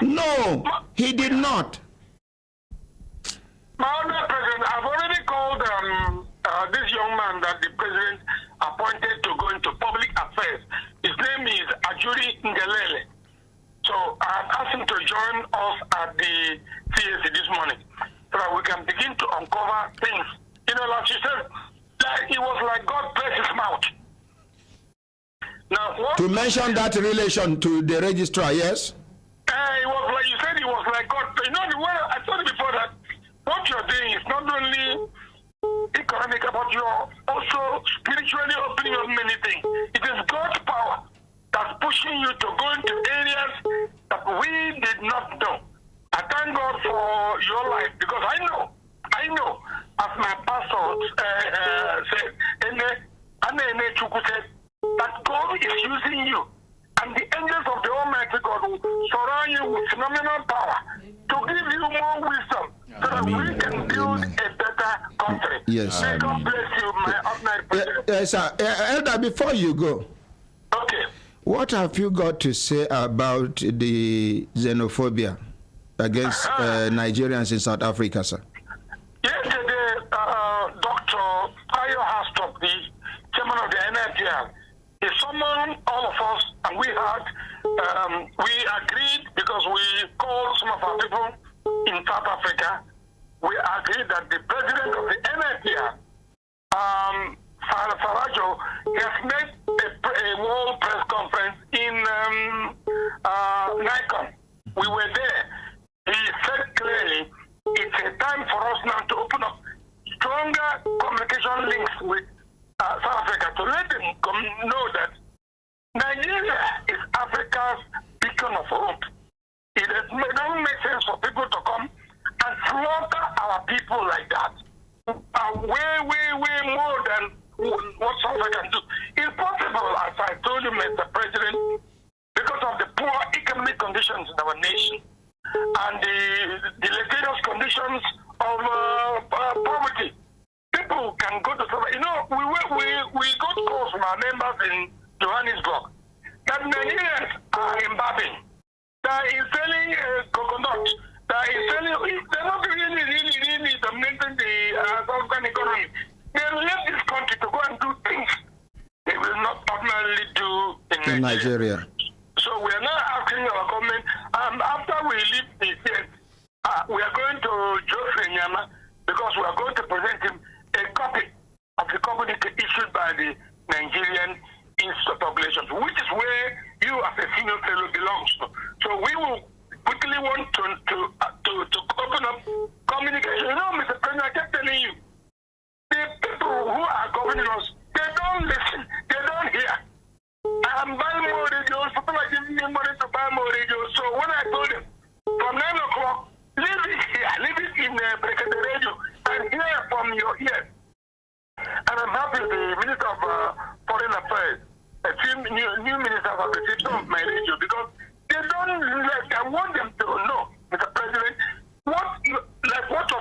No, he did not. My Honourable President, I've already called this young man that the President appointed to go into public affairs. His name is Ajuri Ngelele. So I've asked him to join us at the CAC this morning so that we can begin to uncover things. You know, like you said, that it was like God bless his mouth. Now, to mention that relation to the registrar, yes? It was like you said, it was like God. You know, the way I told you before that what you're doing is not only economic, but you're also spiritually opening up many things. It is God's power that's pushing you to go into areas that we did not know. I thank God for your life because I know, as my pastor said, that God is using you. And the angels of the Almighty God will surround you with phenomenal power to give you more wisdom so that we can build a better country. Yes. May God bless you, my ordinary president. Yes, sir. Elder, before you go, okay, what have you got to say about the xenophobia against Nigerians in South Africa, sir? Yesterday, Dr. Ayo Hastop, the chairman of the NIPR, he summoned all of us, and we agreed because we called some of our people in South Africa, we agreed that the president of the NFPR, Farajo, has made a world press conference in Nikon. We were there. He said clearly, it's a time for us now to open up stronger communication links with South Africa to let them know that Nigeria is Africa's beacon of hope. It doesn't make sense for people to come and slaughter our people like that. Way more than what South Africa can do. It's possible, as I told you, Mr. President, because of the poor economic conditions in our nation and the deleterious conditions of poverty. People can go to South Africa. You know, we got calls from our members in Johannesburg that Nigerians are imbibing. That is selling coconut. That is selling. They're not really dominating the South African economy. They left this country to go and do things they will not ordinarily do in Nigeria. So we are now asking our government, after we leave the state, we are going to Geoffrey Nyama because we are going to present him a copy of the communique issued by the Nigerian Institute of Relations, which is where you as a senior fellow belongs to. So we will quickly want to open up communication. You know, Mr. President, I kept telling you, the people who are governing us, they don't listen, they don't hear. I'm buying more radios, people are giving me money to buy more radios. So when I told them, from 9 o'clock, leave it here, leave it in Brekete radio, and hear from your ears. And I'm happy the Minister of Foreign Affairs, a few new ministers have received some of my radio because they don't like, I want them to know, Mr. President, what you're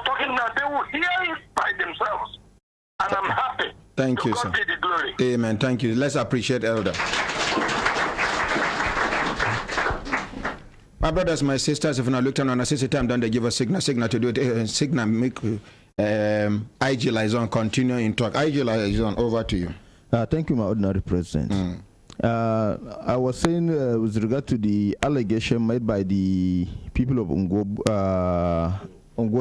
talking now, they will hear it by themselves. And I'm happy. Thank you, sir. God be the glory. Amen. Thank you. Let's appreciate Elder. My brothers, my sisters, if you not looked on a system time, don't they give us signal to do it? Signal make IG Liaison continue in talk. IG Liaison, over to you. Thank you, my ordinary president. I was saying with regard to the allegation made by the people of Ungo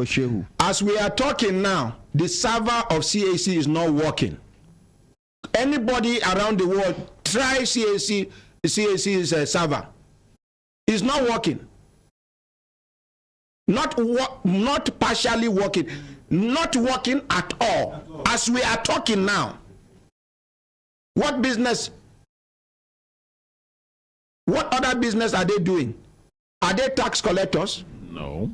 Shehu. As we are talking now, the server of CAC is not working. Anybody around the world try CAC's server. It's not working. Not partially working. Not working at all. As we are talking now, what other business are they doing? Are they tax collectors? No.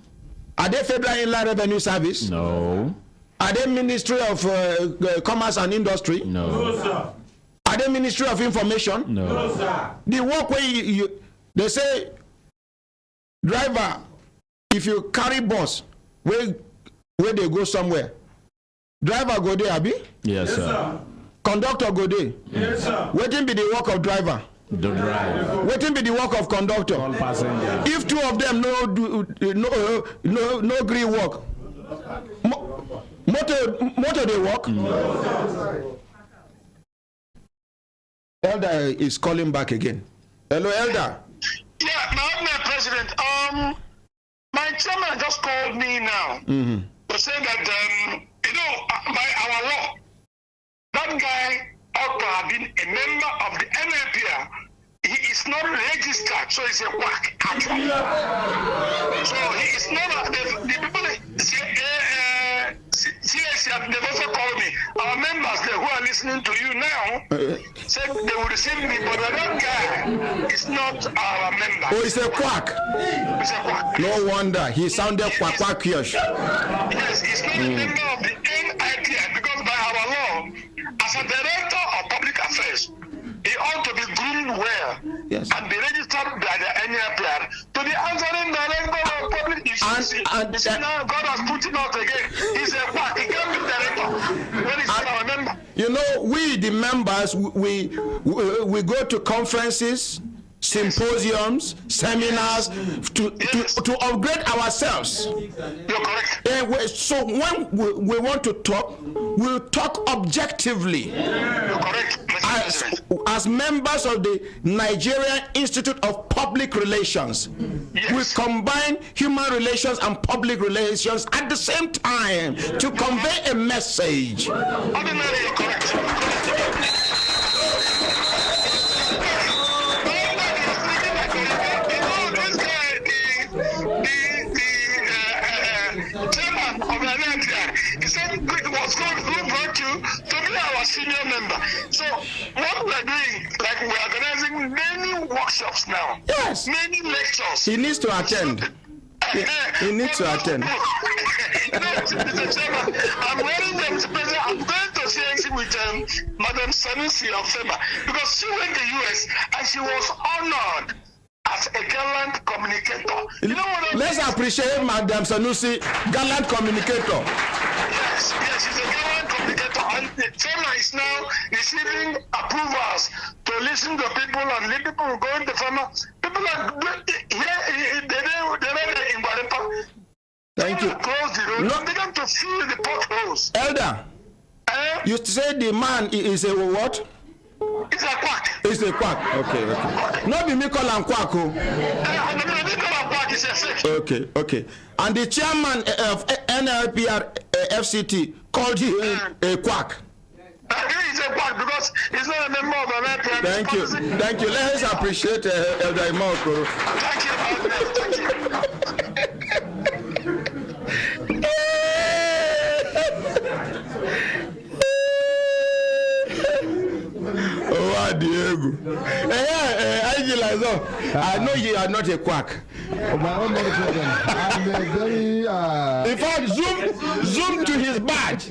Are they Federal Inland Revenue Service? No. Are they Ministry of Commerce and Industry? No. Sir. Are they Ministry of Information? No. Sir. The work where they say, driver, if you carry bus, where they go somewhere, driver go there, Abi? Yes, sir. Conductor go there? Yes, sir. Waiting be the work of driver? The driver. Waiting be the work of conductor? All passenger. If two of them no agree work, motor they work? No. Elder is calling back again. Hello, Elder. Yeah, my president. My chairman just called me now to say that by our law, that guy ought to have been a member of the NFPR. He is not registered, so he's a whack. Actually. So he is not the people. They've also called me. Our members who are listening to you now said they will receive me, but that guy is not our member. Oh, he's a quack. He's a quack. No wonder he sounded quack. Yes, he's not a member of the NIPR because by our law, as a director of public affairs, he ought to be groomed well and be registered by the NIPR to be answering director of public issues. And now God has put him out again. He's a quack. He can't be director when he's not our member. You know, we the members, we go to conferences, symposiums, seminars to upgrade ourselves. You're correct. So when we want to talk, we'll talk objectively. You're correct. As members of the Nigerian Institute of Public Relations, we combine human relations and public relations at the same time to convey a message. Ordinarily, you're correct. Senior member. So what we are doing, like we are organizing many workshops now. Yes. Many lectures. He needs to attend. He needs to attend. Mr. Chairman, I'm wearing them to present. I'm going to CNC with Madam Sanusi of FEMA because she went to US and she was honored as a gallant communicator. You know what Let's appreciate Madam Sanusi, gallant communicator. Yes, she's a gallant communicator, and the FEMA is now receiving approvals to listen to people and let people go into FEMA. People are here, they're in Guadeloupe. Thank you. Close the road. No. Begin to fill the potholes. Elder, you say the man is a what? It's a quack. It's a quack. Okay. Not be me call him quack. Okay. And the chairman of NLPR FCT called him a quack. He's a quack because he's not a member of the NLPR. Thank you. Let us appreciate Elder Emma Okoro. Thank you. Diego. I know you are not a quack. I'm very. In fact, zoom to his badge.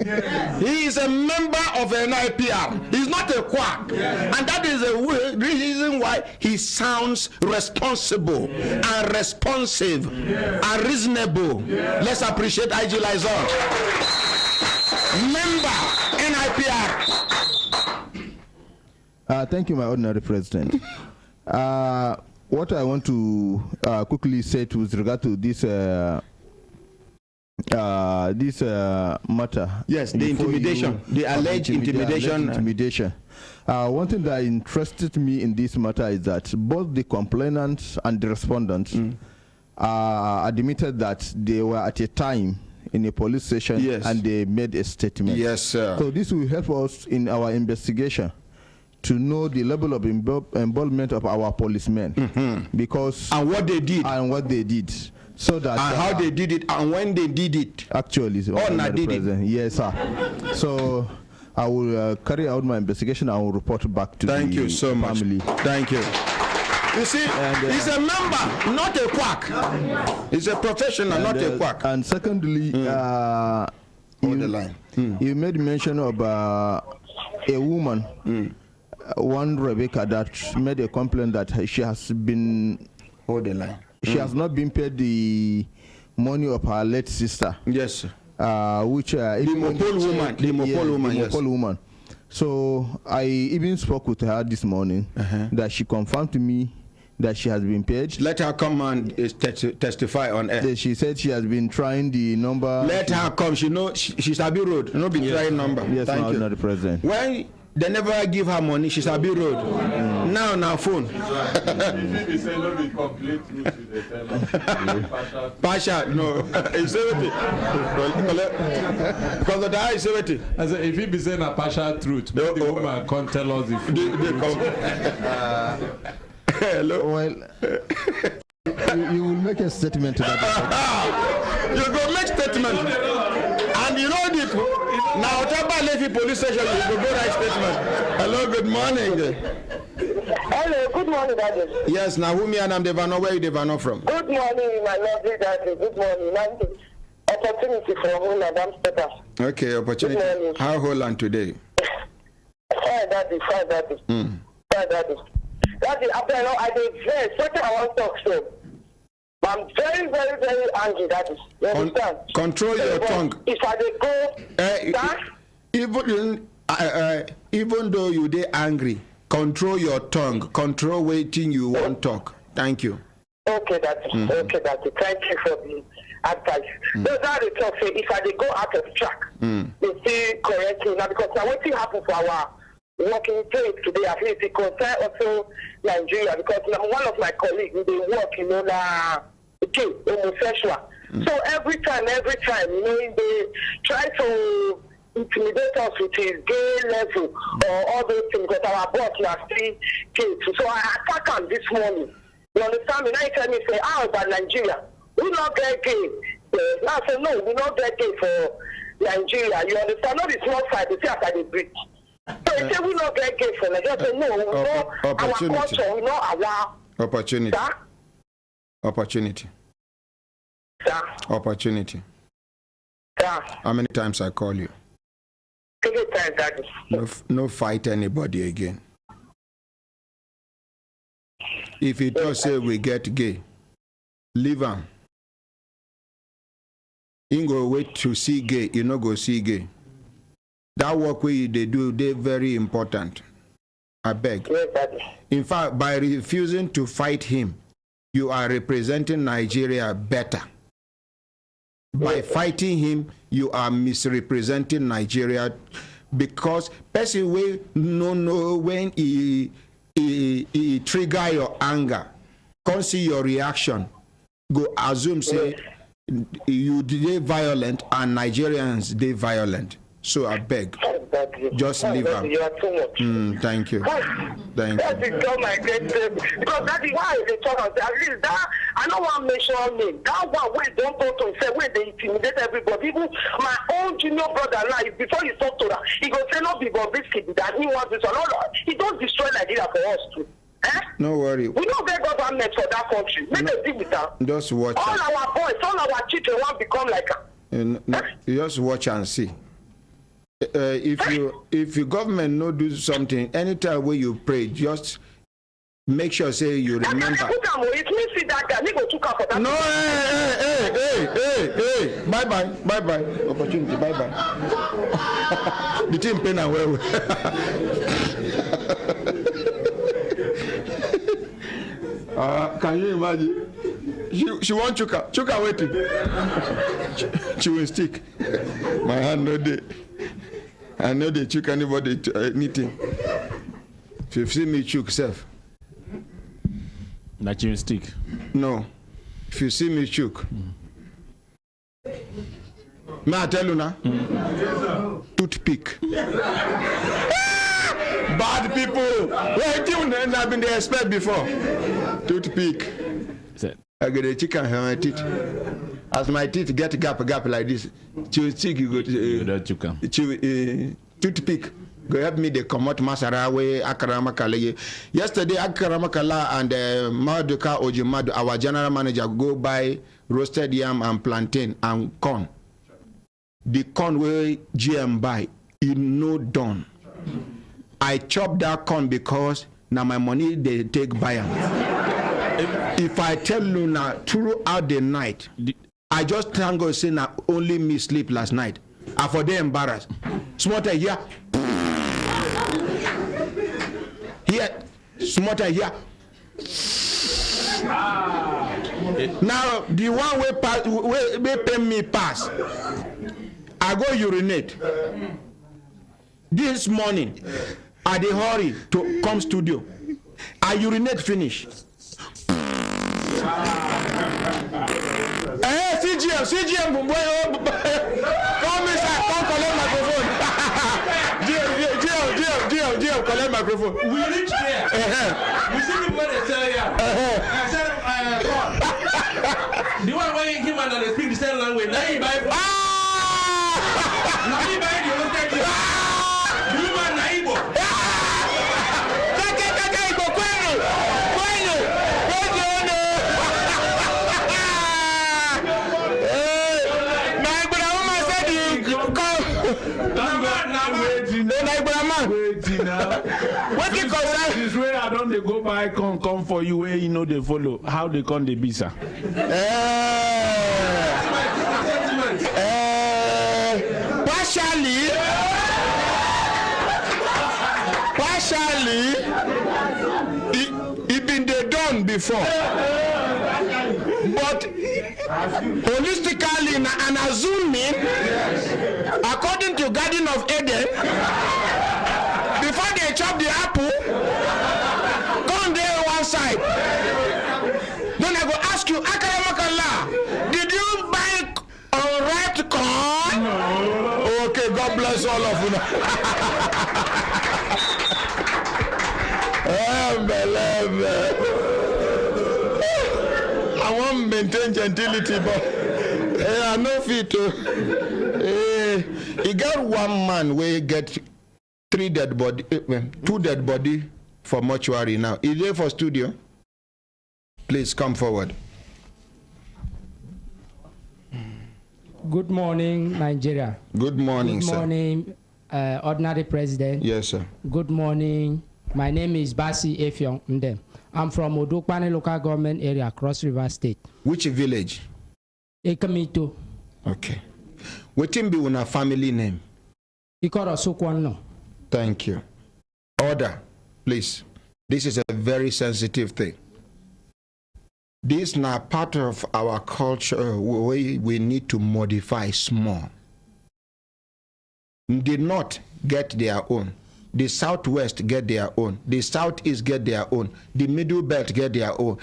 He is a member of an IPR. He's not a quack, and that is the reason why he sounds responsible and responsive and reasonable. Let's appreciate IG Lizon. Member NIPR. Thank you, my ordinary president. What I want to quickly say with regard to this matter. Yes, the intimidation, the alleged intimidation. One thing that interested me in this matter is that both the complainant and the respondent admitted that they were at a time in a police station, yes, and they made a statement. Yes, sir. So this will help us in our investigation to know the level of involvement of our policemen, because and what they did, so that and how they did it and when they did it. Actually, yes, sir. So I will carry out my investigation. I will report back to the family. Thank you so much. Thank you. You see, he's a member, not a quack. He's a professional, not a quack. And secondly, you made mention of a woman, one Rebecca, that made a complaint that she has been. Hold the line. She has not been paid the money of her late sister. Yes. Which the Mopol woman. So I even spoke with her this morning, that she confirmed to me that she has been paid. Let her come and testify on air. She said she has been trying the number. Let her come. She know she's a road. No been trying number. Yes, thank you. Not the president. When they never give her money, she's a road. Now phone. Pasha, no. It's 70. Because the die is 70. I said, if he be saying a partial truth, the woman can't tell us if hello. Well, you will make a statement to that. You go make statement, and you know the now Taba Levy police station. You go write statement. Hello, good morning. Hello, good morning, Daddy. Yes, Naomi and I'm Devano. Where you Devano from? Good morning, my lovely Daddy. Good morning. Opportunity from whom Madam Speaker. Okay, opportunity. Good morning. How Holland today? Fine, Daddy. Fine, Daddy. Fine, Daddy. Daddy, after I did very something I want to talk to. I'm very, very, very angry, Daddy. You understand? Control your tongue. If I dey go, even though you dey angry, Control your tongue. Control waiting you won't talk. Thank you. Okay, Daddy. Okay, Daddy. Thank you for the advice. Those are the talk say if I dey go out of track, they see correct me now because now what happened for our working place today, at least it concern also Nigeria because one of my colleagues they work, gay, homosexual. So every time, they try to intimidate us with his gay level or all those things because our boss now still gay. So I attack him this morning. You understand me? Now he tell me, say, about Nigeria, we not get gay. Now I say, no, we not get gay for Nigeria. You understand? Not the small side, they say after they break. So he say, we not get gay for Nigeria. I say, no, we know our culture, we know our... Opportunity. Sir? Opportunity. Sir? Opportunity. Sir? How many times I call you? 3 times, Daddy. No fight anybody again. If you don't say we get gay, leave him. You go wait to see gay, you no go see gay. That work they do, they very important. I beg. Yes, Daddy. In fact, by refusing to fight him, you are representing Nigeria better. By fighting him, you are misrepresenting Nigeria because person will know when he trigger your anger, can't see your reaction, go assume say you they violent and Nigerians they violent. So I beg, just leave her. You are too much. Thank you. Thank that you. Is my great because that is why they talk about at least that I don't want to mention name. That one way don't talk to himself where they intimidate everybody. Even my own junior brother now, before you talk to her, he go say no be Bobrisky that he wants this or no. He don't destroy Nigeria for us too. No worry. We don't get government for that country. Make them deal with that. Just watch. All our boys, all our children want become like her. You just watch and see. If your government no do something, anytime where you pray, just make sure say you remember. No, hey, bye, opportunity, bye. The team pain and well. Can you imagine? She want chuka waiting. She will stick. My hand no day. I know they choke anybody to anything. If you see me choke self. That you stick? No. If you see me choke. May I tell you now? Toothpick. Bad people. Wait, I've been there expect before. Toothpick. I get a chicken in my teeth. As my teeth get gap like this, chew stick you go to toothpick. Go help me. They come out Masarawe Akaramakala. Yesterday Akaramakala and Maduka Ojimadu, our general manager, go buy roasted yam and plantain and corn. The corn where GM buy, it no done. I chop that corn because now my money they take buy them. If I tell you now throughout the night, I just thank God say now only me sleep last night. I for them embarrassed. Smarter here. Here. Smarter here. Now the one way pass way pay me pass. I go urinate. This morning, I dey hurry to come studio. I urinate finish. CGM, come inside, come collect microphone. GM, collect microphone. We reach there. We see people when they tell you. I said, the one where him and they speak the same language. Now he buy. Now he buy the local. You man naibo. What the concern is where I don't they go by come for you where you know they follow how they come they be sir. Partially before. But holistically and assuming, according to Garden of Eden, before they chop the apple, come there one side. Then I go ask you, Akaramakala, did you buy unripe corn? No. Okay, God bless all of you. I want to maintain gentility, but I know fit to. He got one man where he get 2 dead body for mortuary now. Is there for studio? Please come forward. Good morning, Nigeria. Good morning, sir. Good morning, ordinary president. Yes, sir. Good morning. My name is Basi Effiong Ndem. I'm from Odokwane local government area, Cross River State. Which village? Ekamito. Okay. What be una family name? Ikoro Sukwanno. Thank you. Order, please. This is a very sensitive thing. This is not part of our culture where we need to modify small. The North get their own. The Southwest get their own. The Southeast get their own. The Middle Belt get their own.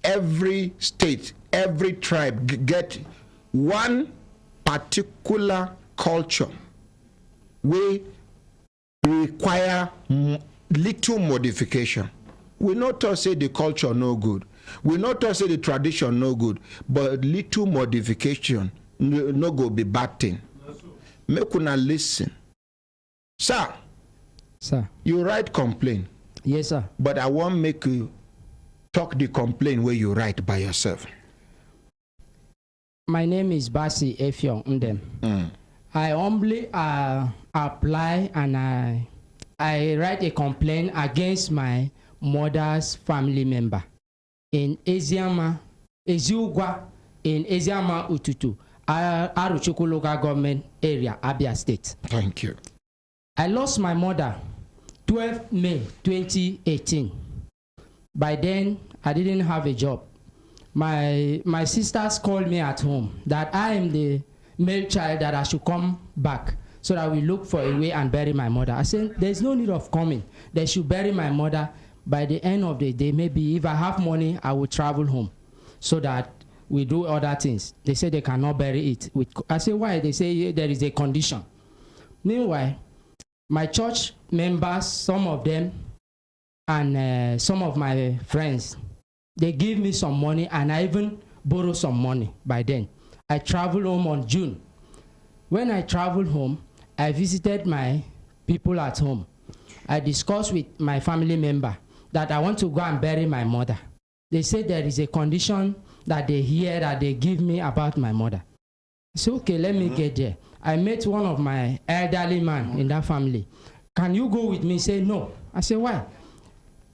Every state, every tribe get one particular culture. We require little modification. We not say the culture no good. We not say the tradition no good. But little modification no go be bad thing. Make una listen. Sir. Sir. You write complaint. Yes, sir. But I want make you talk the complaint where you write by yourself. My name is Basi Effiong Ndem. I humbly apply and I write a complaint against my mother's family member in Eziugwa in Eziama Ututu, Aruchuku local government area, Abia State. Thank you. I lost my mother 12 May 2018. By then, I didn't have a job. My sisters called me at home that I am the male child that I should come back so that we look for a way and bury my mother. I said, there's no need of coming. They should bury my mother. By the end of the day, maybe if I have money, I will travel home so that we do other things. They say they cannot bury it. I say, why? They say there is a condition. Meanwhile, my church members, some of them, and some of my friends, they give me some money, and I even borrow some money by then. I traveled home on June. When I traveled home, I visited my people at home. I discussed with my family member that I want to go and bury my mother. They said there is a condition that they hear that they give me about my mother. I said, okay, let me get there. I met one of my elderly man in that family. Can you go with me? He said, no. I said, why?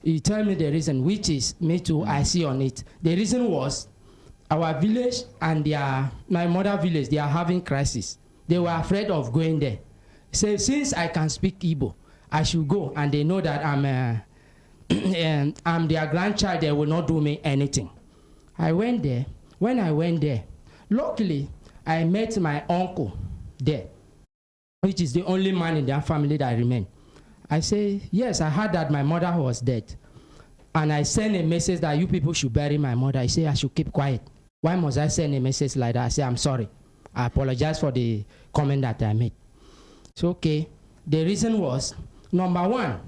He told me the reason, which is me too, I see on it. The reason was our village and my mother village, they are having crisis. They were afraid of going there. So since I can speak Igbo, I should go, and they know that I'm their grandchild, they will not do me anything. I went there. When I went there, luckily, I met my uncle there, which is the only man in their family that remained. I say, yes, I heard that my mother was dead. And I sent a message that you people should bury my mother. I say, I should keep quiet. Why must I send a message like that? I say, I'm sorry. I apologize for the comment that I made. So, okay. The reason was, number one,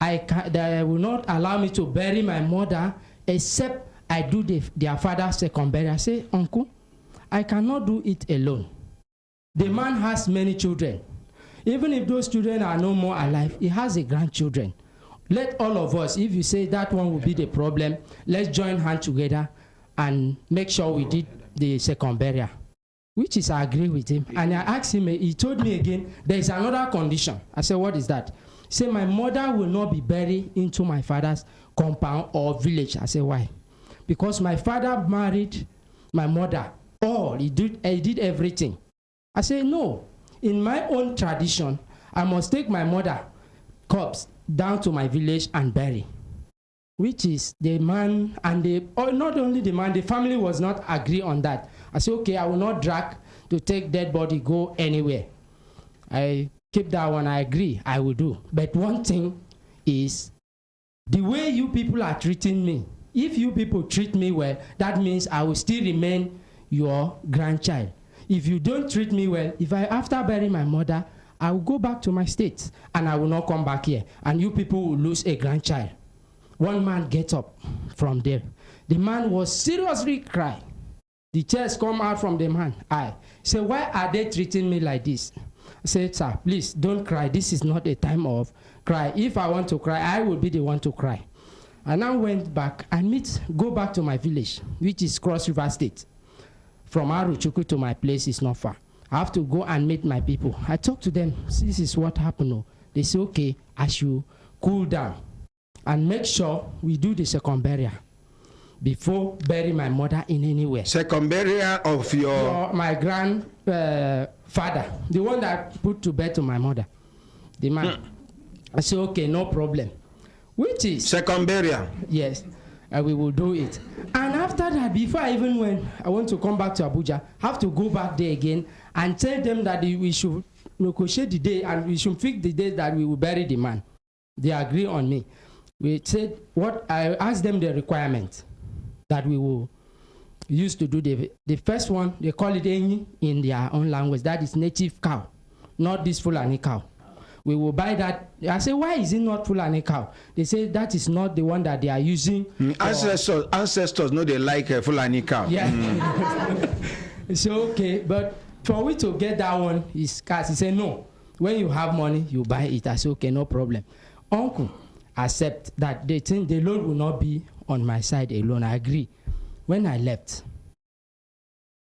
they will not allow me to bury my mother except I do their father's second burial. I say, uncle, I cannot do it alone. The man has many children. Even if those children are no more alive, he has a grandchildren. Let all of us, if you say that one will be the problem, let's join hands together and make sure we did the second burial, which is I agree with him. And I asked him, he told me again, there is another condition. I said, what is that? He said, my mother will not be buried into my father's compound or village. I said, why? Because my father married my mother. He did everything. I said, no. In my own tradition, I must take my mother corpse down to my village and bury. which is the man and not only the man, the family was not agree on that. I said, okay, I will not drag to take dead body, go anywhere. I keep that one, I agree, I will do. But one thing is, the way you people are treating me, if you people treat me well, that means I will still remain your grandchild. If you don't treat me well, if I, after burying my mother, I will go back to my state and I will not come back here. And you people will lose a grandchild. One man gets up from there. The man was seriously crying. The tears come out from the man. I say, why are they treating me like this? I said, sir, please don't cry. This is not a time of cry. If I want to cry, I will be the one to cry. I now went back and go back to my village, which is Cross River State. From Aruchuku to my place is not far. I have to go and meet my people. I talk to them. This is what happened. They say, okay, I should cool down and make sure we do the second burial before bury my mother in anywhere. Second burial of my grandfather, the one that put to bed to my mother, the man. I say, okay, no problem. Which is second burial. Yes, we will do it. And after that, before I even went, I want to come back to Abuja, have to go back there again and tell them that we should negotiate the day and we should fix the day that we will bury the man. They agree on me. We said, what I asked them the requirement that we will use to do the first one. They call it Enyi in their own language. That is native cow, not this Fulani cow. We will buy that. I say, why is it not Fulani cow? They say that is not the one that they are using. Ancestors know they like Fulani cow. Yeah. So okay, but for we to get that one is scarce. He said, no. When you have money, you buy it. I say, okay, no problem. Uncle, accept that they think the load will not be on my side alone. I agree. When I left,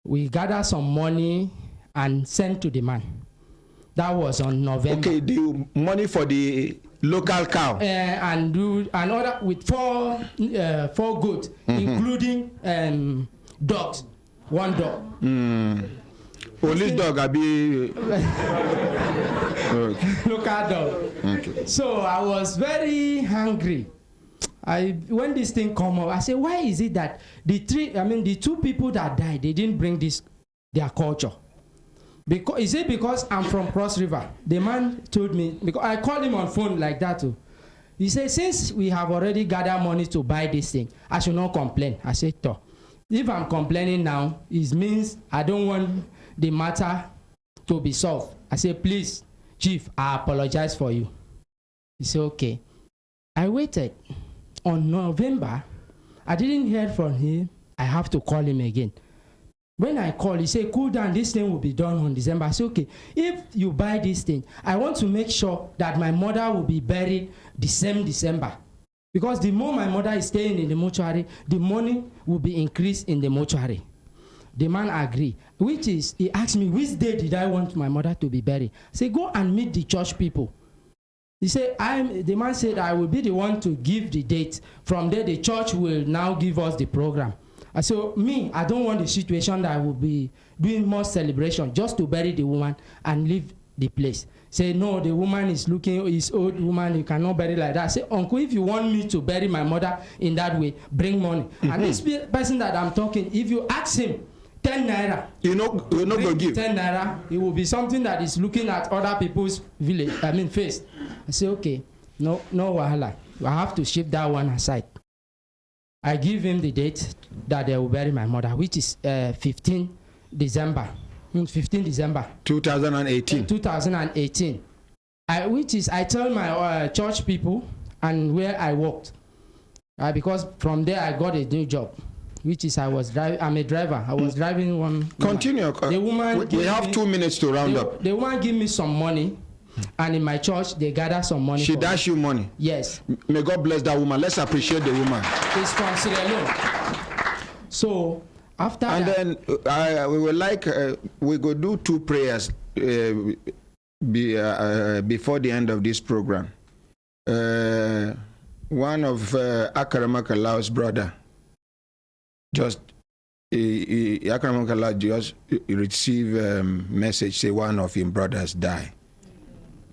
we gathered some money and sent to the man. That was on November. Okay, the money for the local cow. And do another with four goats, including dogs. One dog. Police dog, I be local dog. Okay. So I was very hungry. When this thing come up, I said, why is it that the two people that died, they didn't bring their culture? Is it because I'm from Cross River? The man told me, because I called him on phone like that too. He said, since we have already gathered money to buy this thing, I should not complain. I said, if I'm complaining now, it means I don't want the matter to be solved. I said, please, Chief, I apologize for you. He said, okay. I waited. On November, I didn't hear from him. I have to call him again. When I called, he said, cool down, this thing will be done on December. I said, okay, if you buy this thing, I want to make sure that my mother will be buried the same December. Because the more my mother is staying in the mortuary, the money will be increased in the mortuary. The man agreed, which is, he asked me, which day did I want my mother to be buried? I said, go and meet the church people. He said, the man said, I will be the one to give the date. From there, the church will now give us the program. I said, I don't want the situation that I will be doing more celebration just to bury the woman and leave the place. Say, no, the woman is old woman, you cannot bury like that. I say, uncle, if you want me to bury my mother in that way, bring money. And this person that I'm talking, if you ask him 10 naira, you're not going to give 10 naira, it will be something that is looking at other people's face. I say, okay, no wahala. I have to shift that one aside. I give him the date that they will bury my mother, which is 15 December. 15 December 2018. 2018. I tell my church people and where I worked, because from there I got a new job, which is I'm a driver. I was driving one. Continue. The woman. We have 2 minutes to round up. The woman give me some money, and in my church they gather some money. She dash you money. Yes. May God bless that woman. Let's appreciate the woman. It's from Sierra Leone. So. After and that, then we would like we go do 2 prayers before the end of this program. One of Akaramakala's brother just Akaramakala just received a message say one of his brothers died.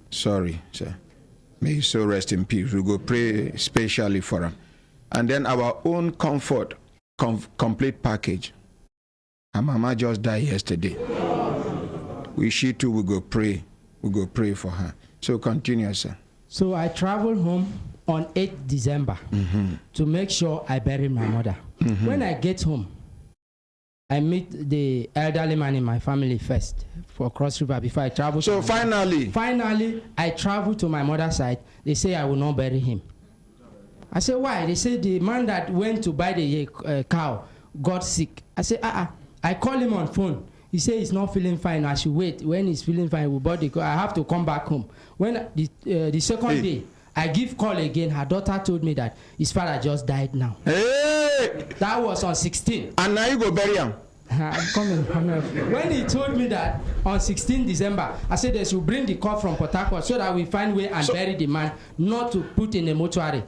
Sorry, sir. May his soul rest in peace. We go pray specially for him. and then our own comfort, complete package. And Mama just died yesterday. She too will go pray. We go pray for her. So continue, sir. So I traveled home on 8th December to make sure I bury my mother. When I get home, I meet the elderly man in my family first for Cross River before I travel. So finally, I travel to my mother's side. They say I will not bury him. I say, why? They say the man that went to buy the cow got sick. I say, I call him on phone. He say he's not feeling fine. I should wait. When he's feeling fine, we'll buy the cow. I have to come back home. When the second day, I give call again. Her daughter told me that his father just died now. Hey! That was on 16. And now you go bury him. I'm coming. When he told me that on 16 December, I said they should bring the car from Port Harcourt so that we find way and bury the man, not to put in a mortuary.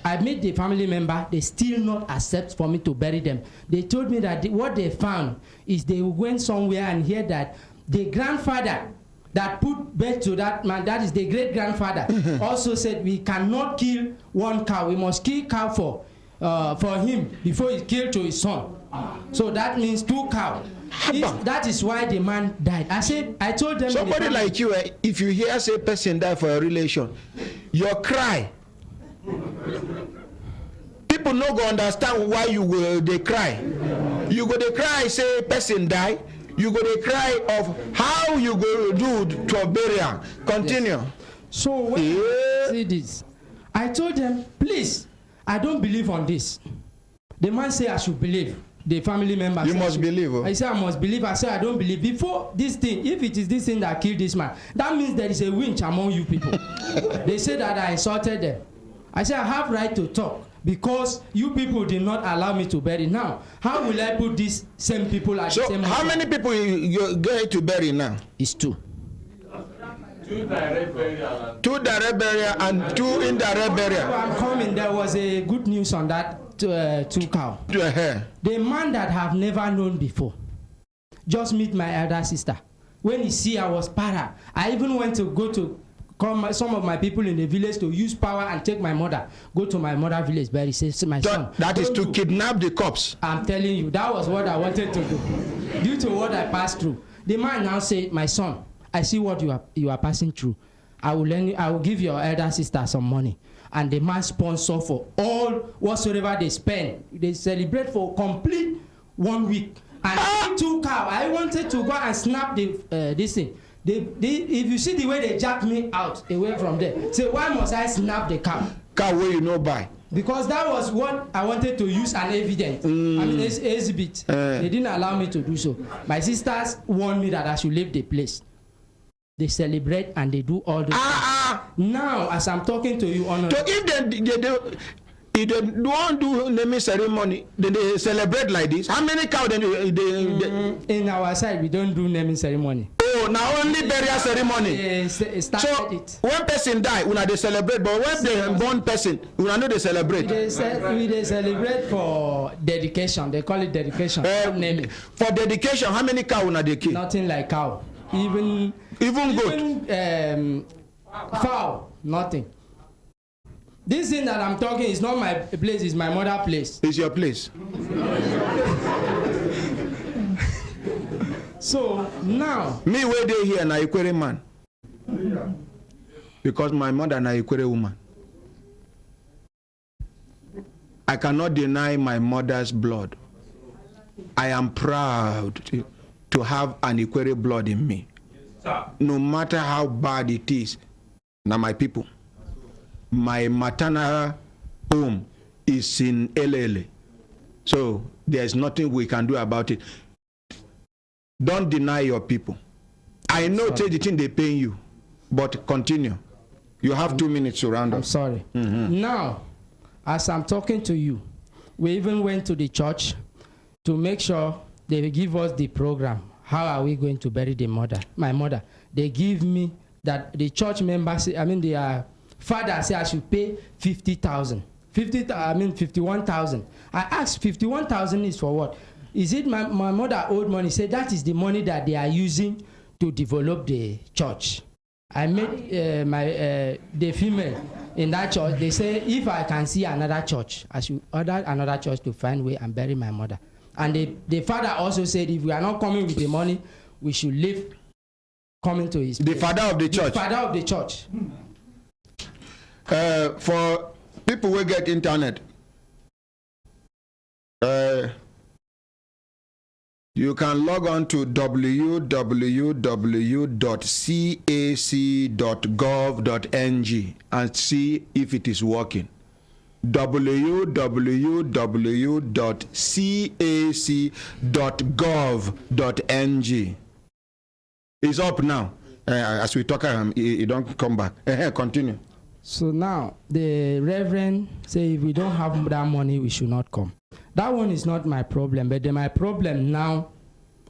I met the family member. They still not accept for me to bury them. They told me that what they found is they went somewhere and heard that the grandfather that put birth to that man, that is the great grandfather, also said we cannot kill one cow. We must kill cow for him before he killed to his son. So that means 2 cows. That is why the man died. I told them. Somebody like you, if you hear say person die for a relation, your cry. People no go understand why you go they cry. You go they cry say person die. You go they cry of how you go do to a burial. Continue. Yes. So when I see this, I told them, please, I don't believe on this. The man say I should believe. The family member. You must believe. I say I must believe. I say I don't believe. Before this thing, if it is this thing that killed this man, that means there is a winch among you people. They say that I insulted them. I say I have right to talk because you people did not allow me to bury. Now, how will I put these same people at the same? So how many people you get to bury now? It's 2. 2 direct burial and 2 indirect burial. I'm coming. There was a good news on that 2 cow. The man that have never known before just meet my elder sister. When he see I was para, I even went to go to call some of my people in the village to use power and take my mother. Go to my mother village, but he says, my son. That is to kidnap the cops. I'm telling you, that was what I wanted to do. Due to what I passed through. The man now said, my son, I see what you are passing through. I will give your elder sister some money. And the man sponsor for all whatsoever they spend. They celebrate for complete 1 week. And 2 cows. I wanted to go and snap this thing. If you see the way they jacked me out away from there, say why must I snap the cow? Cow where you know by? Because that was what I wanted to use an evidence. I mean, exhibit. They didn't allow me to do so. My sisters warned me that I should leave the place. They celebrate and they do all this. Now, as I'm talking to you, Honor. So if they don't do naming ceremony, they celebrate like this. How many cows they in our side, we don't do naming ceremony. Oh, now only burial ceremony. So when person die, they celebrate. But when they born person, know they celebrate. They celebrate for dedication. They call it dedication. Naming. For dedication, how many cows they kill? Nothing like cow. Even good. Fowl, nothing. This thing that I'm talking is not my place, it's my mother's place. It's your place. So now, me where they here na Ikwere man, because my mother na Ikwere woman. I cannot deny my mother's blood. I am proud to have an Ikwere blood in me. No matter how bad it is. Now my people, my maternal home is in Elele. So there's nothing we can do about it. Don't deny your people. I know the thing they paying you, but continue. You have 2 minutes to round up. I'm sorry. Now, as I'm talking to you, we even went to the church to make sure they give us the program. How are we going to bury my mother? They give me that the church members, the father said I should pay 50,000. 51,000. I asked 51,000 is for what? Is it my mother owed money? Said that is the money that they are using to develop the church. I met the female in that church. They say if I can see another church, I should order another church to find way and bury my mother. And the father also said if we are not coming with the money, we should leave coming to his place. The father of the church? The father of the church. For people who get internet, you can log on to www.cac.gov.ng and see if it is working. www.cac.gov.ng. It's up now. As we talk, it don't come back. Continue. So now the reverend say if we don't have that money, we should not come. That one is not my problem, but my problem now,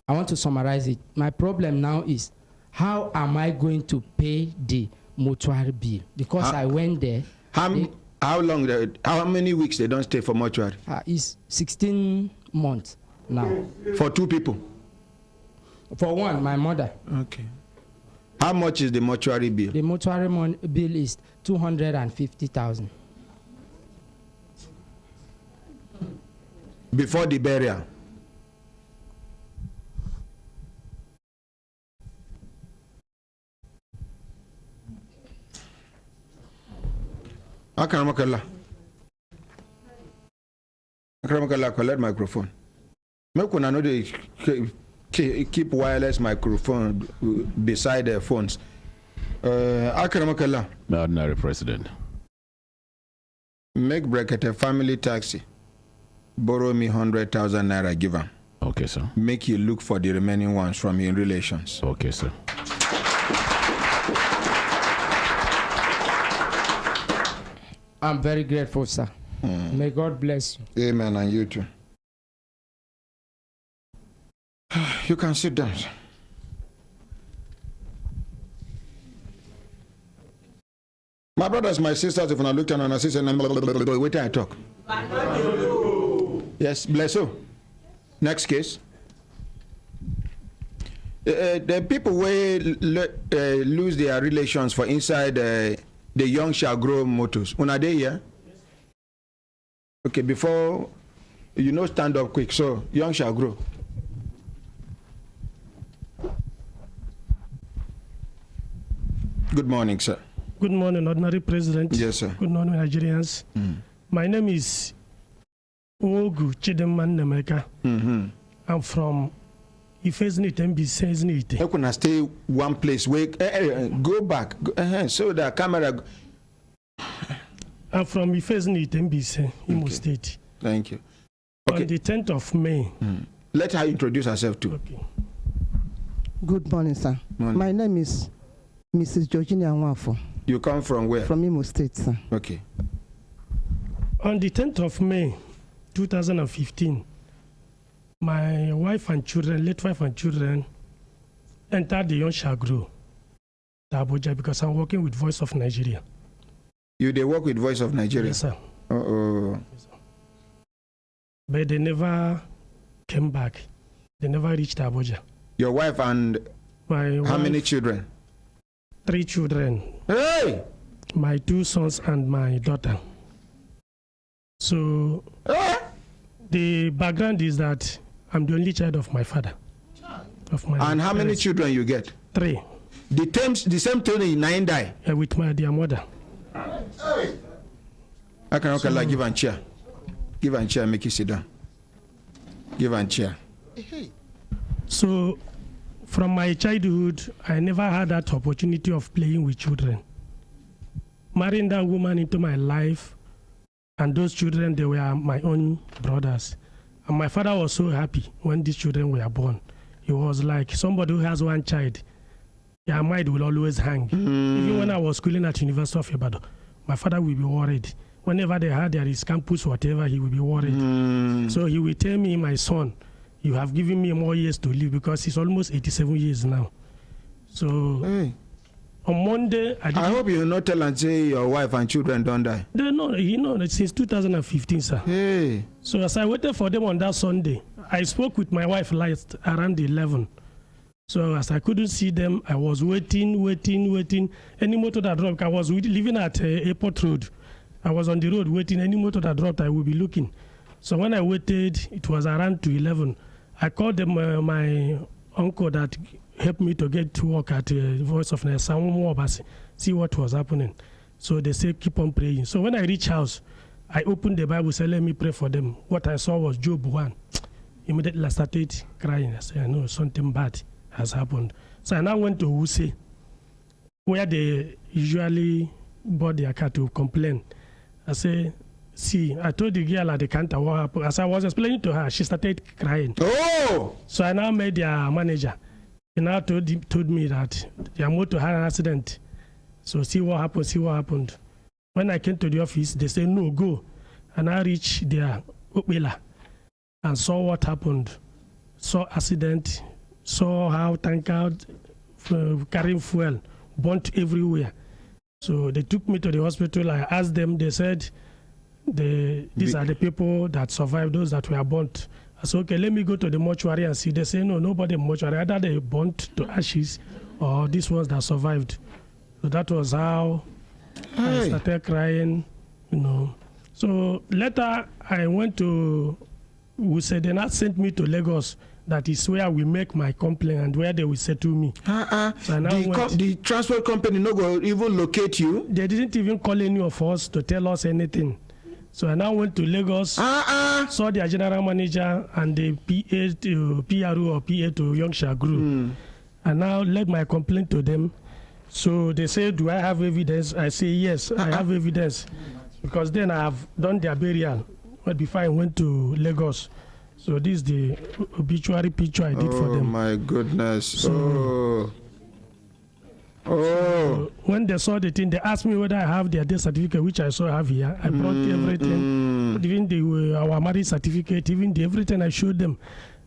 I want to summarize it. My problem now is how am I going to pay the mortuary bill? Because I went there. How many weeks they don't stay for mortuary? It's 16 months now. For two people? For one, my mother. Okay. How much is the mortuary bill? The mortuary bill is 250,000. Before the burial? Akramakala, collect microphone. Make one another keep wireless microphone beside their phones. Akramakala. The ordinary president. Make Brekete family taxi. Borrow me 100,000 naira, give him. Okay, sir. Make you look for the remaining ones from your relations. Okay, sir. I'm very grateful, sir. May God bless you. Amen, and you too. You can sit down, sir. My brothers, my sisters, if I look down and I say, wait till I talk. Yes, bless you. Next case. The people will lose their relations for inside the young shall grow motors. Una day here? Okay, before stand up quick. So young shall grow. Good morning, sir. Good morning, Ordinary President. Yes, sir. Good morning, Nigerians. My name is Ogu Chideman Nemeka. I'm from Ifeznit MB. How can I stay one place? Wait, go back. So the camera. I'm from Ifeznit MB, Imo State. Thank you. Okay. On the 10th of May. Let her introduce herself too. Okay. Good morning, sir. Morning. My name is Mrs. Georgina Nwafo. You come from where? From Imo State, sir. Okay. On the 10th of May, 2015, my wife and children, late wife and children, entered the Young Shall Grow, Abuja, because I'm working with Voice of Nigeria. They work with Voice of Nigeria? Yes, sir. Uh-oh. Yes, sir. But they never came back. They never reached Abuja. Your wife and how many children? 3 children. Hey! My 2 sons and my daughter. So the background is that I'm the only child of my father. And how many children you get? 3. The same 9 die? With my dear mother. I can give her chair. Give her chair, make you sit down. Give her chair. So from my childhood, I never had that opportunity of playing with children. Marrying that woman into my life, and those children, they were my own brothers. And my father was so happy when these children were born. He was like, somebody who has one child, their mind will always hang. Even when I was schooling at University of Ibadan, my father will be worried. Whenever they had there is campus, whatever, he will be worried. So he will tell me, my son, you have given me more years to live, because he's almost 87 years now. So on Monday, I hope you will not tell and say your wife and children don't die. No, since 2015, sir. Hey. So as I waited for them on that Sunday, I spoke with my wife last around 11. So as I couldn't see them, I was waiting. Any motor that dropped, I was living at Airport Road. I was on the road waiting. Any motor that dropped, I would be looking. So when I waited, it was around 11. I called them, my uncle that helped me to get to work at Voice of Nigeria, see what was happening. So they say, keep on praying. So when I reached house, I opened the Bible, said, let me pray for them. What I saw was Job 1. Immediately I started crying. I said, I know something bad has happened. So I now went to Wuse, where they usually bought their car to complain. I said, see, I told the girl at the counter what happened. As I was explaining to her, she started crying. Oh! So I now met their manager. He now told me that their motor had an accident. So see what happened. When I came to the office, they said, no, go. And I reached their Opela and saw what happened. Saw accident, saw how tanker carrying fuel, burnt everywhere. So they took me to the hospital. I asked them, they said, these are the people that survived, those that were burnt. I said, okay, let me go to the mortuary and see. They say, no, nobody in mortuary. Either they burnt to ashes or these ones that survived. So that was how I started crying, So later I went to, they not sent me to Lagos. That is where we make my complaint and where they will settle me. So the transport company no go even locate you? They didn't even call any of us to tell us anything. So I now went to Lagos, saw their general manager and the PA to PRO or PA to Youngsha Group. I now led my complaint to them. So they say, do I have evidence? I say, yes, I have evidence. Because then I have done their burial before I went to Lagos. So this is the obituary picture I did for them. Oh my goodness. So when they saw the thing, they asked me whether I have their death certificate, which I saw I have here. I brought everything, even our marriage certificate, even everything I showed them.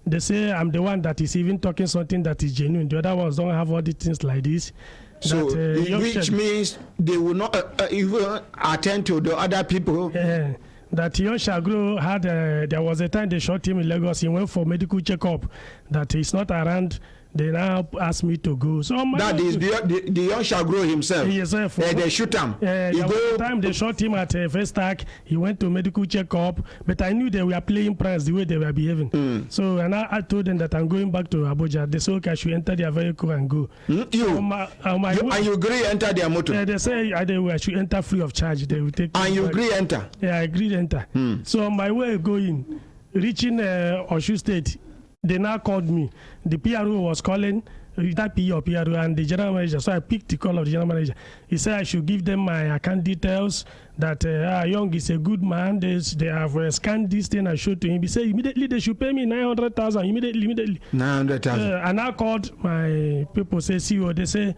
They say I'm the one that is even talking something that is genuine. The other ones don't have all the things like this. So, which means they will not even attend to the other people. Yeah. That Yon Shagro had, there was a time they shot him in Lagos. He went for medical checkup. That he's not around. They now asked me to go. So that is the young Shagro himself. Yes, sir. They shoot him. The time they shot him at Vestac, he went to medical checkup. But I knew they were playing pranks the way they were behaving. So and I told them that I'm going back to Abuja. They said, okay, I should enter their vehicle and go. And you agree enter their motor? They say I should enter free of charge. They will take. And you agree enter? Yeah, I agree enter. So on my way going, reaching Oshu State, they now called me. The PRO was calling, that PO or PRO, and the general manager. So I picked the call of the general manager. He said I should give them my account details, that Young is a good man. They have scanned this thing and showed to him. He said immediately they should pay me 900,000. Immediately. 900,000. And I called my people, say CEO, they say,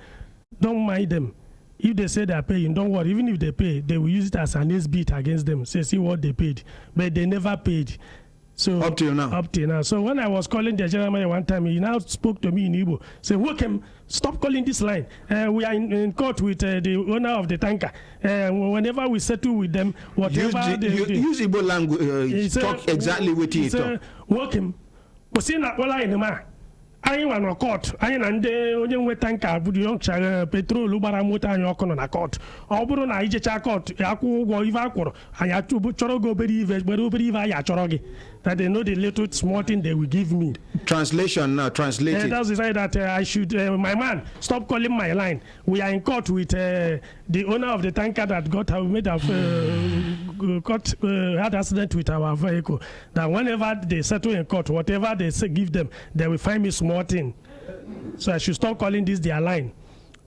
don't mind them. If they say they are paying, don't worry. Even if they pay, they will use it as an S-beat against them. Say, see what they paid. But they never paid. So up till now. So when I was calling the general manager one time, he now spoke to me in Igbo. Say, welcome, stop calling this line. We are in court with the owner of the tanker. Whenever we settle with them, whatever use Igbo language, talk exactly with it. Say, welcome. Anyị nwa na court, anyị na ndị onye nwe tanka bụ Youngsha petrol gbara moto anyị ọkụ nọ na court. Ọ bụrụ na ijecha court akwụ ụgwọ ife akwụrụ anyị chọrọ gị obere ive anyị achọrọ gị. That they know the little small thing they will give me. Translation now, translate it. That's the side that I should, my man, stop calling my line. We are in court with the owner of the tanker that had accident with our vehicle. That whenever they settle in court, whatever they say, give them, they will find me small thing. So I should stop calling this their line.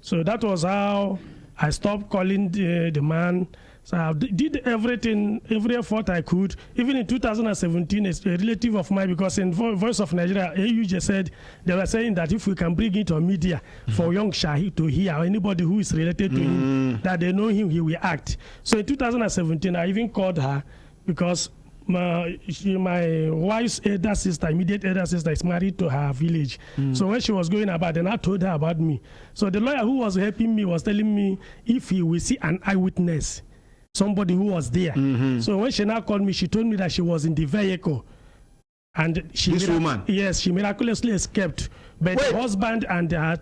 So that was how I stopped calling the man. So I did everything, every effort I could. Even in 2017, a relative of mine, because in Voice of Nigeria, AU just said, they were saying that if we can bring it on media for Youngsha to hear, or anybody who is related to him, that they know him, he will act. So in 2017, I even called her because my wife's elder sister, immediate elder sister, is married to her village. So when she was going about, then I told her about me. So the lawyer who was helping me was telling me if he will see an eyewitness, somebody who was there. So when she now called me, she told me that she was in the vehicle And this woman? Yes, she miraculously escaped. But the husband and her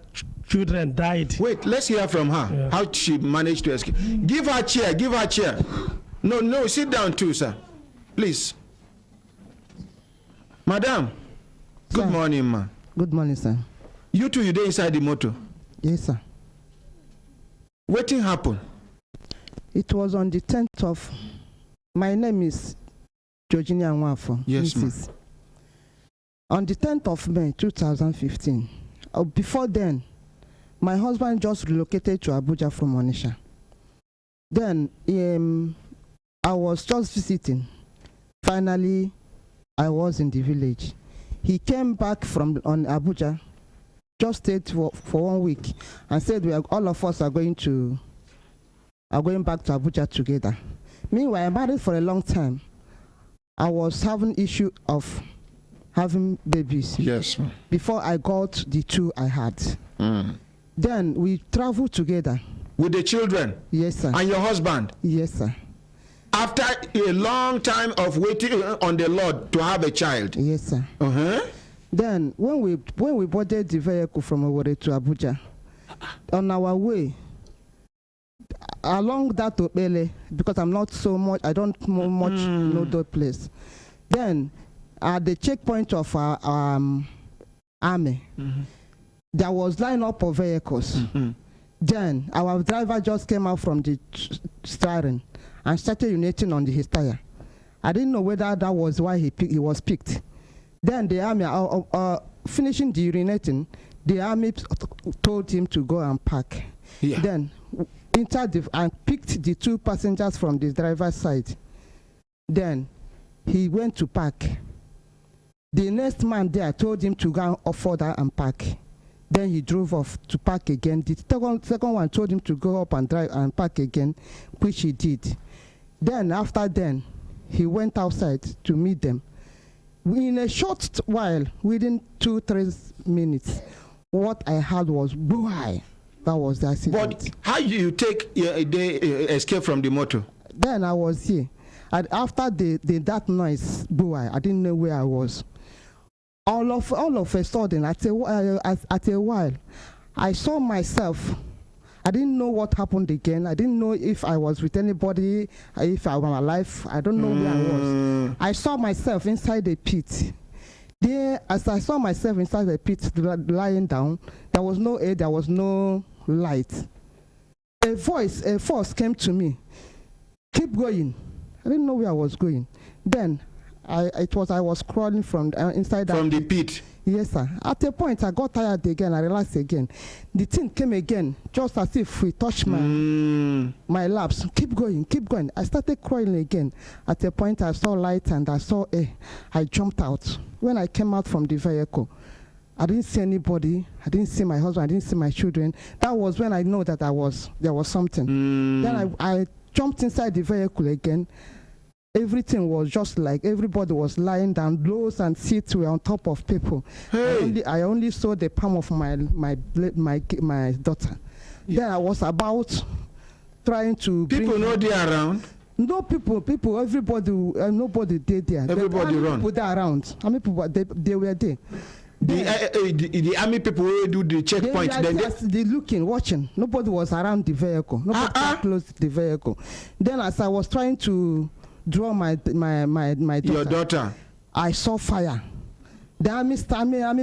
children died. Wait, let's hear from her. Yeah. How she managed to escape. Give her a chair, give her a chair. No, sit down too, sir. Please. Madam, good morning, ma. Good morning, sir. You two, you there inside the motor? Yes, sir. What thing happened? It was on the 10th of... My name is Georgina Nwafo. Yes, ma'am. On the 10th of May 2015, before then, my husband just relocated to Abuja from Onitsha. Then I was just visiting. Finally, I was in the village. He came back from Abuja, just stayed for 1 week, and said all of us are going back to Abuja together. Meanwhile, I married for a long time. I was having issue of having babies. Yes. Before I got the 2 I had. Then we traveled together. With the children? Yes, sir. And your husband? Yes, sir. After a long time of waiting on the Lord to have a child? Yes, sir. Then when we boarded the vehicle from Owerri to Abuja, on our way, along that Opele, because I'm not so much, I don't much know that place. Then at the checkpoint of our army, there was line up of vehicles. Then our driver just came out from the steering and started urinating on his tire. I didn't know whether that was why he was picked. Then the army, finishing the urinating, the army told him to go and park. Yeah. Then and picked the 2 passengers from the driver's side. Then he went to park. The next man there told him to go further and park. Then he drove off to park again. The second one told him to go up and drive and park again, which he did. Then after then, he went outside to meet them. In a short while, within 2-3 minutes, what I heard was boy. That was the accident. But how do you take the escape from the motor? Then I was here. And after that noise, boy, I didn't know where I was. All of a sudden, at a while, I saw myself. I didn't know what happened again. I didn't know if I was with anybody, if I was alive. I don't know where I was. I saw myself inside the pit. There, as I saw myself inside the pit lying down, there was no air, there was no light. A force came to me. Keep going. I didn't know where I was going. Then I was crawling from inside from the pit. Yes, sir. At a point, I got tired again. I realized again. The thing came again, just as if we touched my laps. Keep going, keep going. I started crawling again. At a point, I saw light and I saw air. I jumped out. When I came out from the vehicle, I didn't see anybody. I didn't see my husband. I didn't see my children. That was when I know that there was something. Then I jumped inside the vehicle again. Everything was just like everybody was lying down. Blows and seats were on top of people. Hey. I only saw the palm of my daughter. Yeah. Then I was about trying to. People know they are around. No people, everybody, nobody did there. Everybody run. People there around. How many people they were there? The army people will do the checkpoint. They looking, watching. Nobody was around the vehicle. Nobody close to the vehicle. Then as I was trying to draw my daughter, your daughter, I saw fire. The army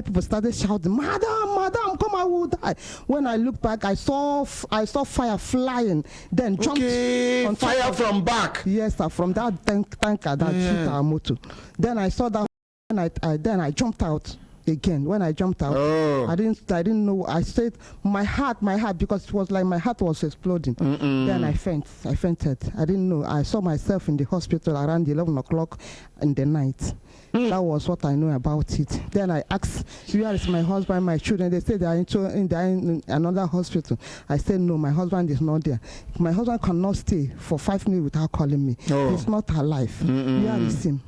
people started shouting, "Madam, come, I will die." When I looked back, I saw fire flying. Then jumped on fire from back. Yes, sir, from that tanker that hit our motor. Then I saw that, and I jumped out again. When I jumped out, I didn't know. I said my heart, because it was like my heart was exploding. Then I fainted. I didn't know. I saw myself in the hospital around 11 o'clock in the night. That was what I know about it. Then I asked, where is my husband, my children? They said they are in another hospital. I said, no, my husband is not there. My husband cannot stay for 5 minutes without calling me. He's not alive. Where is him?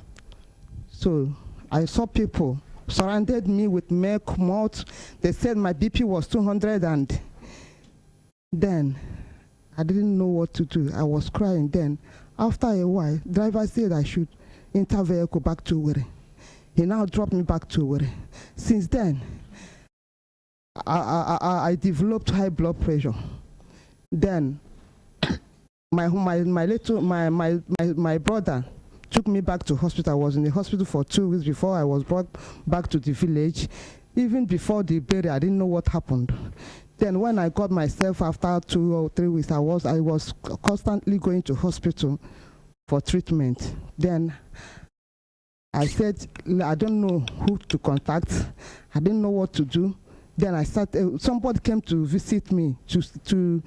So I saw people surrounded me with milk, mouth. They said my BP was 200, and then I didn't know what to do. I was crying. Then after a while, driver said I should enter vehicle back to Owerri. He now dropped me back to Owerri. Since then, I developed high blood pressure. Then my brother took me back to hospital. I was in the hospital for 2 weeks before I was brought back to the village. Even before the burial, I didn't know what happened. Then when I got myself after 2 or 3 weeks, I was constantly going to hospital for treatment. Then I said, I don't know who to contact. I didn't know what to do. Then I started, somebody came to visit me, to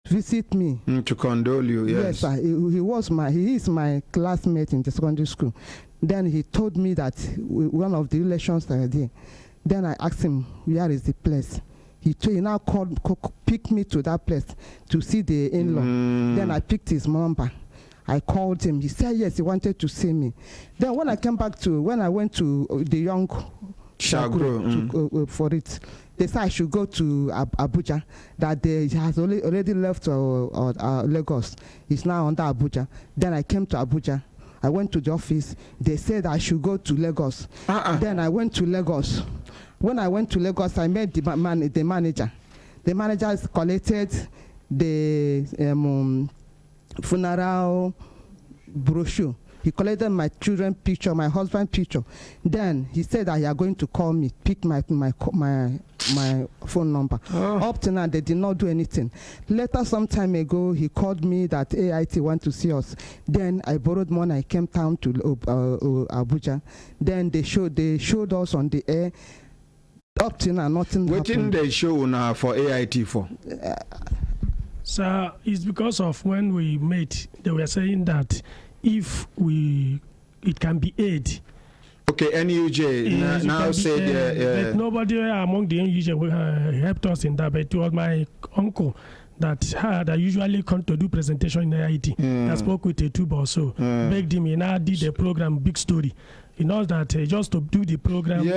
visit me. To condole you, yes. Yes, he is my classmate in the secondary school. Then he told me that one of the relations are there. Then I asked him, where is the place? He now picked me to that place to see the in-law. Then I picked his number. I called him. He said yes, he wanted to see me. Then when I went to the young Shagro for it, they said I should go to Abuja, that he has already left Lagos. He's now under Abuja. Then I came to Abuja. I went to the office. They said I should go to Lagos. Then I went to Lagos. When I went to Lagos, I met the manager. The manager has collected the funeral brochure. He collected my children's picture, my husband's picture. Then he said that he are going to call me, pick my phone number. Up to now, they did not do anything. Later, some time ago, he called me that AIT want to see us. Then I borrowed money. I came down to Abuja. Then they showed us on the air. Up to now, nothing happened. What didn't they show now for AIT for? Sir, it's because of when we met, they were saying that if it can be aid. Okay, NUJ now said but nobody among the NUJ helped us in that, but it was my uncle that usually come to do presentation in AIT. I spoke with a tube or so, begged him, and I did the program, big story. He knows that just to do the program, he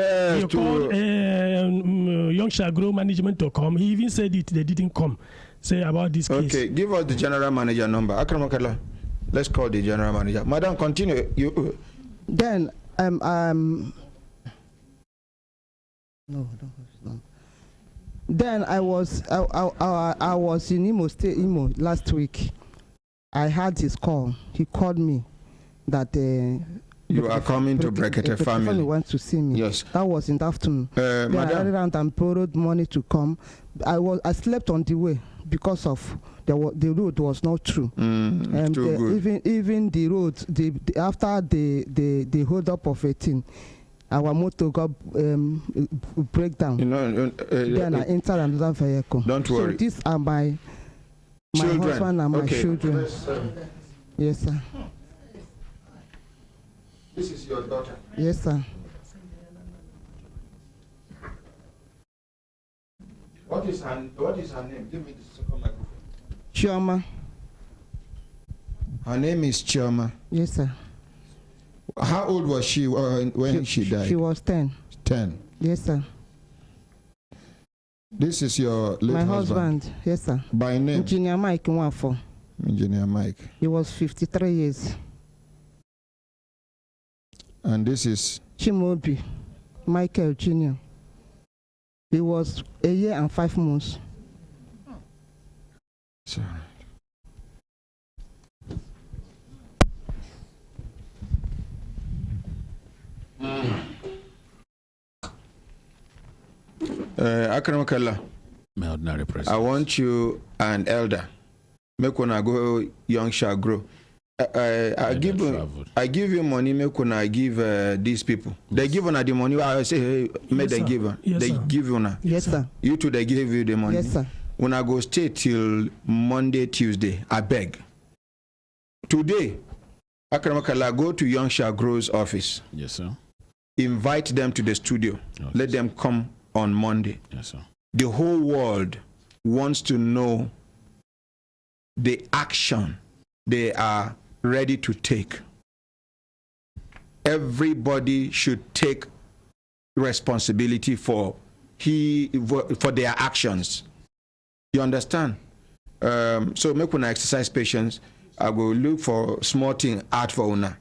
called Young Shagro management to come. He even said it, they didn't come. Say about this case. Okay, give us the general manager number. Akramakala, let's call the general manager. Madam, continue. You. Then no, don't. Then I was in Imo last week. I had his call. He called me that you are coming to Brekete family. Wants to see me. Yes. That was in the afternoon. Then I ran around and borrowed money to come. I slept on the way because of the road was not true. And even the road, after the hold up of 18, our motor got breakdown. Then I entered another vehicle. Don't worry. So these are my husband and my children. Yes, sir. This is your daughter. Yes, sir. What is her name? Give me the second microphone. Chioma. Her name is Chioma. Yes, sir. How old was she when she died? She was 10. 10. Yes, sir. This is your late husband. Yes, sir. By name? Engineer Mike Nwafo. Engineer Mike. He was 53 years. And this is? Chimobi Michael Jr. He was 1 year and 5 months. Sorry. Akramakala. My ordinary president. I want you and elder. Make one go young shall grow. I give you money. Make when I give these people. They give on the money. I say, hey, make them give. Yes, they sir. give you now. Yes, sir. You two, they give you the money. Yes, sir. When I go stay till Monday, Tuesday, I beg. Today, Akramakala, go to Young Shagro's office. Yes, sir. Invite them to the studio. Okay. Let them come on Monday. Yes, sir. The whole world wants to know the action they are ready to take. Everybody should take responsibility for their actions. You understand? So make when I exercise patience, I will look for small thing out for una.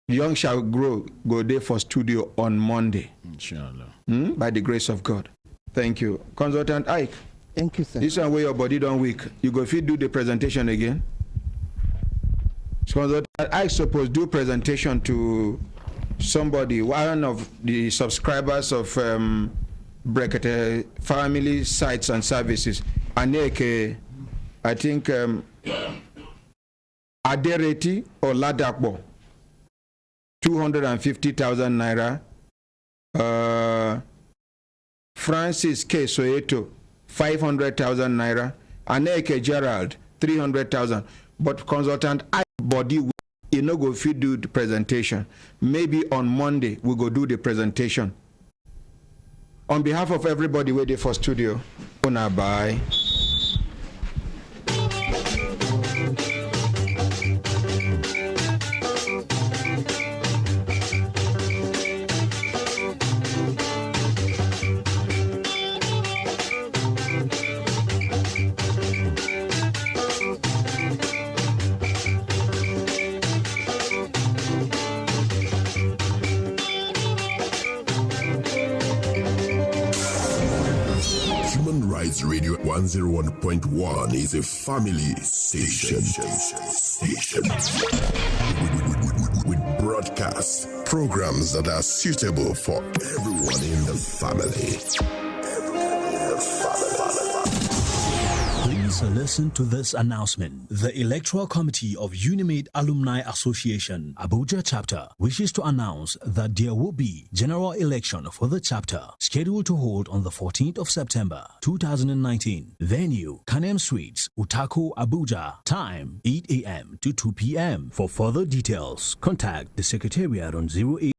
Young shall grow, go there for studio on Monday. Inshallah. By the grace of God. Thank you. Consultant Ike. Thank you, sir. This one where your body don't weak. You go fit do the presentation again. Consultant Ike supposed do presentation to somebody, one of the subscribers of Brekete family sites and services. Aneke, I think Adereti or Ladakbo. 250,000 naira. Francis K. Soeto, 500,000 naira. Aneke Gerald, 300,000. But consultant I body, you know, go fit do the presentation. Maybe on Monday we go do the presentation. On behalf of everybody waiting for studio, una bye. Radio 101.1 is a family station. With broadcast programs that are suitable for everyone in the family. Please listen to this announcement. The Electoral Committee of Unimate Alumni Association, Abuja Chapter, wishes to announce that there will be general election for the chapter scheduled to hold on the 14th of September 2019. Venue, Kanem Suites, Utako, Abuja. Time, 8 a.m. to 2 p.m. For further details, contact the Secretariat on 08